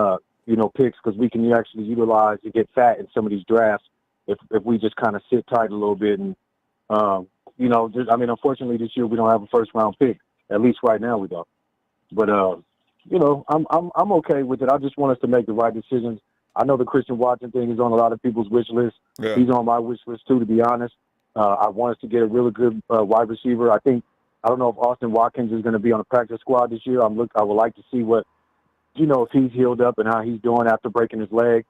picks because we can actually utilize and get fat in some of these drafts if we just kind of sit tight a little bit and unfortunately this year we don't have a first round pick. At least right now we don't. But I'm okay with it. I just want us to make the right decisions. I know the Christian Watson thing is on a lot of people's wish list. Yeah. He's on my wish list too, to be honest. I want us to get a really good wide receiver. I don't know if Austin Watkins is going to be on the practice squad this year. I would like to see what, if he's healed up and how he's doing after breaking his leg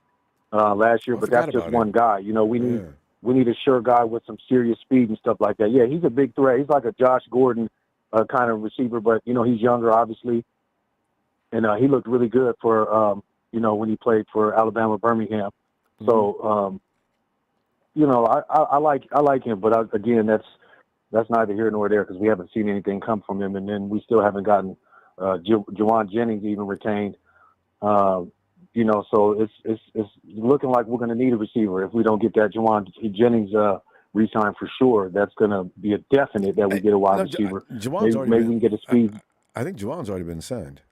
last year. But that's just one guy. We need a sure guy with some serious speed and stuff like that. Yeah, he's a big threat. He's like a Josh Gordon kind of receiver, but he's younger, obviously, and he looked really good for when he played for Alabama Birmingham. So. I like him, but again, that's neither here nor there because we haven't seen anything come from him, and then we still haven't gotten Juwan Jennings even retained. So it's looking like we're going to need a receiver if we don't get that Juwan Jennings re-signed for sure. That's going to be a definite that we get a wide receiver. Maybe we can get a speed. I think Juwan's already been signed.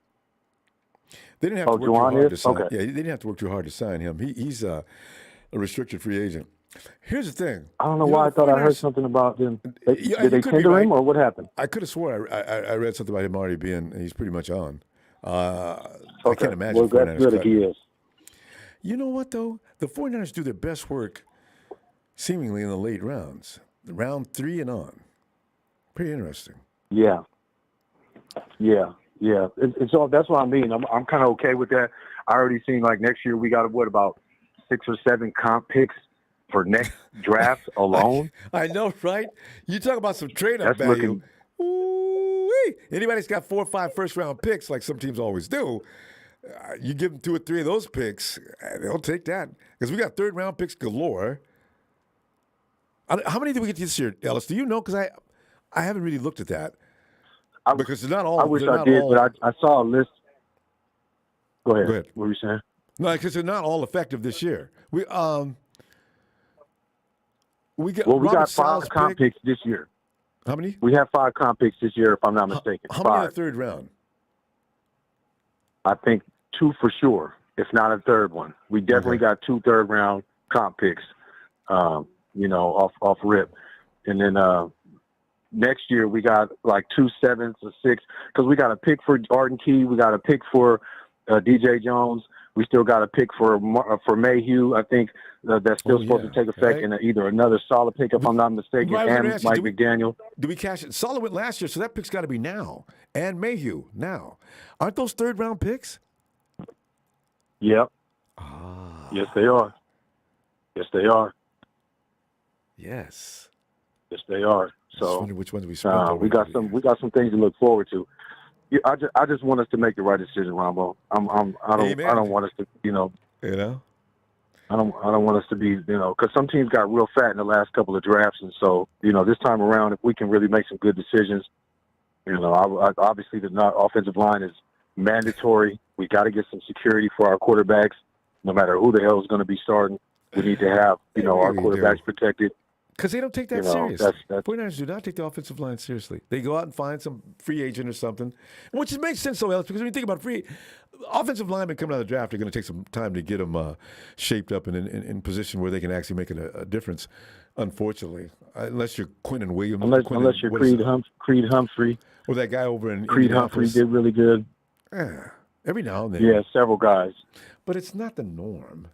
They didn't have to work too hard to sign. Okay. Yeah, they didn't have to work too hard to sign him. He's a restricted free agent. Here's the thing. I don't know why I thought I heard something about them. Did they tender him or what happened? I could have swore I read something about him already he's pretty much on. I can't imagine. Well, that's good if he is. You know what, though? The 49ers do their best work seemingly in the late rounds, round 3 and on. Pretty interesting. Yeah. It's all. That's what I mean. I'm kind of okay with that. I already seen like next year we got about 6 or 7 comp picks for next draft alone. I know, right? You talk about some trade-up value. Anybody's got 4 or 5 first-round picks, like some teams always do, you give them 2 or 3 of those picks, they'll take that. Because we got third-round picks galore. How many did we get this year, Ellis? Do you know? Because I haven't really looked at that. Because they're not all. I wish I did, but I saw a list. Go ahead. What were you saying? No, because they're not all effective this year. We got 5 comp picks this year. How many? We have 5 comp picks this year, if I'm not mistaken. How many in the third round? I think 2 for sure, if not a third one. We definitely got 2 third-round comp picks, off rip. And then next year we got like 2 7s or 6 because we got a pick for Arden Key. We got a pick for DJ Jones. We still got a pick for Mayhew. I think that's still supposed to take effect in either another solid pick, if I'm not mistaken, and Mike McDaniel. Do we cash it? Solid went last year, so that pick's got to be now. And Mayhew now. Aren't those third-round picks? Yep. Yes, they are. Yes, they are. Yes. Yes, they are. So I wonder which ones we spent. we got some things to look forward to. Yeah, I just want us to make the right decision, Rambo. I don't want us to, I don't want us to be, because some teams got real fat in the last couple of drafts, and so this time around, if we can really make some good decisions, obviously the offensive line is mandatory. We got to get some security for our quarterbacks, no matter who the hell is going to be starting. We need to have our quarterbacks protected. Because they don't take that seriously. 49ers do not take the offensive line seriously. They go out and find some free agent or something, which makes sense so else, because when you think about offensive linemen coming out of the draft are going to take some time to get them shaped up and in position where they can actually make a difference, unfortunately. Unless you're Quentin Williams. Unless you're Creed Humphrey. Or that guy over in Creed Humphrey did really good. Yeah, every now and then. Yeah, several guys. But it's not the norm.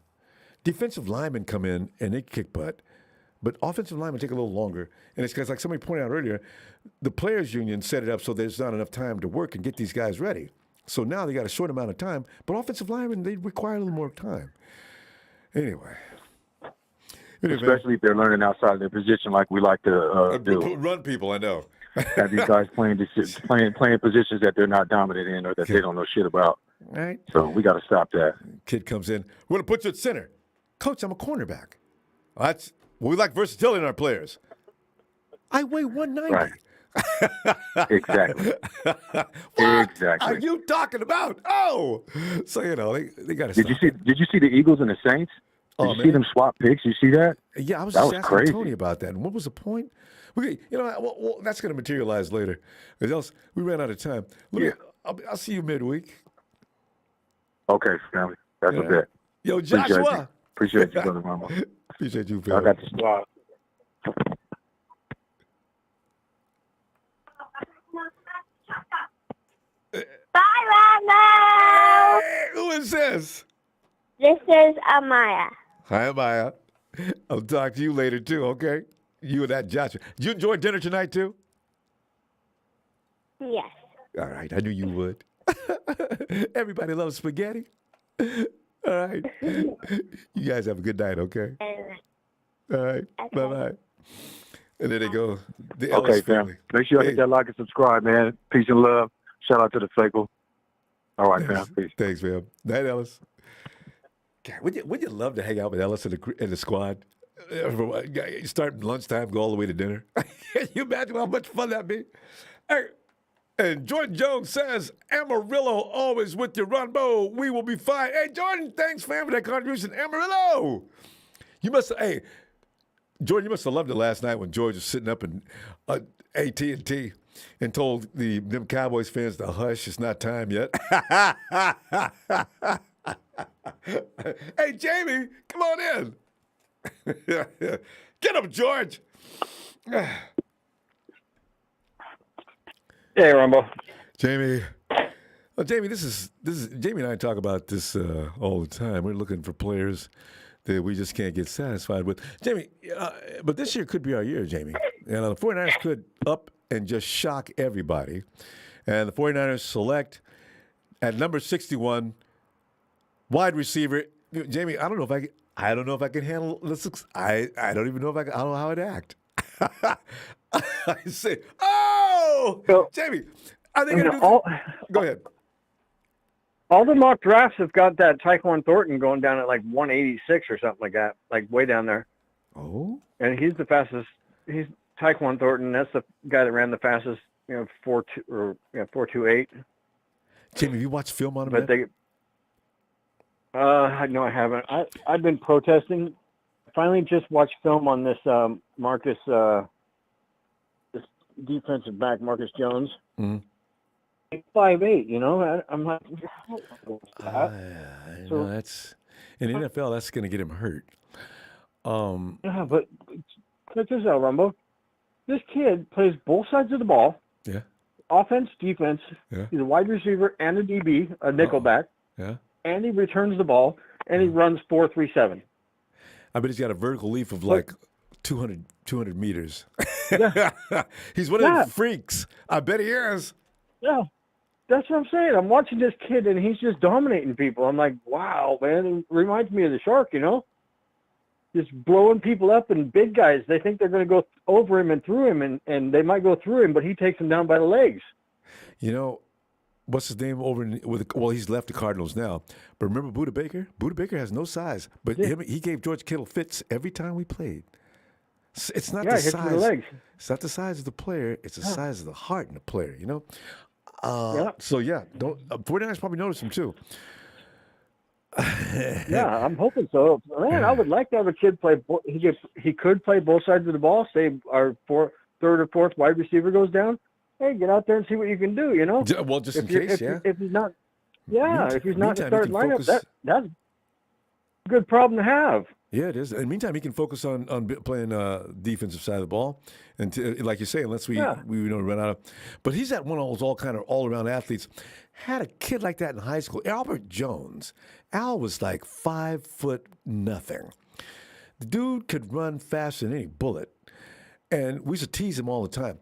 Defensive linemen come in and they kick butt. But offensive linemen take a little longer. And it's because, like somebody pointed out earlier, the players' union set it up so there's not enough time to work and get these guys ready. So now they got a short amount of time. But offensive linemen, they require a little more time. Anyway. Especially if they're learning outside their position like we like to do. Run people, I know. Have these guys playing positions that they're not dominant in or that they don't know shit about. Right. So we got to stop that. Kid comes in. We're going to put you at center. Coach, I'm a cornerback. We like versatility in our players. I weigh 190. Right. Exactly. What exactly. are you talking about? Oh, so they got to. Did you see the Eagles and the Saints? Did you see them swap picks? You see that? Yeah, I was that just was asking crazy. Tony about that. And what was the point? Well, that's going to materialize later. Because else we ran out of time. I'll see you midweek. Okay, family. That's a bet. Yo, Joshua. Appreciate you, brother Mama. Appreciate you, Phil. I got the squad. Bye, Rambo. Hey, who is this? This is Amaya. Hi, Amaya. I'll talk to you later, too, okay? You and that Joshua. Did you enjoy dinner tonight, too? Yes. All right, I knew you would. Everybody loves spaghetti. All right. You guys have a good night, okay? All right. Okay. Bye-bye. And there they go. The Ellis family. Fam. Make sure you hit that like and subscribe, man. Peace and love. Shout out to the faithful. All right, fam. Peace. Thanks, fam. Night, Ellis. God, would you love to hang out with Ellis and the squad? You start lunchtime, go all the way to dinner. Can you imagine how much fun that'd be? Hey, and Jordan Jones says, Amarillo always with you, Ronbo. We will be fine. Hey, Jordan, thanks, fam, for that contribution. Amarillo. Jordan, you must have loved it last night when George was sitting up in AT&T and told them Cowboys fans to hush. It's not time yet. Hey, Jamie, come on in. Get him, George. Hey, Rambo. Jamie. Well, Jamie, this is Jamie and I talk about this all the time. We're looking for players that we just can't get satisfied with. Jamie, but this year could be our year, Jamie. The 49ers could up and just shock everybody. And the 49ers select at number 61, wide receiver. Jamie, I don't know if I can handle this. I don't even know if I don't know how I'd act. I say, Jamie, are they going to do Go ahead. All the mock drafts have got that Tyquan Thornton going down at like 186 or something like that, like way down there. Oh. And he's the fastest. He's Tyquan Thornton. That's the guy that ran the fastest, 4.28. Jamie, have you watched film on him? But no, I haven't. I've been protesting. Finally, just watched film on this Marcus, this defensive back, Marcus Jones. Mm-hmm. 5'8", I'm like, so that's in the NFL. That's going to get him hurt. Yeah, but check this out, Rambo. This kid plays both sides of the ball. Yeah. Offense, defense. Yeah. He's a wide receiver and a DB, a nickelback. Yeah. and he returns the ball, and he runs 4.37. I bet he's got a vertical leap of like 200 meters. Yeah. He's one of the freaks. I bet he is. Yeah, that's what I'm saying. I'm watching this kid, and he's just dominating people. I'm like, wow, man. It reminds me of the Shark, you know? Just blowing people up, and big guys, they think they're going to go over him and through him, and they might go through him, but he takes them down by the legs. You know, what's his name well, he's left the Cardinals now. But remember Buda Baker? Buda Baker has no size, but he gave George Kittle fits every time we played. It's not the size. The legs. It's not the size of the player. It's the size of the heart in the player, you know? So, yeah, 49ers probably noticed him, too. Yeah, I'm hoping so. Man, I would like to have a kid play. He could play both sides of the ball. Say our third or fourth wide receiver goes down. Hey, get out there and see what you can do. You know. Well, just in case, if he's not, if he's not in the starting lineup, that's a good problem to have. Yeah, it is. In the meantime, he can focus on playing defensive side of the ball, and like you say, unless we run out of. But he's at one of those all around athletes. Had a kid like that in high school, Albert Jones. Al was like 5 foot nothing. The dude could run faster than any bullet, and we used to tease him all the time.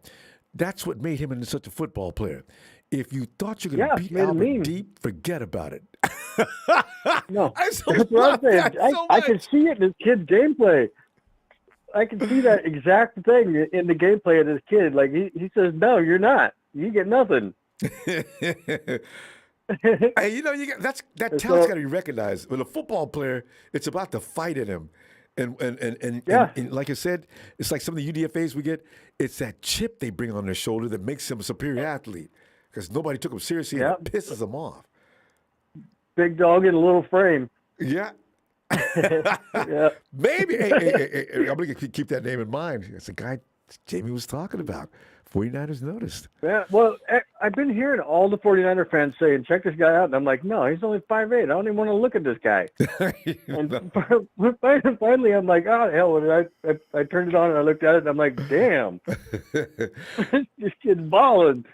That's what made him into such a football player. If you thought you could beat Albert deep, forget about it. No, that's what I'm saying. I can see it in this kid's gameplay. I can see that exact thing in the gameplay of this kid. Like he says, "No, you're not. You get nothing." Hey, you know, that talent's got to be recognized. With a football player, it's about the fight in him, and like I said, it's like some of the UDFAs we get. It's that chip they bring on their shoulder that makes him a superior athlete because nobody took him seriously and it pisses them off. Big dog in a little frame. Yeah. Yeah. Maybe. Hey, I'm going to keep that name in mind. It's the guy Jamie was talking about. 49ers noticed. Yeah, well, I've been hearing all the 49er fans saying, check this guy out. And I'm like, no, he's only 5'8". I don't even want to look at this guy. And finally, I'm like, oh, hell. And I turned it on and I looked at it and I'm like, damn. This kid's balling.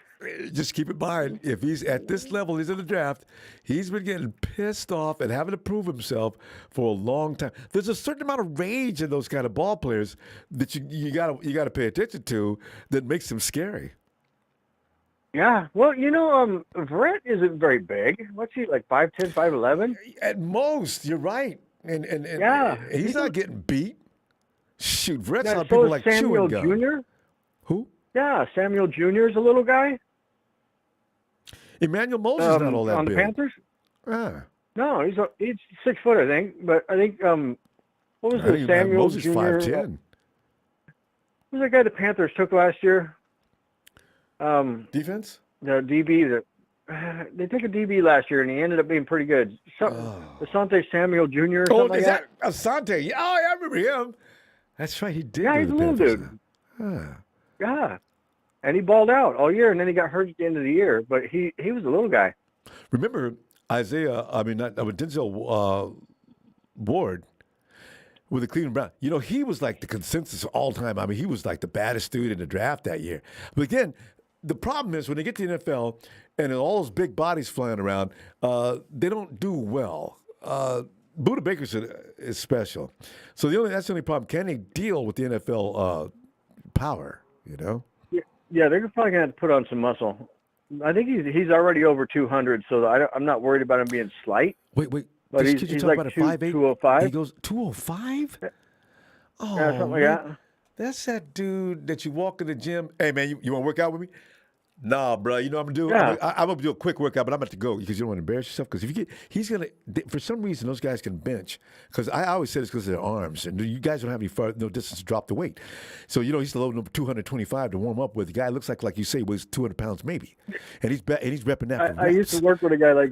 Just keep in mind, if he's at this level, he's in the draft, he's been getting pissed off and having to prove himself for a long time. There's a certain amount of rage in those kind of ball players that you gotta pay attention to that makes them scary. Yeah, well, you know, Verrett isn't very big. What's he, like 5'10", 5'11"? At most, you're right. And he's not getting beat. Shoot, Verrett's not people like Samuel chewing gum. Jr.? Who? Yeah, Samuel Jr. is a little guy. Emmanuel Moses is not all that on big. the Panthers? Ah. No, he's 6 foot, I think. But I think what was the Samuel Moses Jr.? 5'10". Who was that guy the Panthers took last year? Defense? The DB they took a DB last year and he ended up being pretty good. Asante Samuel Jr. or something like that. Asante? Oh, I remember him. That's right, he did. Yeah, he's a little dude. Yeah. And he balled out all year, and then he got hurt at the end of the year. But he was a little guy. Remember Denzel Ward with the Cleveland Browns. You know, he was like the consensus all time. I mean, he was like the baddest dude in the draft that year. But again, the problem is when they get to the NFL and all those big bodies flying around, they don't do well. Buda Baker is special. So that's the only problem. Can they deal with the NFL power, you know? Yeah, they're probably going to have to put on some muscle. I think he's already over 200, so I'm not worried about him being slight. Wait. But this he's kid you talk like about at 5'8"? 205. He goes 205? Oh, yeah, something like that. That's that dude that you walk in the gym. Hey, man, you want to work out with me? Nah, bro. You know what I'm going to do? Yeah. I'm going to do a quick workout, but I'm about to go because you don't want to embarrass yourself. Because if you he's going to, for some reason, those guys can bench. Because I always say this because of their arms. And you guys don't have no distance to drop the weight. So, you know, he's loading up 225 to warm up with. The guy looks like you say, weighs 200 pounds maybe. And he's repping that for I used to work with a guy like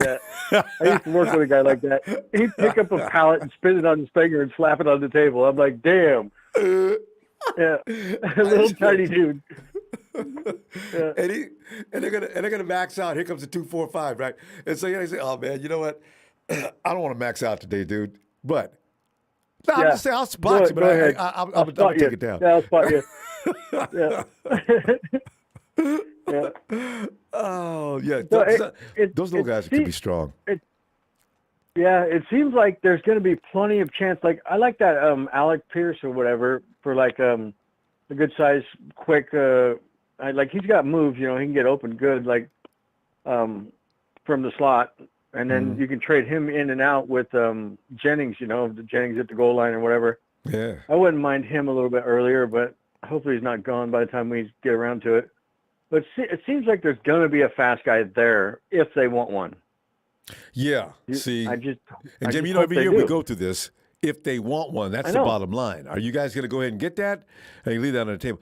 that. He'd pick up a pallet and spin it on his finger and slap it on the table. I'm like, damn. Yeah. A little tiny dude. Yeah. And they're gonna max out. Here comes the 245, right? And so they say, "Oh man, you know what? I don't want to max out today, dude." But I'm just saying I'll spot you, but I'll take it down. Yeah, I'll spot you. Yeah. Oh yeah, So those little guys can be strong. Yeah, it seems like there's going to be plenty of chance. Like I like that Alec Pierce or whatever for like a good size, quick. Like he's got moves. You know, he can get open good. Like from the slot, and then you can trade him in and out with Jennings. You know, the Jennings at the goal line or whatever. Yeah. I wouldn't mind him a little bit earlier, but hopefully he's not gone by the time we get around to it. But it seems like there's going to be a fast guy there if they want one. Yeah. See, I just Jimmy, you know, every year we go through this. If they want one, that's the bottom line. Are you guys going to go ahead and get that? Or you leave that on the table?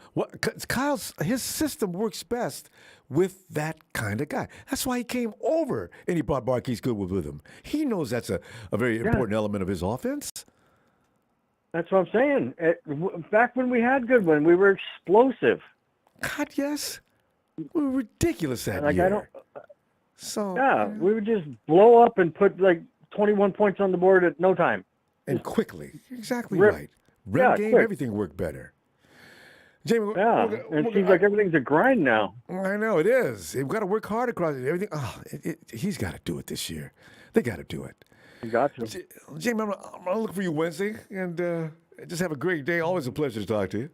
His system works best with that kind of guy. That's why he came over and he brought Marquise Goodwin with him. He knows that's a very important element of his offense. That's what I'm saying. Back when we had Goodwin, we were explosive. God, yes. We were ridiculous that year. We would just blow up and put like 21 points on the board at no time. And quickly. Exactly right. Red game, everything worked better. Jamie, it seems like everything's a grind now. I know, it is. We've got to work hard across everything. He's got to do it this year. They got to do it. You got to. Jamie, I'm going to look for you Wednesday, and just have a great day. Always a pleasure to talk to you.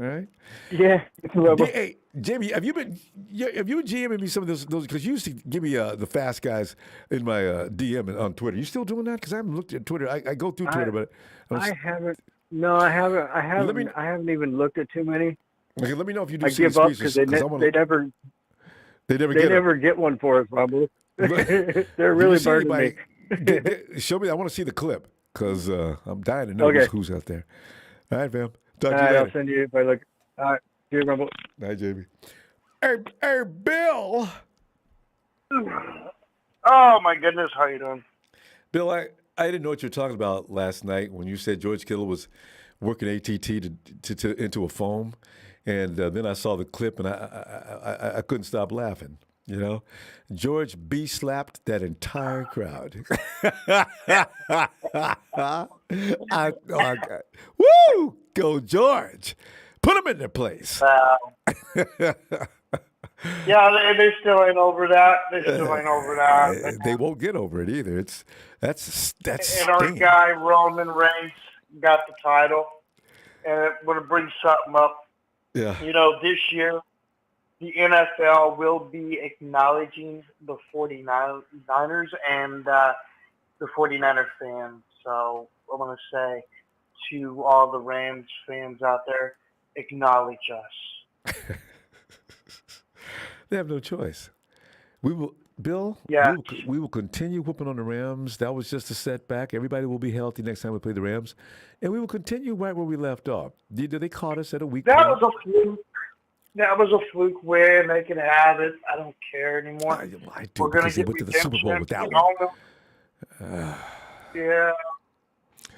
All right? Yeah. Hey, Jamie, have you been GMing me some of those? Because you used to give me the fast guys in my DM on Twitter. You still doing that? Because I haven't looked at Twitter. I go through Twitter, but I haven't. No, I haven't. I haven't even looked at too many. Okay, let me know if you do. I give up because they never get one for us, probably. They're really burning me. Show me. I want to see the clip because I'm dying to know who's out there. All right, fam. Talk to you later. I'll send you if I look. All right. See you, Rambo. Hi, Jamie. Hey, Bill. Oh my goodness, how you doing, Bill? I didn't know what you were talking about last night when you said George Kittle was working ATT into a foam, and then I saw the clip and I couldn't stop laughing. You know, George slapped that entire crowd. Woo! Go George! Put them in their place. Yeah, they still ain't over that. They won't get over it either. That's. And our guy Roman Reigns got the title, and it would bring something up. Yeah. You know, this year the NFL will be acknowledging the 49ers and the 49er fans. So I want to say to all the Rams fans out there, acknowledge us. They have no choice. We will, Bill. Yeah. We will continue whooping on the Rams. That was just a setback. Everybody will be healthy next time we play the Rams, and we will continue right where we left off. They caught us at a weak point. That was a fluke win. They can have it. I don't care anymore. I do, because they went to the Super Bowl with that one.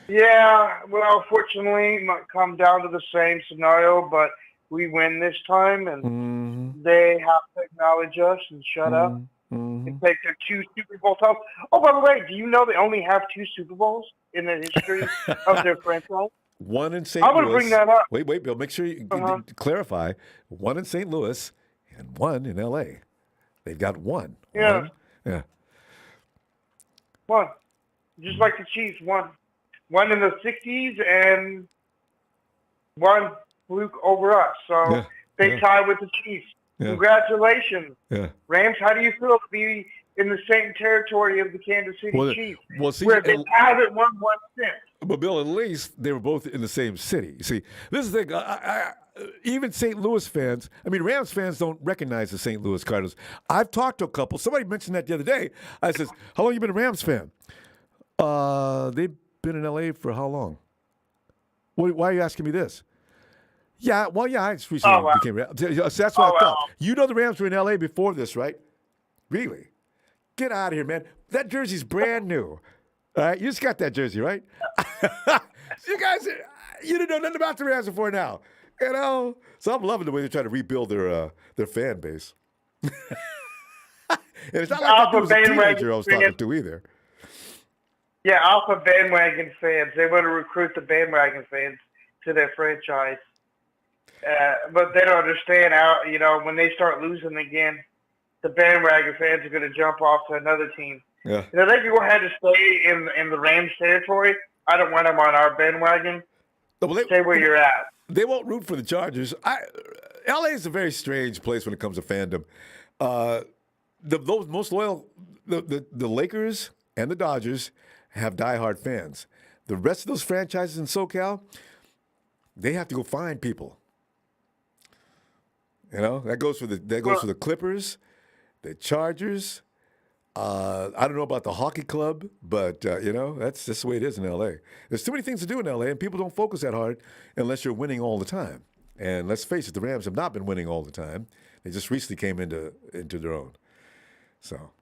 Yeah. Well, fortunately, it might come down to the same scenario, but we win this time, and they have to acknowledge us and shut up and take their 2 Super Bowl titles. Oh, by the way, do you know they only have 2 Super Bowls in the history of their franchise? One in St. Louis. I'm going to bring that up. Wait, Bill. Make sure you clarify. One in St. Louis and one in L.A. They've got one. Yeah. One. Just like the Chiefs. One in the 60s and one fluke over us. So they tie with the Chiefs. Yeah. Congratulations. Yeah. Rams, how do you feel to be in the same territory of the Kansas City Chiefs? Well, see, where they haven't won one since. But, Bill, at least they were both in the same city. See, this is the thing. Even St. Louis fans, Rams fans don't recognize the St. Louis Cardinals. I've talked to a couple. Somebody mentioned that the other day. I said, how long have you been a Rams fan? They've been in L.A. for how long? Why are you asking me this? I just recently became Rams. That's what I thought. You know the Rams were in L.A. before this, right? Really? Get out of here, man. That jersey's brand new. All right? You just got that jersey, right? You guys, you didn't know nothing about the Rams before now. You know? So I'm loving the way they're trying to rebuild their fan base. And it's not like that was a teenager I was talking to either. Yeah, alpha bandwagon fans. They want to recruit the bandwagon fans to their franchise. But they don't understand how, when they start losing again, the bandwagon fans are going to jump off to another team. Yeah. You know, they can go ahead and stay in the Rams territory. I don't want them on our bandwagon. Stay where you're at. They won't root for the Chargers. LA is a very strange place when it comes to fandom. Those most loyal, the Lakers and the Dodgers have diehard fans. The rest of those franchises in SoCal, they have to go find people. You know, that goes for the Clippers, the Chargers. I don't know about the hockey club, but you know, that's the way it is in LA. There's too many things to do in LA, and people don't focus that hard unless you're winning all the time. And let's face it, the Rams have not been winning all the time. They just recently came into their own. So.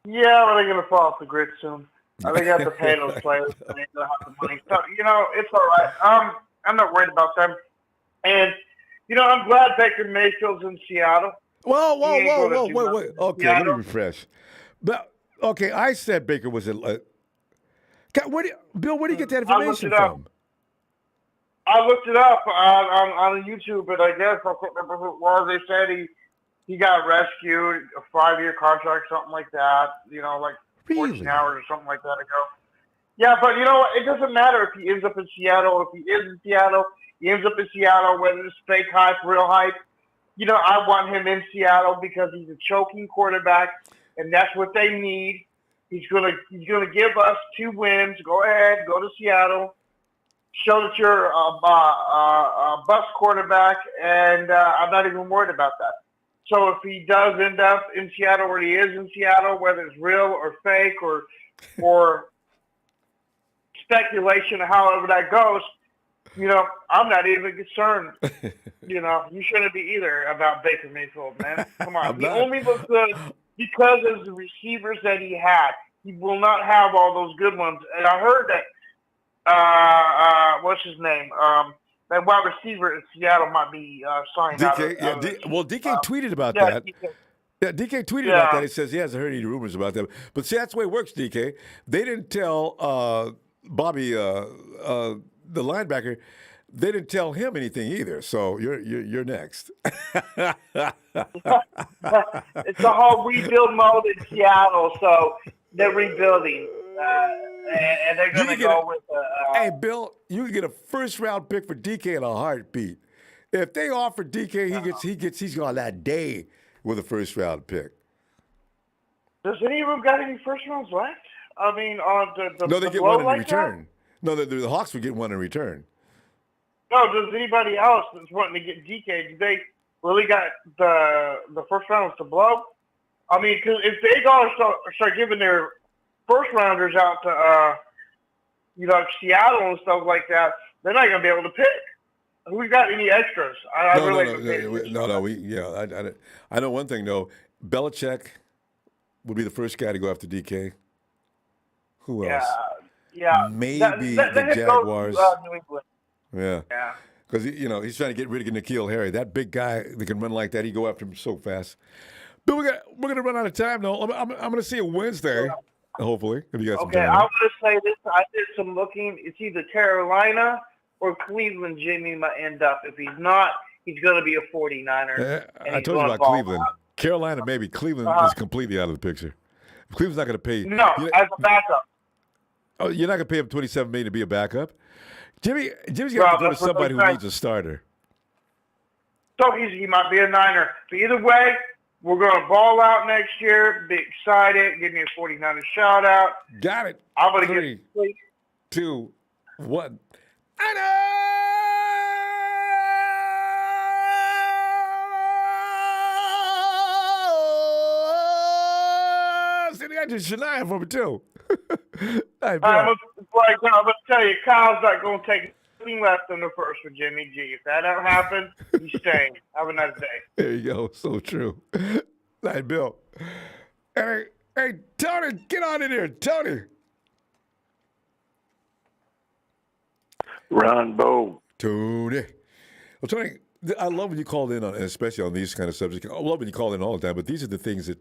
Yeah, well, they're going to fall off the grid soon. I think they have to pay those players. They don't have the money. So, you know, it's all right. I'm not worried about them. And, you know, I'm glad Baker Mayfield's in Seattle. Whoa, wait. Okay, let me refresh. But, okay, I said Baker was Bill, where do you get that information from? I looked it up on YouTube, but I guess I can't remember who it was. They said he got rescued, a 5-year contract, something like that, you know, like 14 hours or something like that ago. Yeah, but you know what? It doesn't matter if he ends up in Seattle. If he is in Seattle, he ends up in Seattle, whether it's fake hype, real hype. You know, I want him in Seattle because he's a choking quarterback, and that's what they need. He's gonna give us 2 wins. Go ahead, go to Seattle, show that you're a bust quarterback, and I'm not even worried about that. So if he does end up in Seattle, or he is in Seattle, whether it's real or fake or speculation, however that goes, you know, I'm not even concerned. You know, you shouldn't be either about Baker Mayfield, man. Come on. He only looks good because of the receivers that he had. He will not have all those good ones. And I heard that, what's his name? That wide receiver in Seattle might be signed DK, out. DK tweeted about yeah, that. DK. Yeah, DK tweeted about that. He says he hasn't heard any rumors about that. But see, that's the way it works, DK. They didn't tell Bobby, the linebacker, they didn't tell him anything either. So you're next. It's a whole rebuild mode in Seattle, so they're rebuilding. And they're going to go with hey, Bill, you can get a first-round pick for DK in a heartbeat. If they offer DK, he's got that day with a first-round pick. Does any of them got any first rounds left? I mean, no, they get one in return. No, the Hawks would get one in return. No, does anybody else that's wanting to get DK, do they really got the first rounds to blow? I mean, because if they start giving their first rounders out to, you know, Seattle and stuff like that, they're not going to be able to pick. Who got any extras? I know one thing though. Belichick would be the first guy to go after DK. Who else? Yeah. Maybe the Jaguars. New England. Yeah. Yeah. Because he's trying to get rid of N'Keal Harry. That big guy that can run like that, he go after him so fast. But we're gonna run out of time though. I'm gonna see you Wednesday, hopefully. If you got some time. I want to say this. I did some looking. It's either Carolina or Cleveland. Jimmy might end up. If he's not, he's going to be a 49er. I told you about Cleveland. Carolina, maybe. Cleveland is completely out of the picture. Cleveland's not going to pay. No, as a backup. Oh, you're not going to pay him $27 million to be a backup. Jimmy's got to go to somebody who needs a starter. So he might be a Niner. But either way, we're going to ball out next year. Be excited. Give me a 49er shout out. Got it. I'm going to 3, 2, 1. I just Shania for me too. I'm going to tell you, Kyle's not going to take anything less than the first for Jimmy G. If that don't happen, he's staying. Have a nice day. There you go. So true. Night, Bill. Hey, Tony, get on in here, Tony. Ronbo. Tony. Well, Tony, I love when you call in on, especially on these kind of subjects. I love when you call in all the time, but these are the things that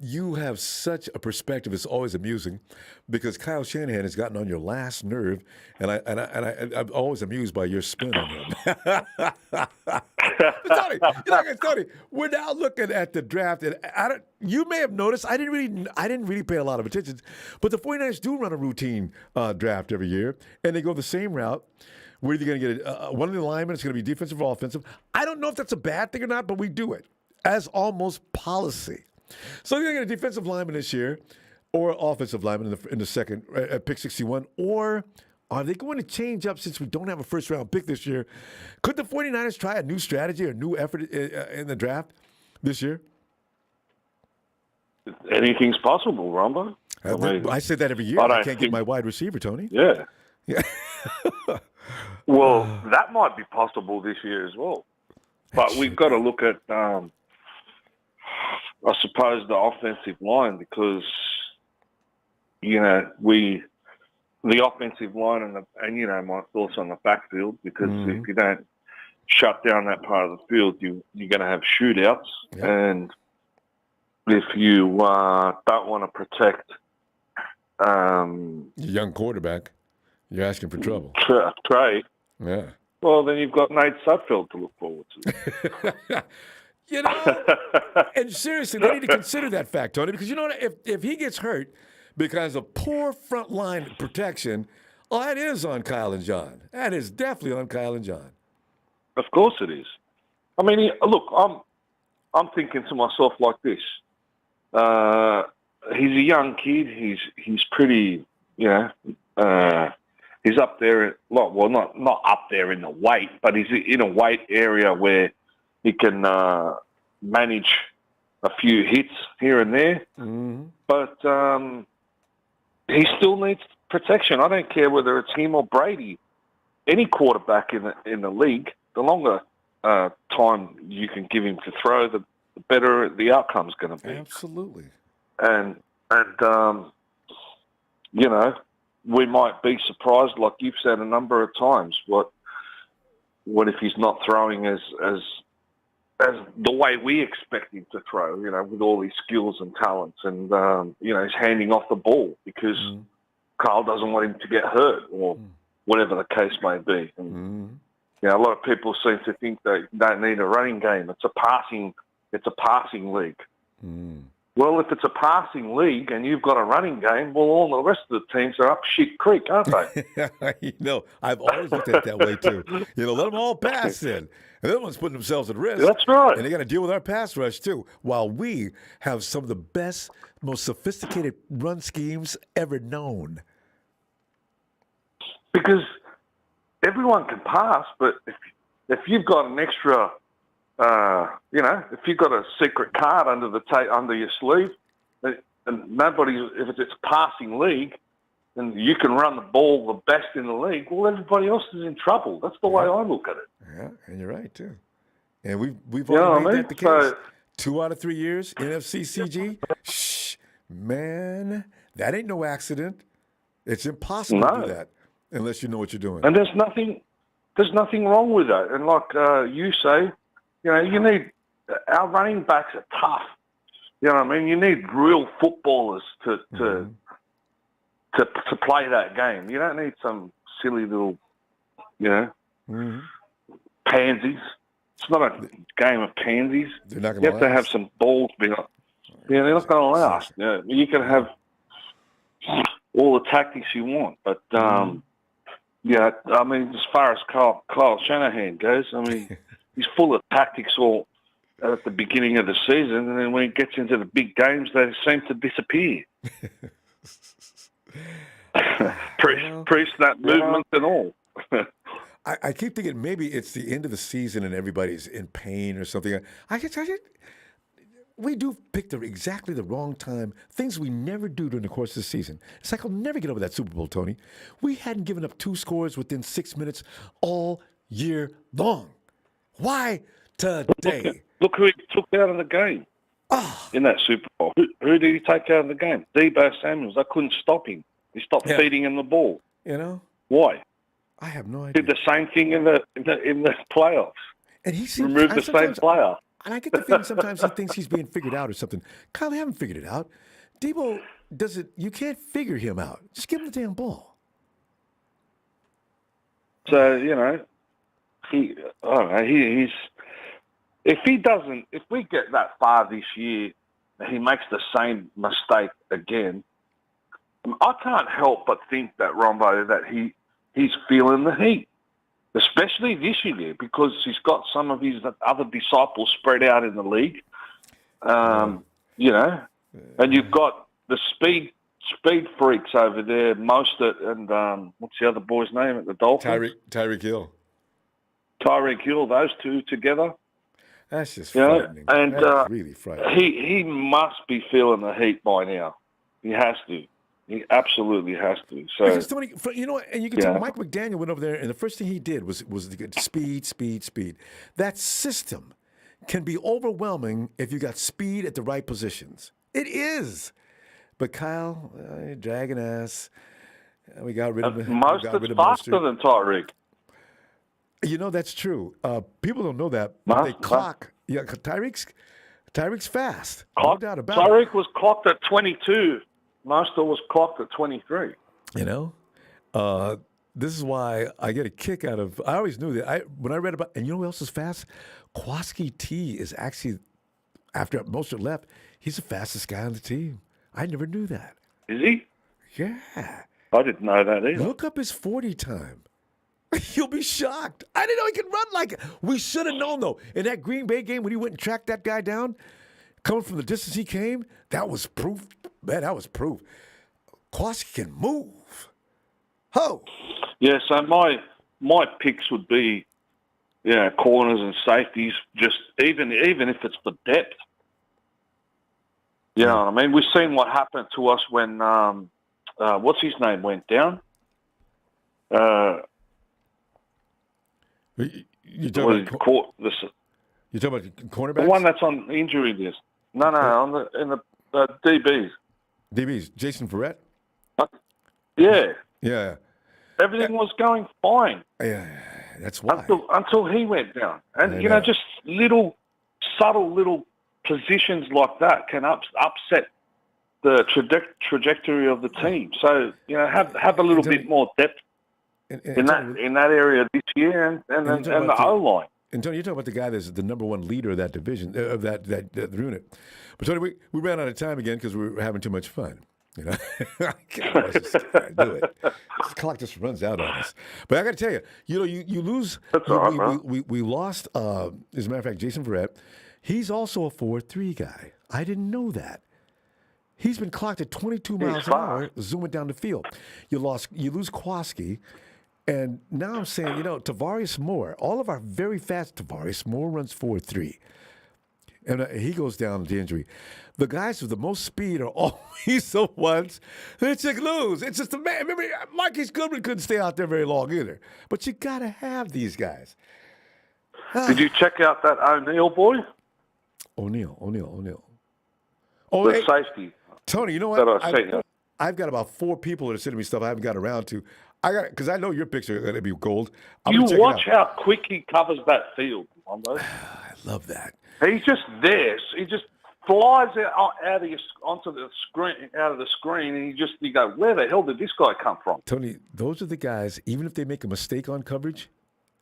you have such a perspective. It's always amusing because Kyle Shanahan has gotten on your last nerve, and I'm always amused by your spin on him. Tony, we're now looking at the draft, and you may have noticed I didn't really pay a lot of attention, but the 49ers do run a routine draft every year, and they go the same route. Where you're going to get one of the linemen. It's going to be defensive or offensive. I don't know if that's a bad thing or not, but we do it as almost policy. So you're going to get a defensive lineman this year or offensive lineman in the second at pick 61, or are they going to change up since we don't have a first-round pick this year? Could the 49ers try a new strategy or a new effort in the draft this year? Anything's possible, Rambo. I say that every year. I can't get my wide receiver, Tony. Yeah. Yeah. Well, that might be possible this year as well. But we've got to look at, I suppose, the offensive line because, the offensive line and my thoughts on the backfield because if you don't shut down that part of the field, you're going to have shootouts. Yep. And if you don't want to protect young quarterback, you're asking for trouble. Trey. Yeah. Well, then you've got Nate Sudfeld to look forward to. And seriously, they need to consider that fact, Tony, because you know what? If he gets hurt because of poor front line protection, that is on Kyle and John. That is definitely on Kyle and John. Of course it is. I mean, look, I'm thinking to myself like this. He's a young kid. He's pretty, he's up there, not up there in the weight, but he's in a weight area where he can manage a few hits here and there. Mm-hmm. But he still needs protection. I don't care whether it's him or Brady. Any quarterback in the league, the longer time you can give him to throw, the better the outcome's going to be. Absolutely. And we might be surprised, like you've said a number of times, what if he's not throwing as the way we expect him to throw, with all his skills and talents and, he's handing off the ball because Carl doesn't want him to get hurt or whatever the case may be. And, a lot of people seem to think they don't need a running game. It's a passing league. Well, if it's a passing league and you've got a running game, well, all the rest of the teams are up shit creek, aren't they? I've always looked at it that way, too. Let them all pass in. And they're the ones putting themselves at risk. That's right. And they got to deal with our pass rush, too, while we have some of the best, most sophisticated run schemes ever known. Because everyone can pass, but if you've got an extra... if you've got a secret card under your sleeve, and if it's a passing league, and you can run the ball the best in the league, well, everybody else is in trouble. That's the way I look at it. Yeah, and you're right too. And we've already made that the case. So, 2 out of 3 years NFC CG. Shh, man, that ain't no accident. It's impossible to do that unless you know what you're doing. And there's nothing wrong with that. And like you say. You need our running backs are tough. You know what I mean? You need real footballers to play that game. You don't need some silly little, pansies. It's not a game of pansies. They're not you have to have some balls. They're not going to last. You can have all the tactics you want, but I mean, as far as Kyle Shanahan goes, I mean. He's full of tactics all at the beginning of the season, and then when he gets into the big games, they seem to disappear. Pre-snap movements and all. I keep thinking maybe it's the end of the season and everybody's in pain or something. I can tell you, we do pick exactly the wrong time, things we never do during the course of the season. It's like I'll never get over that Super Bowl, Tony. We hadn't given up 2 scores within 6 minutes all year long. Why today? Look who he took out of the game in that Super Bowl. Who did he take out of the game? Debo Samuels. They couldn't stop him. He stopped feeding him the ball. Why? I have no idea. Did the same thing in the playoffs. And he seems removed the same player. And I get the feeling sometimes he thinks he's being figured out or something. Kyle, they haven't figured it out. Debo doesn't. You can't figure him out. Just give him the damn ball. So I don't know. He's if we get that far this year, and he makes the same mistake again, I can't help but think that Ronbo that he's feeling the heat, especially this year because he's got some of his other disciples spread out in the league. And you've got the speed freaks over there, Mostert and what's the other boy's name at the Dolphins? Tyreek Hill. Tyreek Hill, those two together. That's just frightening. And that's really frightening. He must be feeling the heat by now. He has to. He absolutely has to. So because Tony, and you can tell Mike McDaniel went over there, and the first thing he did was to get speed. That system can be overwhelming if you got speed at the right positions. It is. But Kyle, dragging ass. We got rid of him. Mostert's faster than Tyreek. That's true. People don't know that. But they clock. Yeah, Tyreek's fast. No doubt about it. Tyreek was clocked at 22. Mostert was clocked at 23. This is why I get a kick out of. I always knew that. When I read about, and you know who else is fast? Kwaski T is actually, after Mostert left, he's the fastest guy on the team. I never knew that. Is he? Yeah. I didn't know that either. Look up his 40 time. You'll be shocked. I didn't know he could run like it. We should have known, though. In that Green Bay game when he went and tracked that guy down, coming from the distance he came, that was proof. Man, that was proof. Kwaski can move. Ho! Yeah, so my picks would be, corners and safeties, just even if it's for depth. You know what I mean? We've seen what happened to us when, what's his name, went down. You're talking about cornerbacks? The one that's on injury list. No, in the DBs. DBs. Jason Verrett? Yeah. Yeah. Everything was going fine. Yeah, that's why. Until he went down. And, just subtle little positions like that can upset the trajectory of the team. So, have a little bit more depth in that area this year and the O-line. And Tony, you're talking about the guy that's the number one leader of that division, of that unit. But Tony, we ran out of time again because we were having too much fun. I can't do it. This clock just runs out on us. But I got to tell you, you lose. We lost, as a matter of fact, Jason Verrett. He's also a 4.3 guy. I didn't know that. He's been clocked at 22 miles an hour, zooming down the field. You lose Kwaski. And now I'm saying, Tavarius Moore, all of our very fast Tavarius Moore runs 4.3. And he goes down to injury. The guys with the most speed are always the ones that you lose. It's just man. Remember, Marquise Goodwin couldn't stay out there very long either. But you got to have these guys. Did you check out that O'Neal boy? O'Neal. The safety. Tony, you know what? That I've got about 4 people that are sending me stuff I haven't got around to. Because I know your picks are going to be gold. You watch how quick he covers that field, Ronbo. I love that. He's just there. He just flies onto the screen, out of the screen, and you go, where the hell did this guy come from? Tony, those are the guys. Even if they make a mistake on coverage,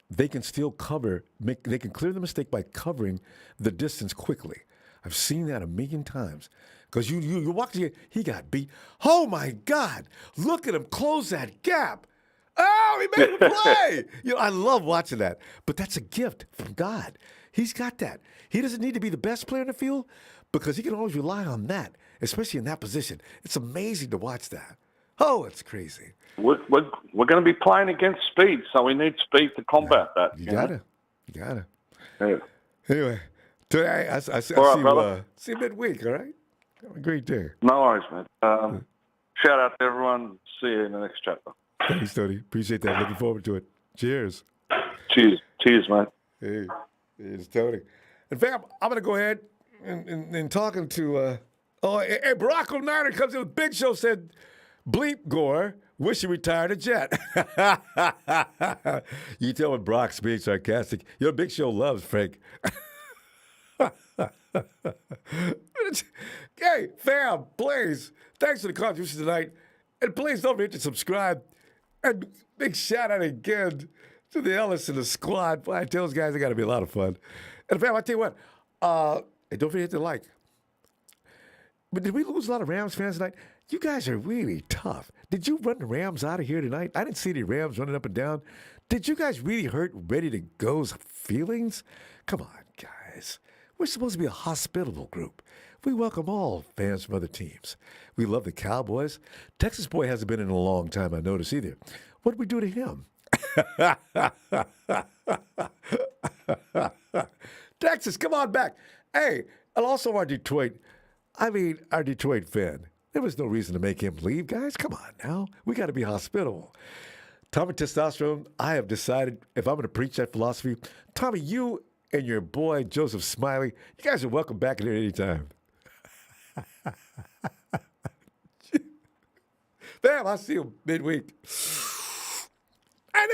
they can still cover. They can clear the mistake by covering the distance quickly. I've seen that a million times. Because you walk here, he got beat. Oh my God! Look at him close that gap. Oh, he made a play. I love watching that. But that's a gift from God. He's got that. He doesn't need to be the best player in the field because he can always rely on that, especially in that position. It's amazing to watch that. Oh, it's crazy. We're going to be playing against speed, so we need speed to combat that. You gotta. Yeah. Anyway, today I see you midweek. All right. Have a great day. No worries, man. Shout out to everyone. See you in the next chapter. Thanks, Tony. Appreciate that. Looking forward to it. Cheers. Cheers, man. Hey, it's Tony. In fact, I'm going to go ahead and talking to, Barack O'Neill comes in with Big Show, said, bleep Gore, wish he retired a Jet. You tell when Brock's being sarcastic. Big Show loves Frank. Hey, fam, please. Thanks for the contribution tonight. And please don't forget to subscribe. And big shout out again to the Ellis and the squad. Boy, I tell those guys, they got to be a lot of fun. And fam, I tell you what, and don't forget to like. But did we lose a lot of Rams fans tonight? You guys are really tough. Did you run the Rams out of here tonight? I didn't see any Rams running up and down. Did you guys really hurt ready to go's feelings? Come on, guys. We're supposed to be a hospitable group. We welcome all fans from other teams. We love the Cowboys. Texas boy hasn't been in a long time, I noticed either. What did we do to him? Texas, come on back. Hey, and also our Detroit fan. There was no reason to make him leave, guys. Come on now. We got to be hospitable. Tommy Testosterone, I have decided if I'm going to preach that philosophy, Tommy, you and your boy Joseph Smiley, you guys are welcome back in here anytime. Bam, I'll see you midweek. And